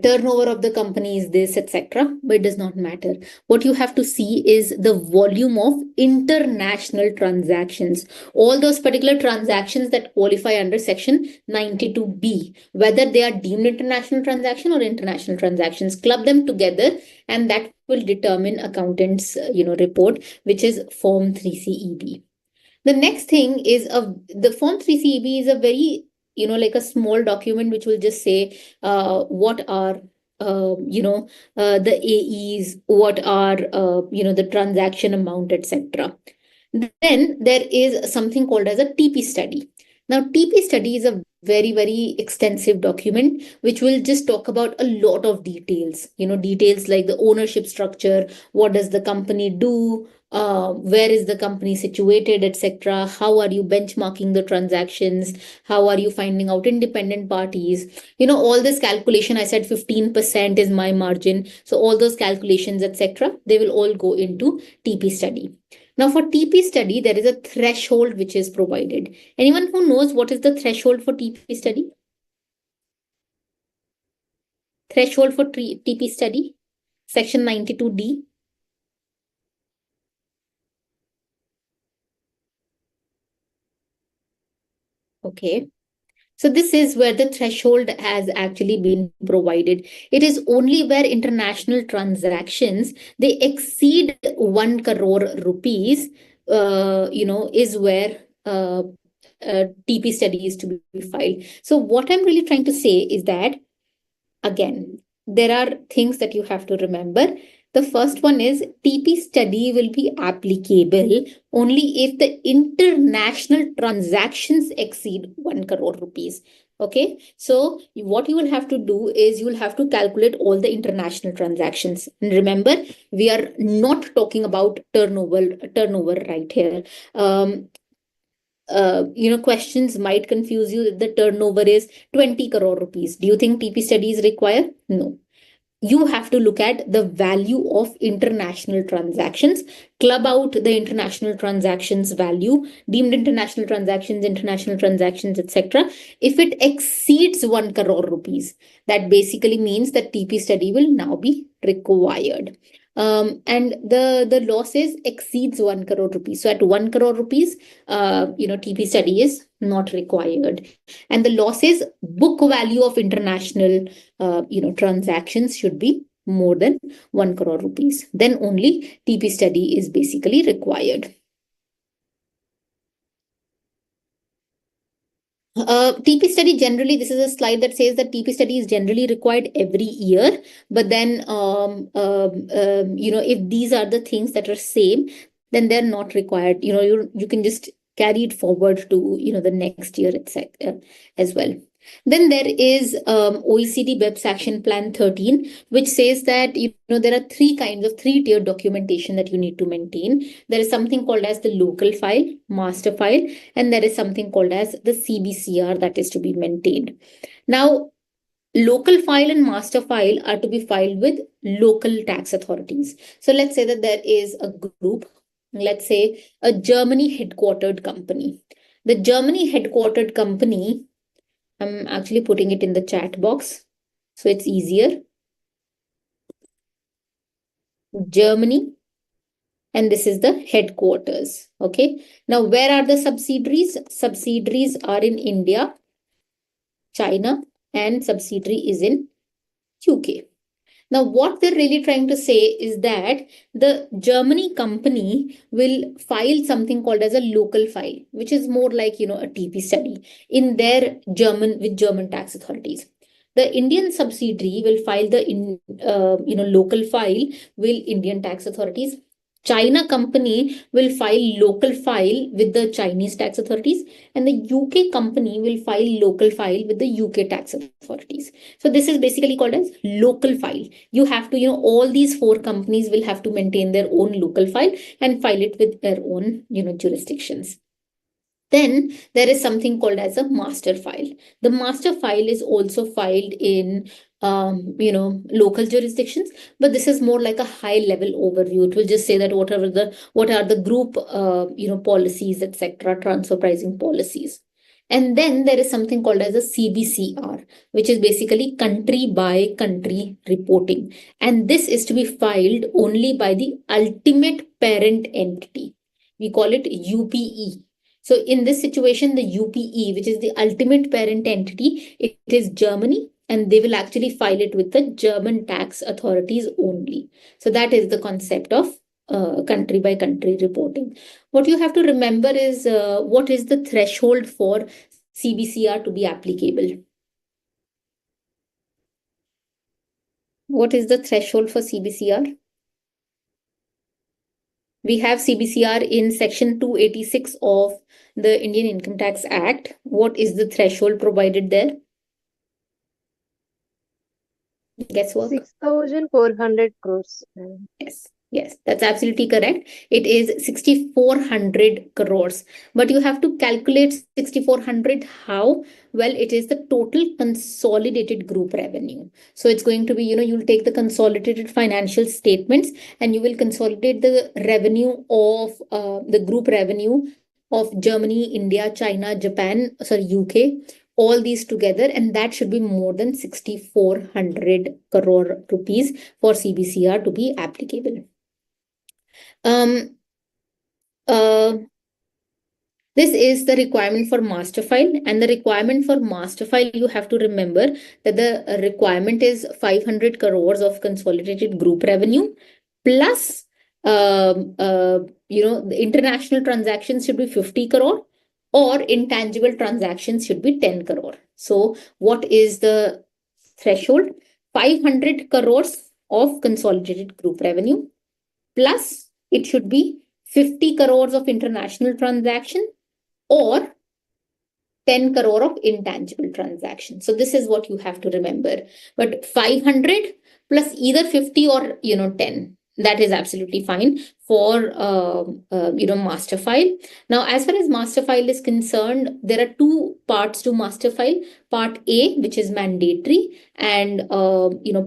turnover of the company is this, etc. But it does not matter. What you have to see is the volume of international transactions. All those particular transactions that qualify under Section 92B, whether they are deemed international transaction or international transactions, club them together, and that will determine accountant's report, which is Form 3CEB. The next thing is the Form 3CEB is a very like a small document which will just say what are the AEs, what are the transaction amount, etc. Then there is something called as a TP study. Now, TP study is a very, very extensive document which will just talk about a lot of details. Details like the ownership structure, what does the company do, where is the company situated, etc. How are you benchmarking the transactions? How are you finding out independent parties? All this calculation, I said 15% is my margin. So all those calculations, etc., they will all go into TP study. Now, for TP study, there is a threshold which is provided. Anyone who knows what is the threshold for TP study? Threshold for TP study, Section 92D. Okay. So this is where the threshold has actually been provided. It is only where international transactions, they exceed 1 crore rupees, is where TP study is to be filed. So what I'm really trying to say is that, again, there are things that you have to remember. The first one is TP study will be applicable only if the international transactions exceed 1 crore rupees. Okay, so what you will have to do is you will have to calculate all the international transactions. And remember, we are not talking about turnover right here. Questions might confuse you that the turnover is 20 crore rupees. Do you think TP study is required? No. You have to look at the value of international transactions, club out the international transactions value, deemed international transactions, etc. If it exceeds 1 crore rupees, that basically means that TP study will now be required. And the losses exceeds 1 crore rupees. So at 1 crore rupees, TP study is not required. And the losses book value of international transactions should be more than 1 crore rupees. Then only TP study is basically required. TP study generally, this is a slide that says that TP study is generally required every year. But then, if these are the things that are same, then they're not required. You can just carry it forward to, the next year as well. Then there is OECD BEPS Action Plan 13, which says that there are three kinds of three-tier documentation that you need to maintain. There is something called as the local file, master file, and there is something called as the CBCR that is to be maintained. Now, local file and master file are to be filed with local tax authorities. So let's say that there is a group, let's say a Germany headquartered company. The Germany headquartered company, I'm actually putting it in the chat box so it's easier. Germany, and this is the headquarters. Okay. Now, where are the subsidiaries? Subsidiaries are in India, China, and subsidiary is in UK. Now, what they're really trying to say is that the Germany company will file something called as a local file, which is more like, a TP study in their German tax authorities. The Indian subsidiary will file the local file with Indian tax authorities. China company will file local file with the Chinese tax authorities, and the UK company will file local file with the UK tax authorities. So this is basically called as local file. You have to, all these four companies will have to maintain their own local file and file it with their own, jurisdictions. Then there is something called as a master file. The master file is also filed in local jurisdictions, but this is more like a high level overview. It will just say that what are the group policies, etc., transfer pricing policies. And then there is something called as a CBCR, which is basically country by country reporting. And this is to be filed only by the ultimate parent entity. We call it UPE. So in this situation, the UPE, which is the ultimate parent entity, it is Germany, and they will actually file it with the German tax authorities only. So that is the concept of country by country reporting. What you have to remember is what is the threshold for CBCR to be applicable? What is the threshold for CBCR? We have CBCR in section 286 of the Indian Income Tax Act. What is the threshold provided there? Guesswork? 6,400 crores. Yes, that's absolutely correct. It is 6,400 crores. But you have to calculate 6,400 how? Well, it is the total consolidated group revenue. So it's going to be, you'll take the consolidated financial statements and you will consolidate the revenue of the group revenue of Germany, India, China, Japan, UK, all these together, and that should be more than 6,400 crore rupees for CBCR to be applicable. This is the requirement for master file, and the requirement for master file, you have to remember that the requirement is 500 crores of consolidated group revenue plus the international transactions should be 50 crore or intangible transactions should be 10 crore. So what is the threshold? 500 crores of consolidated group revenue plus it should be 50 crores of international transaction or 10 crore of intangible transaction. So this is what you have to remember. But 500 plus either 50 or 10. That is absolutely fine for master file. Now, as far as master file is concerned, there are two parts to master file. Part A, which is mandatory, and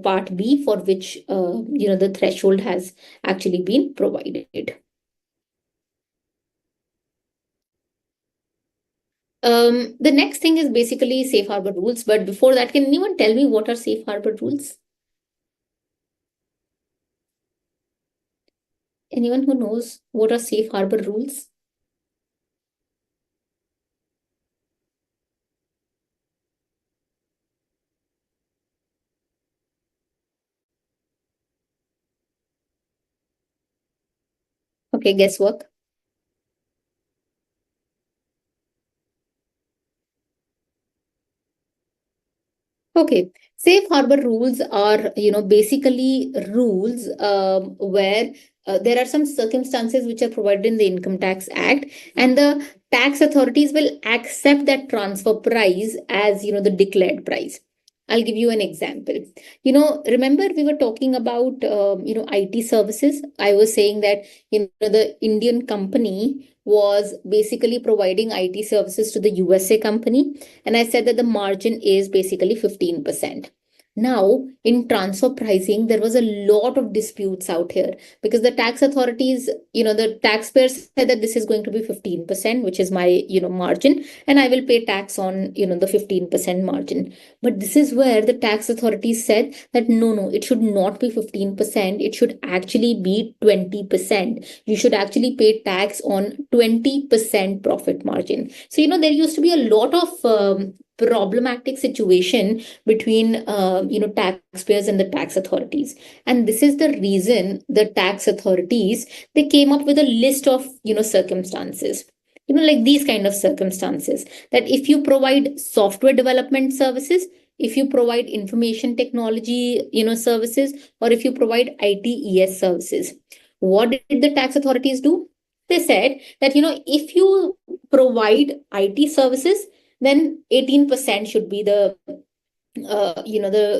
part B, for which the threshold has actually been provided. The next thing is basically safe harbor rules. But before that, can anyone tell me what are safe harbor rules? Anyone who knows what are safe harbor rules? Okay, guesswork. Okay. Safe harbor rules are, basically rules where there are some circumstances which are provided in the Income Tax Act, and the tax authorities will accept that transfer price as, the declared price. I'll give you an example. Remember we were talking about, IT services. I was saying that, the Indian company was basically providing IT services to the USA company, and I said that the margin is basically 15%. Now, in transfer pricing, there was a lot of disputes out here because the tax authorities, the taxpayers said that this is going to be 15%, which is my, margin, and I will pay tax on, the 15% margin. But this is where the tax authorities said that no, it should not be 15%. It should actually be 20%. You should actually pay tax on 20% profit margin. So, there used to be a lot of problematic situation between taxpayers and the tax authorities, and this is the reason the tax authorities, they came up with a list of circumstances, like these kind of circumstances, that if you provide software development services, if you provide information technology services, or if you provide ITES services, what did the tax authorities do? They said that if you provide IT services, then 18% should be the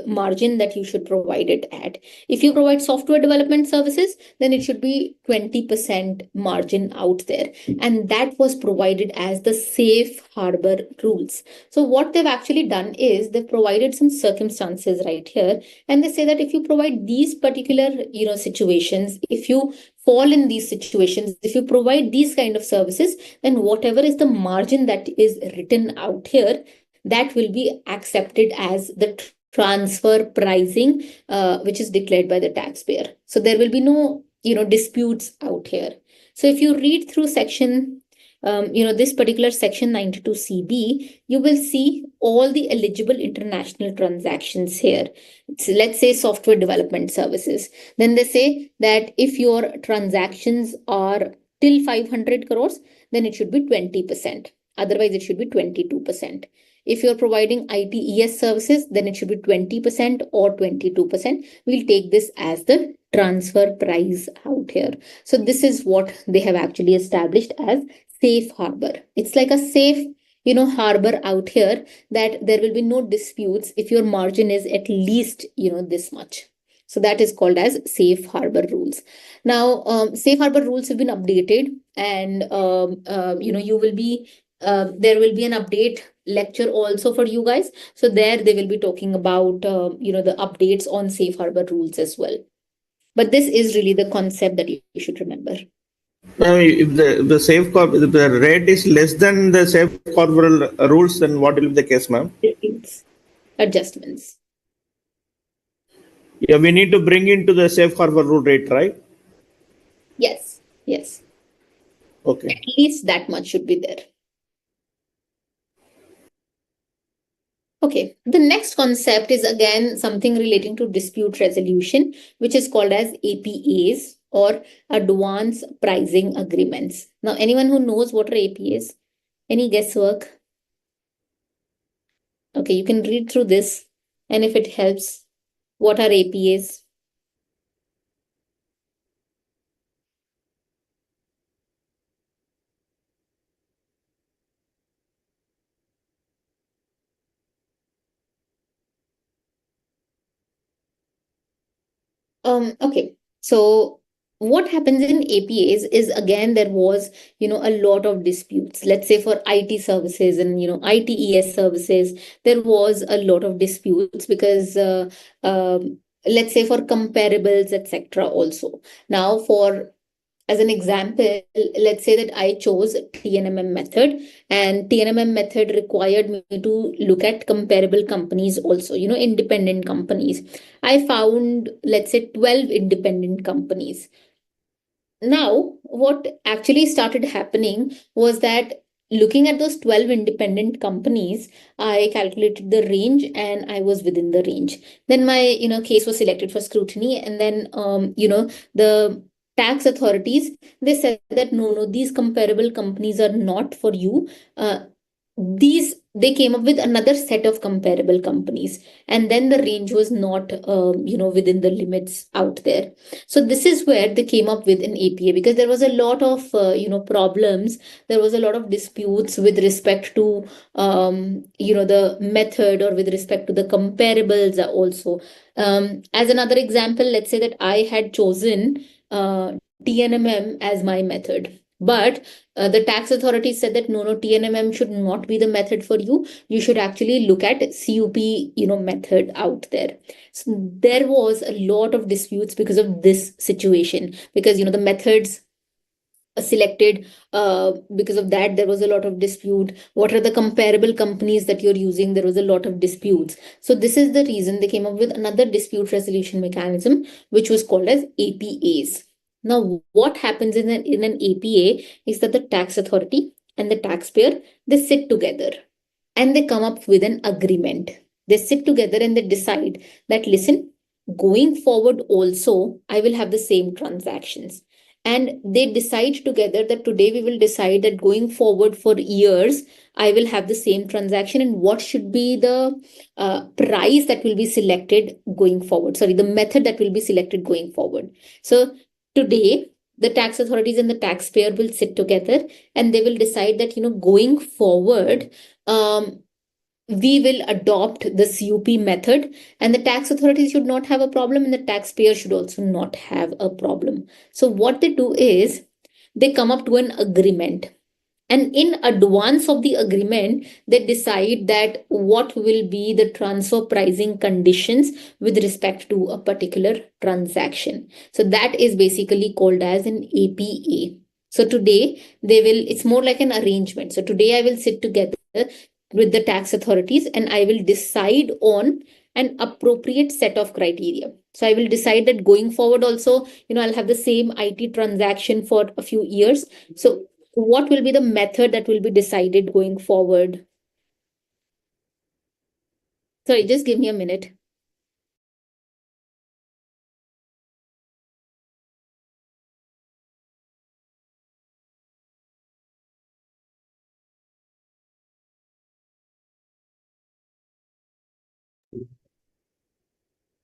margin that you should provide it at. If you provide software development services, then it should be 20% margin out there. And that was provided as the safe harbor rules. So what they've actually done is they've provided some circumstances right here. And they say that if you provide these particular, situations, if you fall in these situations, if you provide these kind of services, then whatever is the margin that is written out here, that will be accepted as the transfer pricing, which is declared by the taxpayer. So there will be no, disputes out here. So if you read through section, this particular section 92CB, you will see all the eligible international transactions here. So let's say software development services. Then they say that if your transactions are till 500 crores, then it should be 20%. Otherwise, it should be 22%. If you're providing ITES services, then it should be 20% or 22%. We'll take this as the transfer price out here. So this is what they have actually established as safe harbor. It's like a safe, harbor out here, that there will be no disputes if your margin is at least, this much. So that is called as safe harbor rules. Now, safe harbor rules have been updated, and you will be there will be an update lecture also for you guys. So there they will be talking about the updates on safe harbor rules as well. But this is really the concept that you should remember. If the rate is less than the safe harbor rules, then what will be the case, ma'am? Adjustments. Yeah, we need to bring into the safe harbor rule rate, right? Yes. Okay. At least that much should be there. Okay, the next concept is again something relating to dispute resolution, which is called as APAs, or advance pricing agreements. Now, anyone who knows what are APAs? Any guesswork? Okay, you can read through this, and if it helps, what are APAs? Okay, so what happens in APAs is, again, there was, a lot of disputes. Let's say for IT services and, ITES services, there was a lot of disputes because, let's say for comparables, etc. also. Now, as an example, let's say that I chose TNMM method, and TNMM method required me to look at comparable companies also, independent companies. I found, let's say, 12 independent companies. Now, what actually started happening was that looking at those 12 independent companies, I calculated the range and I was within the range. Then my, case was selected for scrutiny, and then, the tax authorities, they said that no, these comparable companies are not for you. they came up with another set of comparable companies, and then the range was not within the limits out there. So this is where they came up with an APA, because there was a lot of problems. There was a lot of disputes with respect to the method, or with respect to the comparables also. As another example, let's say that I had chosen TNMM as my method, but the tax authority said that no, TNMM should not be the method for you. You should actually look at CUP method out there. So there was a lot of disputes because of this situation, because the methods selected, because of that there was a lot of dispute. What are the comparable companies that you're using? There was a lot of disputes. So this is the reason they came up with another dispute resolution mechanism, which was called as APAs. Now what happens in an APA is that the tax authority and the taxpayer, they sit together and they come up with an agreement. They sit together and they decide that, listen, going forward also I will have the same transactions. And they decide together that today we will decide that going forward for years I will have the same transaction, and what should be the price that will be selected going forward, sorry, the method that will be selected going forward. So today the tax authorities and the taxpayer will sit together and they will decide that going forward, we will adopt the CUP method, and the tax authorities should not have a problem, and the taxpayer should also not have a problem. So what they do is they come up to an agreement, and in advance of the agreement they decide that what will be the transfer pricing conditions with respect to a particular transaction. So that is basically called as an APA. So today it's more like an arrangement. So today I will sit together with the tax authorities and I will decide on an appropriate set of criteria. So I will decide that going forward also, I'll have the same IT transaction for a few years. So what will be the method that will be decided going forward? Sorry, just give me a minute.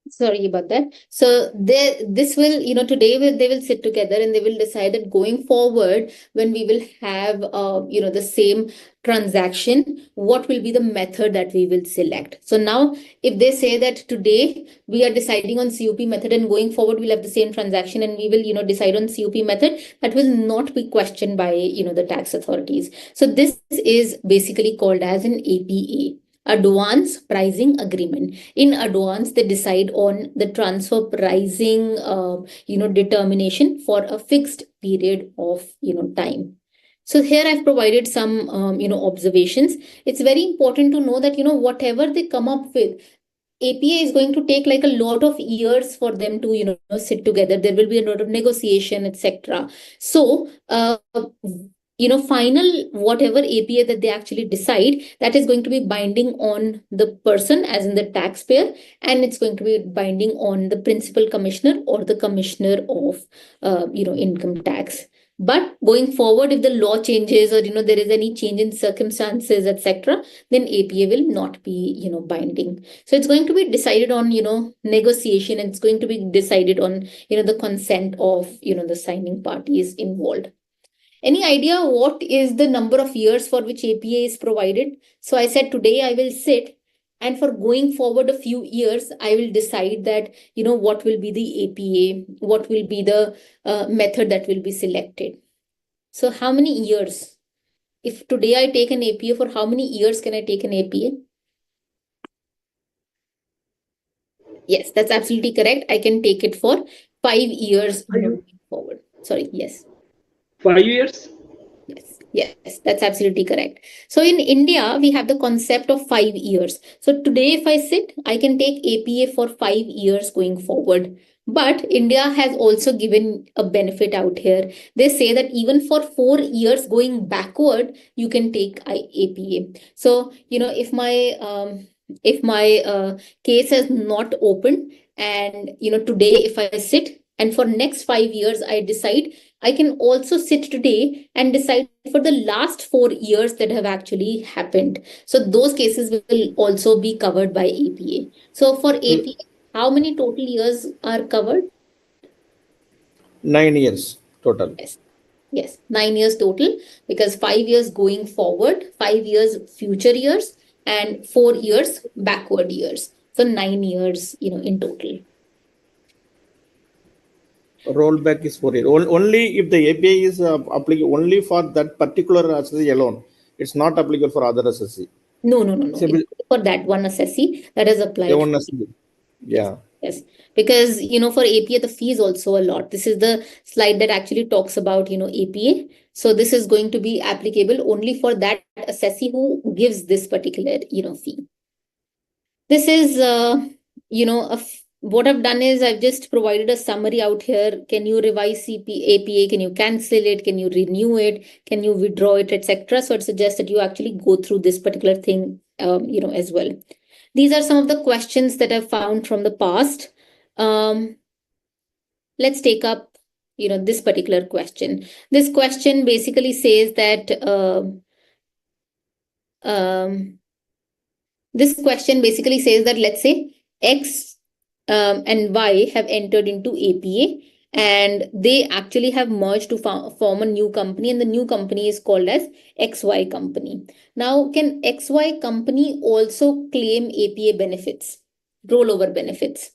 Sorry about that. So this will, today they will sit together and they will decide that going forward, when we will have, the same transaction, what will be the method that we will select. So now, if they say that today we are deciding on CUP method and going forward we'll have the same transaction and we will, decide on CUP method, that will not be questioned by, the tax authorities. So this is basically called as an APA. Advance pricing agreement. In advance they decide on the transfer pricing determination for a fixed period of time. So here I've provided some observations. It's very important to know that whatever they come up with, APA is going to take like a lot of years for them to sit together. There will be a lot of negotiation, etc. So final whatever APA that they actually decide, that is going to be binding on the person, as in the taxpayer, and it's going to be binding on the principal commissioner or the commissioner of income tax. But going forward, if the law changes or there is any change in circumstances, etc., then APA will not be binding. So it's going to be decided on negotiation, and it's going to be decided on the consent of the signing parties involved. Any idea what is the number of years for which APA is provided? So I said today I will sit, and for going forward a few years, I will decide that, what will be the APA, what will be the method that will be selected. So how many years? If today I take an APA, for how many years can I take an APA? Yes, that's absolutely correct. I can take it for 5 years going forward. Sorry, yes. 5 years? Yes, that's absolutely correct. So in India, we have the concept of 5 years. So today, if I sit, I can take APA for 5 years going forward. But India has also given a benefit out here. They say that even for 4 years going backward, you can take APA. So, if my case has not opened, and today if I sit, and for next 5 years I decide I can also sit today and decide for the last 4 years that have actually happened. So those cases will also be covered by APA. So for APA, how many total years are covered? 9 years total. Yes. Yes, 9 years total, because 5 years going forward, 5 years future years, and 4 years backward years. So 9 years, in total. Rollback is 4 years. Only if the API is applicable only for that particular assessee alone. It's not applicable for other assessee. No. So, It's for that one assessee that is applied. one assessee. Yeah. Yes, because for APA the fee is also a lot. This is the slide that actually talks about APA. So this is going to be applicable only for that assessee who gives this particular fee. This is what I've done is I've just provided a summary out here. Can you revise APA? Can you cancel it? Can you renew it? Can you withdraw it, etc.? So it suggests that you actually go through this particular thing as well. These are some of the questions that I've found from the past. Let's take up, this particular question. This question basically says that let's say X and Y have entered into APA and they actually have merged to form a new company, and the new company is called as XY company. Now, can XY company also claim APA benefits, rollover benefits?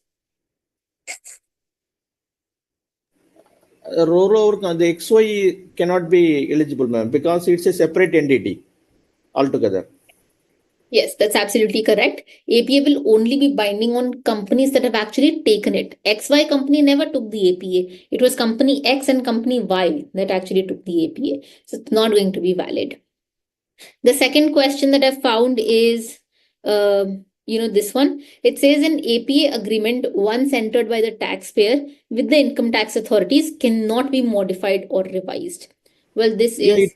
Rollover, the XY cannot be eligible, ma'am, because it's a separate entity altogether. Yes, that's absolutely correct. APA will only be binding on companies that have actually taken it. XY company never took the APA. It was company X and company Y that actually took the APA. So it's not going to be valid. The second question that I found is, this one. It says an APA agreement once entered by the taxpayer with the income tax authorities cannot be modified or revised. Well, this is...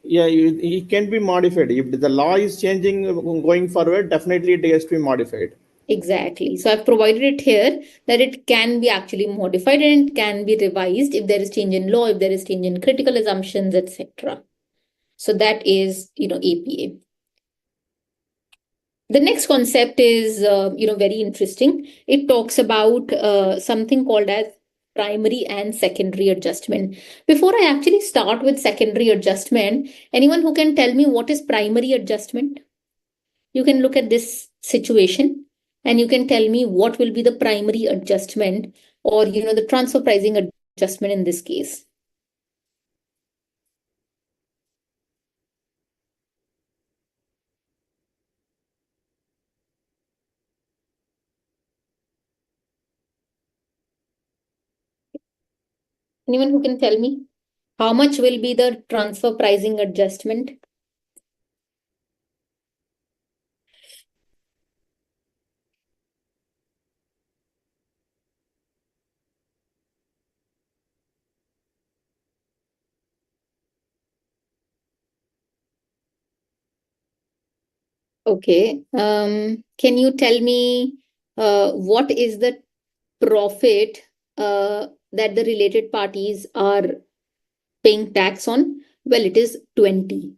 it can be modified. If the law is changing going forward, definitely it has to be modified. Exactly. So I've provided it here that it can be actually modified and it can be revised if there is change in law, if there is change in critical assumptions, etc. So that is, APA. The next concept is, very interesting. It talks about something called as primary and secondary adjustment. Before I actually start with secondary adjustment, anyone who can tell me what is primary adjustment? You can look at this situation and you can tell me what will be the primary adjustment or, the transfer pricing adjustment in this case. Anyone who can tell me how much will be the transfer pricing adjustment? Okay. Can you tell me what is the profit that the related parties are paying tax on? Well, it is 20.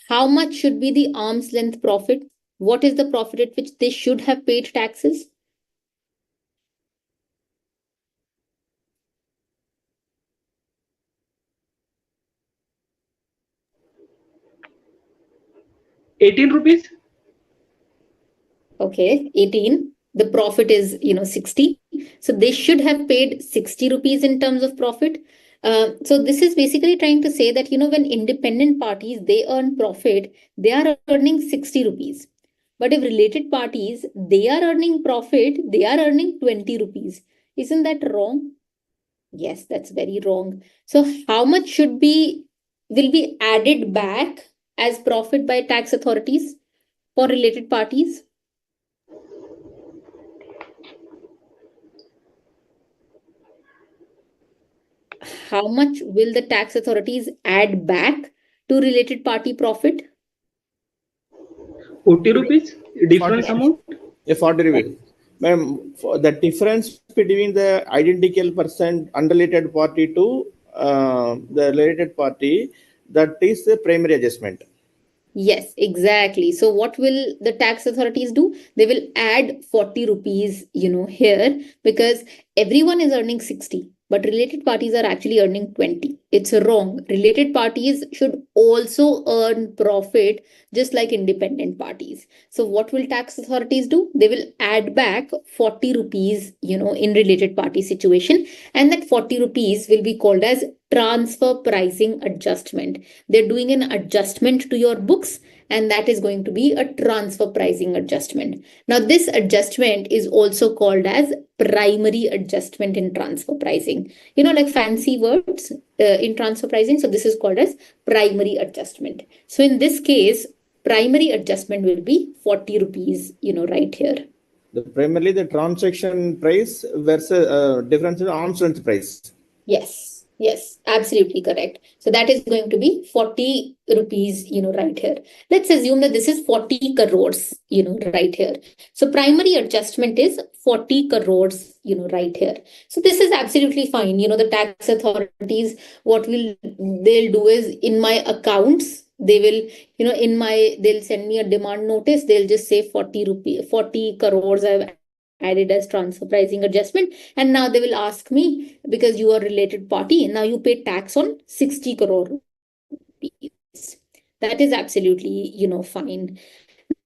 How much should be the arm's length profit? What is the profit at which they should have paid taxes? ₹18. Okay, 18. The profit is, 60. So they should have paid 60 rupees in terms of profit. So this is basically trying to say that, when independent parties, they earn profit, they are earning 60 rupees. But if related parties, they are earning profit, they are earning 20 rupees. Isn't that wrong? Yes, that's very wrong. So how much will be added back as profit by tax authorities for related parties? How much will the tax authorities add back to related party profit? 40 rupees difference amount. 40 rupees. Ma'am, the difference between the identical percent unrelated party to the related party, that is the primary adjustment. Yes, exactly. So what will the tax authorities do? They will add 40 rupees, here, because everyone is earning 60, but related parties are actually earning 20. It's wrong. Related parties should also earn profit just like independent parties. So what will tax authorities do? They will add back 40 rupees, in related party situation, and that 40 rupees will be called as transfer pricing adjustment. They're doing an adjustment to your books, and that is going to be a transfer pricing adjustment. Now, this adjustment is also called as primary adjustment in transfer pricing. Like fancy words in transfer pricing. So this is called as primary adjustment. So in this case, primary adjustment will be 40 rupees, right here. Primarily the transaction price versus difference in arm's length price. Yes, absolutely correct. So that is going to be 40 rupees, right here. Let's assume that this is 40 crores, right here. So primary adjustment is 40 crores, right here. So this is absolutely fine. The tax authorities, they'll do is in my accounts, they will, they'll send me a demand notice. They'll just say 40 crores I've added as transfer pricing adjustment, and now they will ask me, because you are a related party, now you pay tax on 60 crore rupees. That is absolutely fine.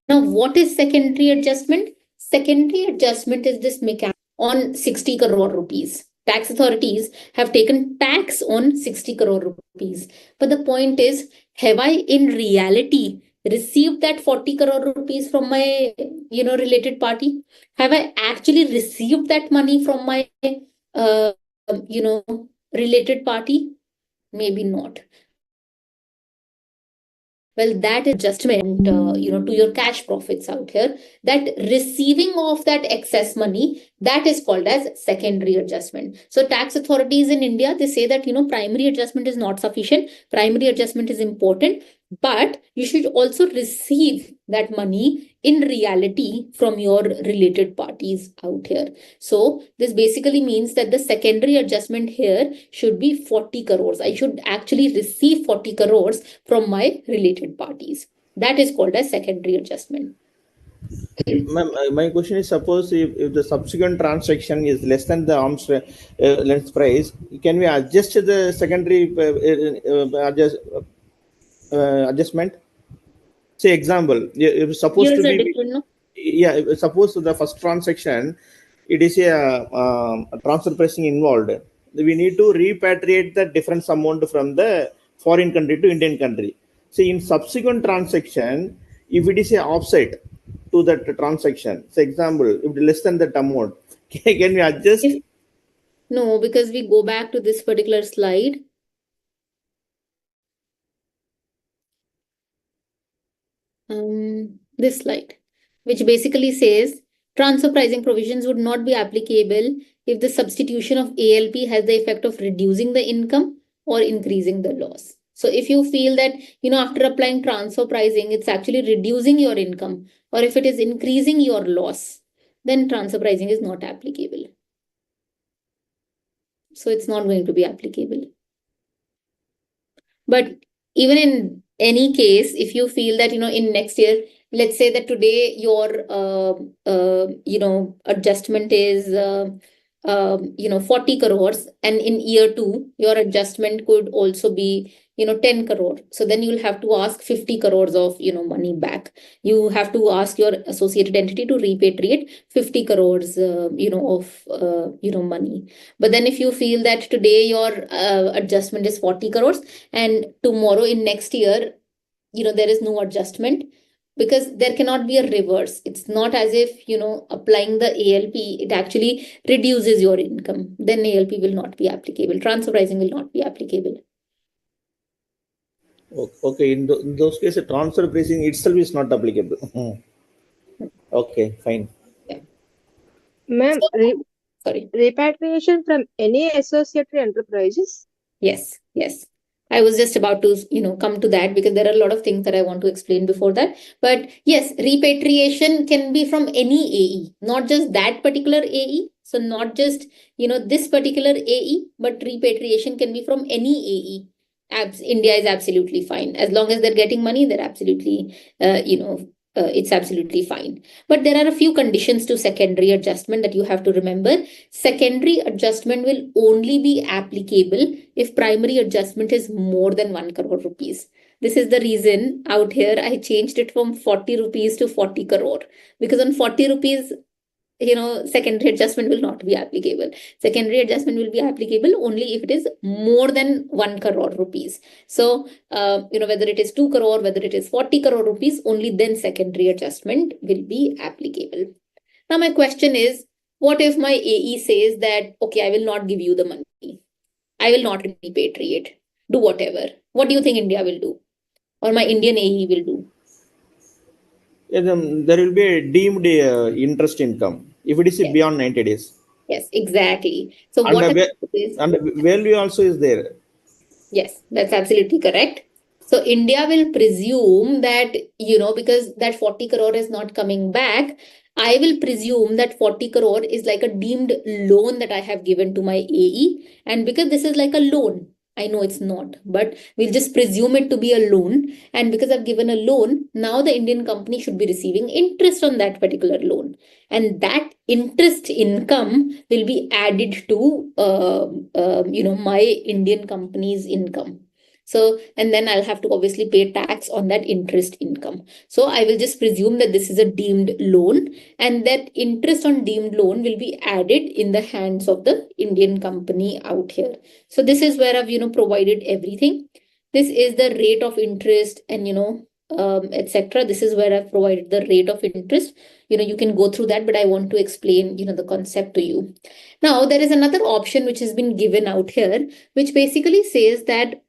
Now what is secondary adjustment? Secondary adjustment is this mechanism on 60 crore rupees. Tax authorities have taken tax on 60 crore rupees, but the point is, have I in reality received that 40 crore rupees from my related party? Have I actually received that money from my uh, related party? Maybe not. Well, that is adjustment, to your cash profits out here. That receiving of that excess money, that is called as secondary adjustment. So tax authorities in India, they say that, primary adjustment is not sufficient. Primary adjustment is important, but you should also receive that money in reality from your related parties out here. So this basically means that the secondary adjustment here should be 40 crores. I should actually receive 40 crores from my related parties. That is called as secondary adjustment. Ma'am, my question is, suppose if the subsequent transaction is less than the arm's length price, can we adjust the secondary adjustment? Say example, if supposed Here's to a be, different, no? yeah, suppose the first transaction, it is a transfer pricing involved. We need to repatriate the difference amount from the foreign country to Indian country. So in subsequent transaction, if it is a offset to that transaction, say example, if less than that amount, can we adjust? No, because we go back to this particular slide. This slide, which basically says transfer pricing provisions would not be applicable if the substitution of ALP has the effect of reducing the income or increasing the loss. So if you feel that, after applying transfer pricing, it's actually reducing your income, or if it is increasing your loss, then transfer pricing is not applicable. So it's not going to be applicable. But even in any case, if you feel that, in next year, let's say that today your, adjustment is, 40 crores, and in year 2, your adjustment could also be, 10 crore. So then you'll have to ask 50 crores of, money back. You have to ask your associated entity to repatriate 50 crores, of, money. But then if you feel that today your adjustment is 40 crores, and tomorrow in next year, there is no adjustment, because there cannot be a reverse. It's not as if, applying the ALP, it actually reduces your income. Then ALP will not be applicable. Transfer pricing will not be applicable. Okay, in those cases, transfer pricing itself is not applicable. Okay, fine. Yeah. Ma'am, Sorry. repatriation from any associated enterprises? Yes. I was just about to, come to that, because there are a lot of things that I want to explain before that. But yes, repatriation can be from any AE, not just that particular AE. So not just, this particular AE, but repatriation can be from any AE. India is absolutely fine. As long as they're getting money, they're absolutely, it's absolutely fine. But there are a few conditions to secondary adjustment that you have to remember. Secondary adjustment will only be applicable if primary adjustment is more than 1 crore rupees. This is the reason out here I changed it from 40 rupees to 40 crore, because on 40 rupees, secondary adjustment will not be applicable. Secondary adjustment will be applicable only if it is more than 1 crore rupees. So, whether it is 2 crore, whether it is 40 crore rupees, only then secondary adjustment will be applicable. Now, my question is, what if my AE says that, okay, I will not give you the money, I will not repatriate, do whatever? What do you think India will do? Or my Indian AE will do? Yeah, then there will be a deemed interest income if it is Yes. beyond 90 days. Yes, exactly. So And what the, is, and the value also is there. yes, that's absolutely correct. So India will presume that, because that 40 crore is not coming back, I will presume that 40 crore is like a deemed loan that I have given to my AE. And because this is like a loan, I know it's not, but we'll just presume it to be a loan. And because I've given a loan, now the Indian company should be receiving interest on that particular loan. And that interest income will be added to, my Indian company's income. So, and then I'll have to obviously pay tax on that interest income. So I will just presume that this is a deemed loan, and that interest on deemed loan will be added in the hands of the Indian company out here. So this is where I've, provided everything. This is the rate of interest and, etc. This is where I've provided the rate of interest. You can go through that, but I want to explain, the concept to you. Now, there is another option which has been given out here, which basically says that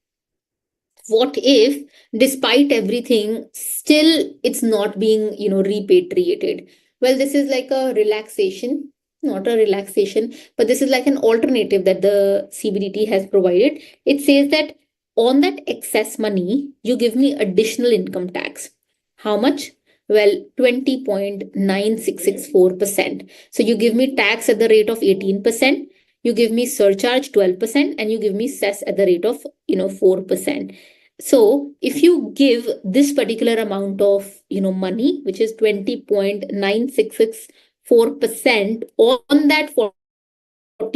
what if, despite everything, still it's not being, repatriated? Well, this is like a relaxation, not a relaxation, but this is like an alternative that the CBDT has provided. It says that on that excess money, you give me additional income tax. How much? Well, 20.9664%. So you give me tax at the rate of 18%, you give me surcharge 12%, and you give me cess at the rate of, 4%. So if you give this particular amount of, money, which is 20.9664% on that 40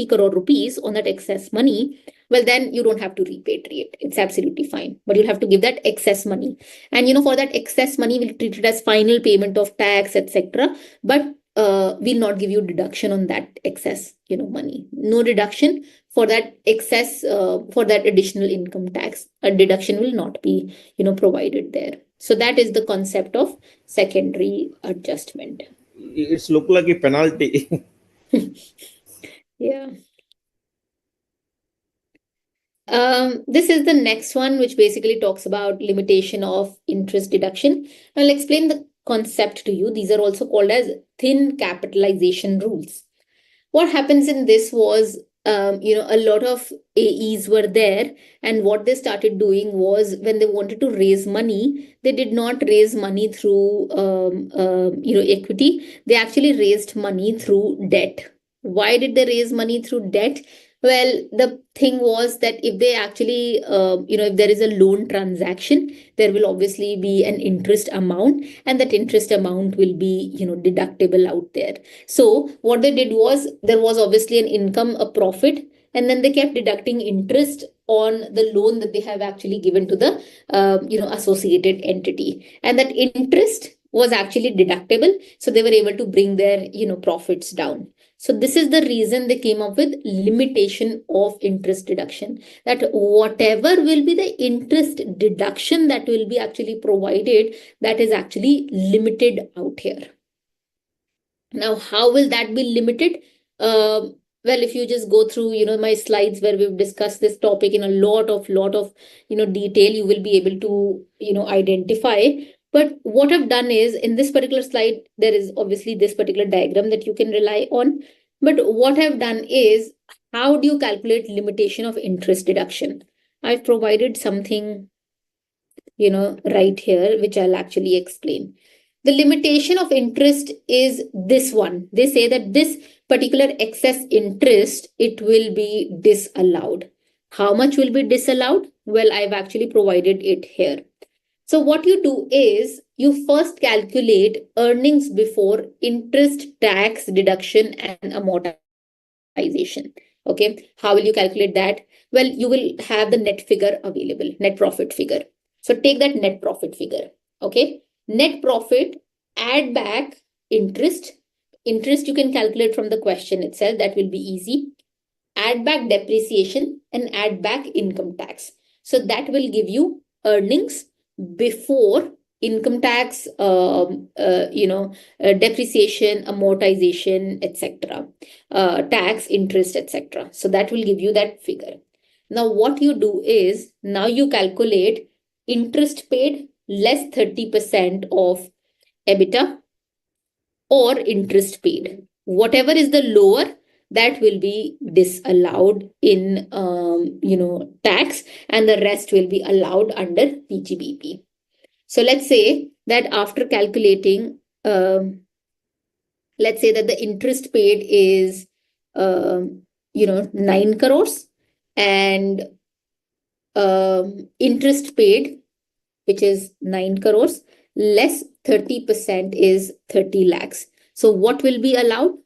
crore rupees, on that excess money, well, then you don't have to repatriate. It's absolutely fine. But you'll have to give that excess money. And, for that excess money, we'll treat it as final payment of tax, etc. But we'll not give you deduction on that excess, money. No deduction for that excess, for that additional income tax. A deduction will not be, provided there. So that is the concept of secondary adjustment. It's look like a penalty. Yeah. This is the next one, which basically talks about limitation of interest deduction. I'll explain the concept to you. These are also called as thin capitalization rules. What happens in this was, a lot of AEs were there, and what they started doing was, when they wanted to raise money, they did not raise money through, equity. They actually raised money through debt. Why did they raise money through debt? Well, the thing was that if they actually, if there is a loan transaction, there will obviously be an interest amount, and that interest amount will be, deductible out there. So what they did was, there was obviously an income, a profit, and then they kept deducting interest on the loan that they have actually given to the, associated entity. And that interest was actually deductible. So they were able to bring their, profits down. So this is the reason they came up with limitation of interest deduction, that whatever will be the interest deduction that will be actually provided, that is actually limited out here. Now, how will that be limited? Well, if you just go through, my slides where we've discussed this topic in a lot of, detail, you will be able to, identify. But what I've done is, in this particular slide, there is obviously this particular diagram that you can rely on. But what I've done is, how do you calculate limitation of interest deduction? I've provided something, right here, which I'll actually explain. The limitation of interest is this one. They say that this particular excess interest, it will be disallowed. How much will be disallowed? Well, I've actually provided it here. So what you do is you first calculate earnings before interest, tax, deduction, and amortization. Okay, how will you calculate that? Well, you will have the net figure available, net profit figure. So take that net profit figure. Okay, net profit, add back interest. Interest you can calculate from the question itself, that will be easy. Add back depreciation and add back income tax. So that will give you earnings before income tax, depreciation, amortization, etc., tax, interest, etc. So that will give you that figure. Now what you do is, now you calculate interest paid less 30% of EBITDA or interest paid. Whatever is the lower, that will be disallowed in tax, and the rest will be allowed under PGBP. So let's say that after calculating, let's say that the interest paid is 9 crores, and interest paid, which is 9 crores, less 30% is 30 lakhs. So what will be allowed?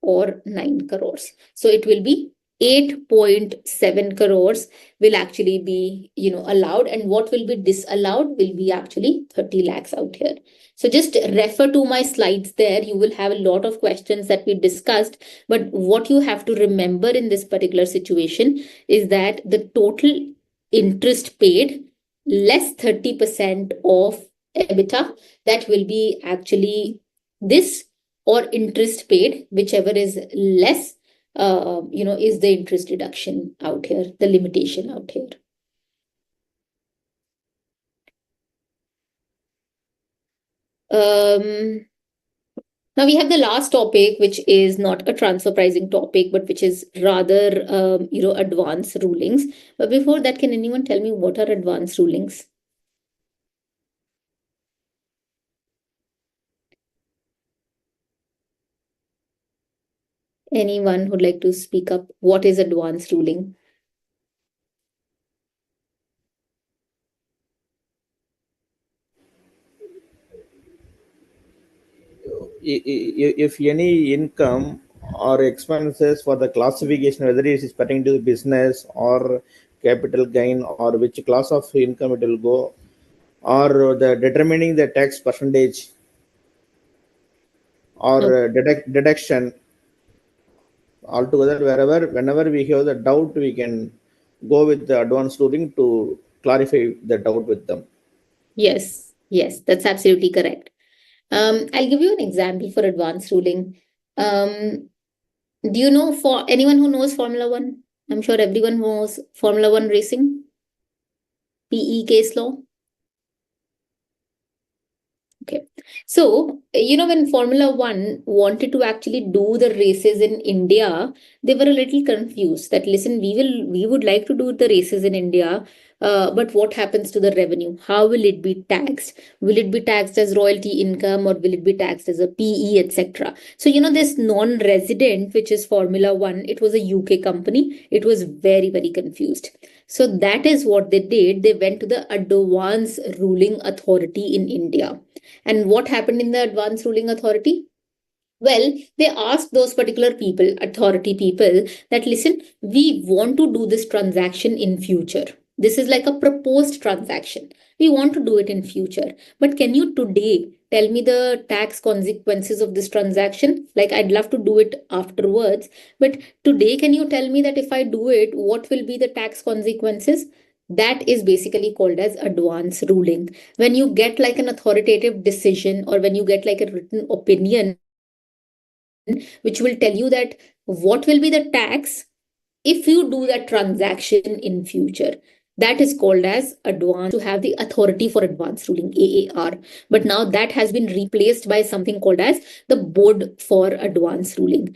Or 9 crores. So it will be 8.7 crores will actually be allowed, and what will be disallowed will be actually 30 lakhs out here. So just refer to my slides there. You will have a lot of questions that we discussed, but what you have to remember in this particular situation is that the total interest paid less 30% of EBITDA, that will be actually this, or interest paid, whichever is less, is the interest deduction out here, the limitation out here. Now we have the last topic, which is not a transfer pricing topic, but which is rather, advanced rulings. But before that, can anyone tell me what are advanced rulings? Anyone who'd like to speak up? What is advanced ruling? If any income or expenses for the classification, whether it is pertaining to the business or capital gain, or which class of income it will go, or the determining the tax percentage, or deduction, altogether, whenever we have the doubt, we can go with the advanced ruling to clarify the doubt with them. Yes, that's absolutely correct. I'll give you an example for advanced ruling. Do you know, for anyone who knows Formula One? I'm sure everyone knows Formula One racing, PE case law. Okay. So, when Formula One wanted to actually do the races in India, they were a little confused that, listen, we would like to do the races in India, but what happens to the revenue? How will it be taxed? Will it be taxed as royalty income, or will it be taxed as a PE, etc.? So, this non-resident, which is Formula One, it was a UK company. It was very, very confused. So that is what they did. They went to the Advanced Ruling Authority in India. And what happened in the Advanced Ruling Authority? Well, they asked those particular people, authority people, that, listen, we want to do this transaction in future. This is like a proposed transaction. We want to do it in future. But can you today tell me the tax consequences of this transaction? Like, I'd love to do it afterwards. But today, can you tell me that if I do it, what will be the tax consequences? That is basically called as advance ruling. When you get like an authoritative decision, or when you get like a written opinion, which will tell you that what will be the tax if you do that transaction in future. That is called as advance, to have the authority for advance ruling, AAR. But now that has been replaced by something called as the board for advance ruling.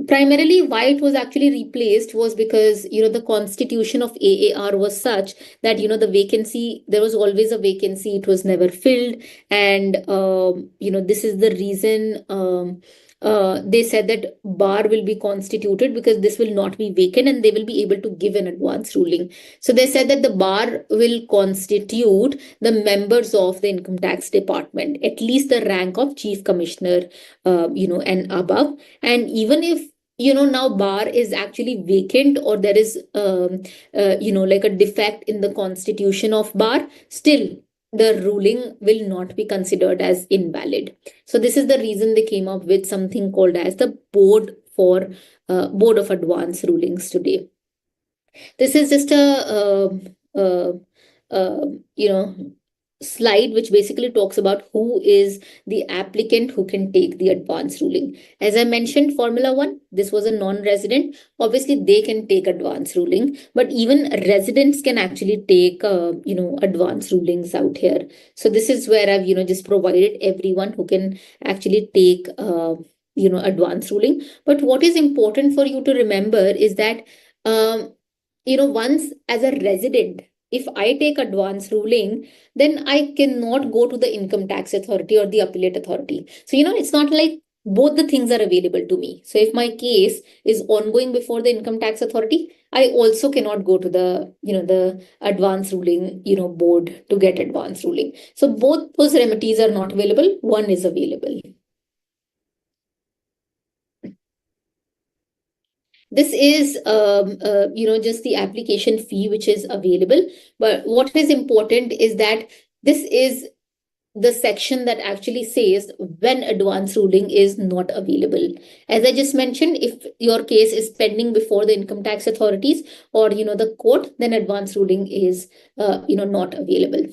primarily why it was actually replaced was because the constitution of AAR was such that the vacancy, there was always a vacancy, it was never filled. And this is the reason they said that bar will be constituted, because this will not be vacant and they will be able to give an advance ruling. So they said that the bar will constitute the members of the income tax department, at least the rank of chief commissioner, and above. And even if now bar is actually vacant, or there is like a defect in the constitution of bar, still the ruling will not be considered as invalid. So this is the reason they came up with something called as the board of advance rulings today. This is just a slide which basically talks about who is the applicant who can take the advance ruling. As I mentioned, Formula 1, this was a non-resident. Obviously, they can take advance ruling, but even residents can actually take, advance rulings out here. So this is where I've, just provided everyone who can actually take, advance ruling. But what is important for you to remember is that, once as a resident, if I take advance ruling, then I cannot go to the income tax authority or the appellate authority. So, it's not like both the things are available to me. So if my case is ongoing before the income tax authority, I also cannot go to the advance ruling, board to get advance ruling. So both those remedies are not available. One is available. This is, just the application fee which is available. But what is important is that this is the section that actually says when advance ruling is not available. As I just mentioned, if your case is pending before the income tax authorities or, the court, then advance ruling is, not available.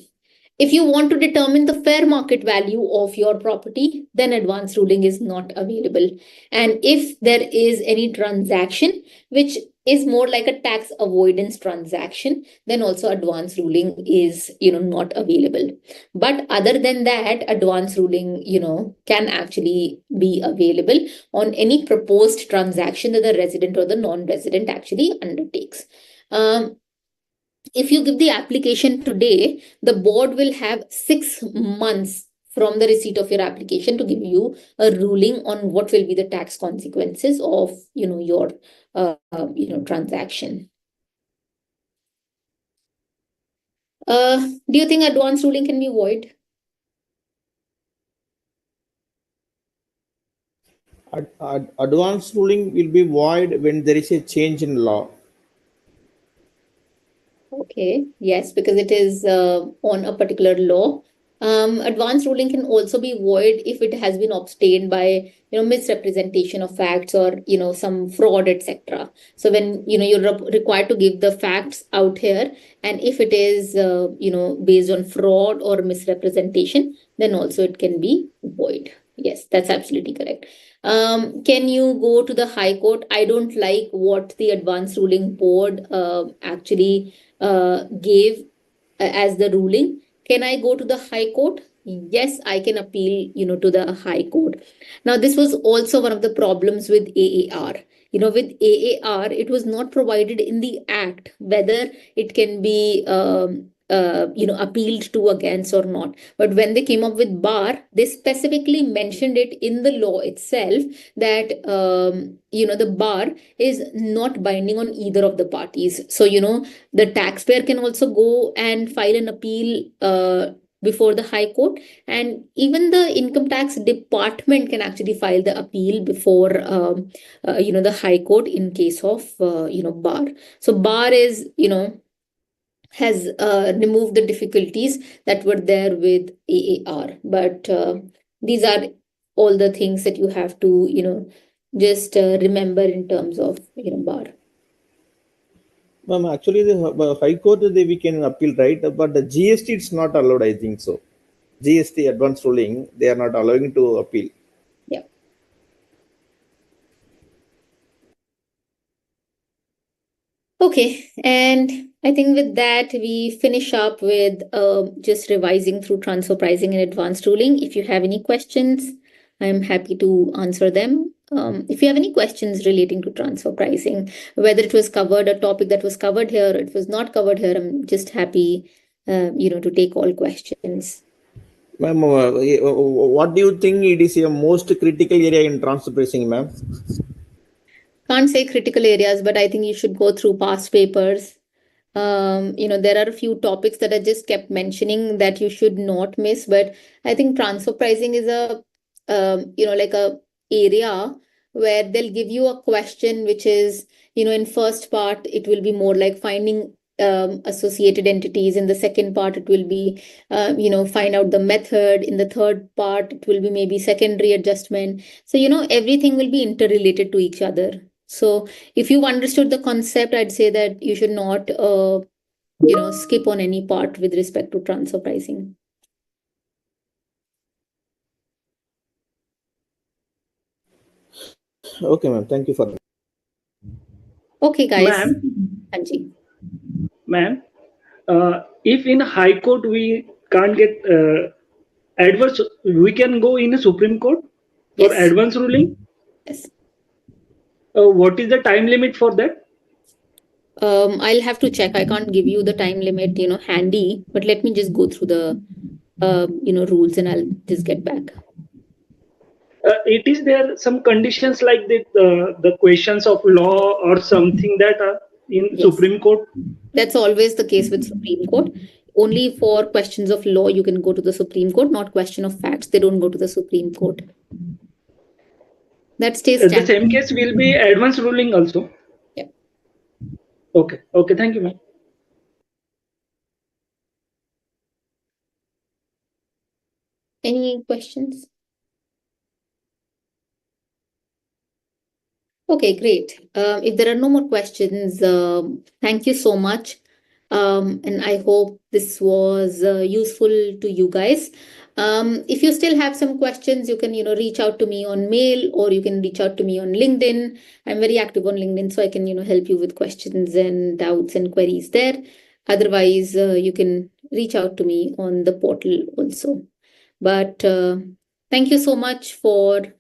If you want to determine the fair market value of your property, then advance ruling is not available. And if there is any transaction which is more like a tax avoidance transaction, then also advance ruling is, not available. But other than that, advance ruling, can actually be available on any proposed transaction that the resident or the non-resident actually undertakes. If you give the application today, the board will have 6 months from the receipt of your application to give you a ruling on what will be the tax consequences of your transaction. Do you think advance ruling can be void? Advance ruling will be void when there is a change in law. Okay, yes, because it is on a particular law. Advance ruling can also be void if it has been obtained by misrepresentation of facts or some fraud, etc. So when you're required to give the facts out here, and if it is based on fraud or misrepresentation, then also it can be void. Yes, that's absolutely correct. Can you go to the High Court? I don't like what the advance ruling board actually gave as the ruling. Can I go to the High Court? Yes, I can appeal, to the High Court. Now, this was also one of the problems with AAR. With AAR, it was not provided in the act whether it can be, appealed to against or not. But when they came up with bar, they specifically mentioned it in the law itself that, the bar is not binding on either of the parties. So, the taxpayer can also go and file an appeal before the High Court, and even the income tax department can actually file the appeal before the High Court in case of bar. So bar is has removed the difficulties that were there with AAR, but these are all the things that you have to just remember in terms of bar. Ma'am, actually, the High Court we can appeal, right? But the GST it's not allowed. I think so. GST advance ruling they are not allowing to appeal. Yeah. Okay, and I think with that we finish up with just revising through transfer pricing and advanced ruling. If you have any questions, I'm happy to answer them. if you have any questions relating to transfer pricing, whether it was covered, a topic that was covered here, it was not covered here, I'm just happy, to take all questions. Ma'am, what do you think it is a most critical area in transfer pricing, ma'am? Can't say critical areas, but I think you should go through past papers. There are a few topics that I just kept mentioning that you should not miss, but I think transfer pricing is like a area where they'll give you a question, which is, in first part, it will be more like finding associated entities. In the second part, it will be, find out the method. In the third part, it will be maybe secondary adjustment. So, everything will be interrelated to each other. So if you've understood the concept, I'd say that you should not, skip on any part with respect to transfer pricing. Okay, ma'am. Thank you for that. Okay, guys. Ma'am, Anji. ma'am, if in High Court we can't get adverse, we can go in a Supreme Court for Yes. advance ruling. Yes. What is the time limit for that? I'll have to check. I can't give you the time limit, handy, but let me just go through the, rules and I'll just get back. It is there some conditions like the questions of law or something that are in Yes. Supreme Court? That's always the case with Supreme Court. Only for questions of law, you can go to the Supreme Court, not question of facts. They don't go to the Supreme Court. That stays The standard. same case will be advance ruling also. Yeah. Okay. Okay. Thank you, ma'am. Any questions? Okay, great. If there are no more questions, thank you so much. And I hope this was useful to you guys. If you still have some questions, you can, reach out to me on mail or you can reach out to me on LinkedIn. I'm very active on LinkedIn, so I can, help you with questions and doubts and queries there. Otherwise, you can reach out to me on the portal also. But thank you so much for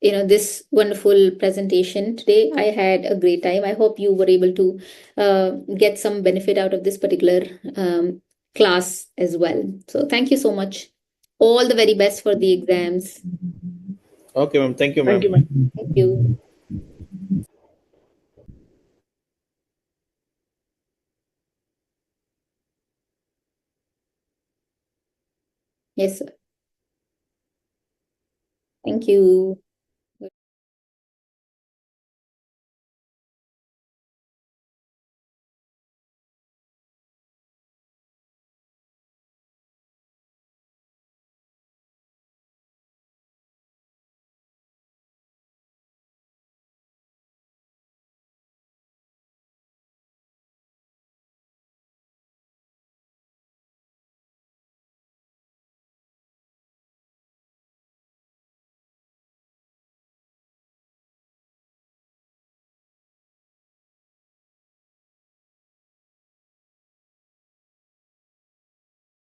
this wonderful presentation today. I had a great time. I hope you were able to get some benefit out of this particular class as well. So thank you so much. All the very best for the exams. Okay, ma'am. Thank you, ma'am. Thank you, ma'am. Thank you. Yes, sir. Thank you.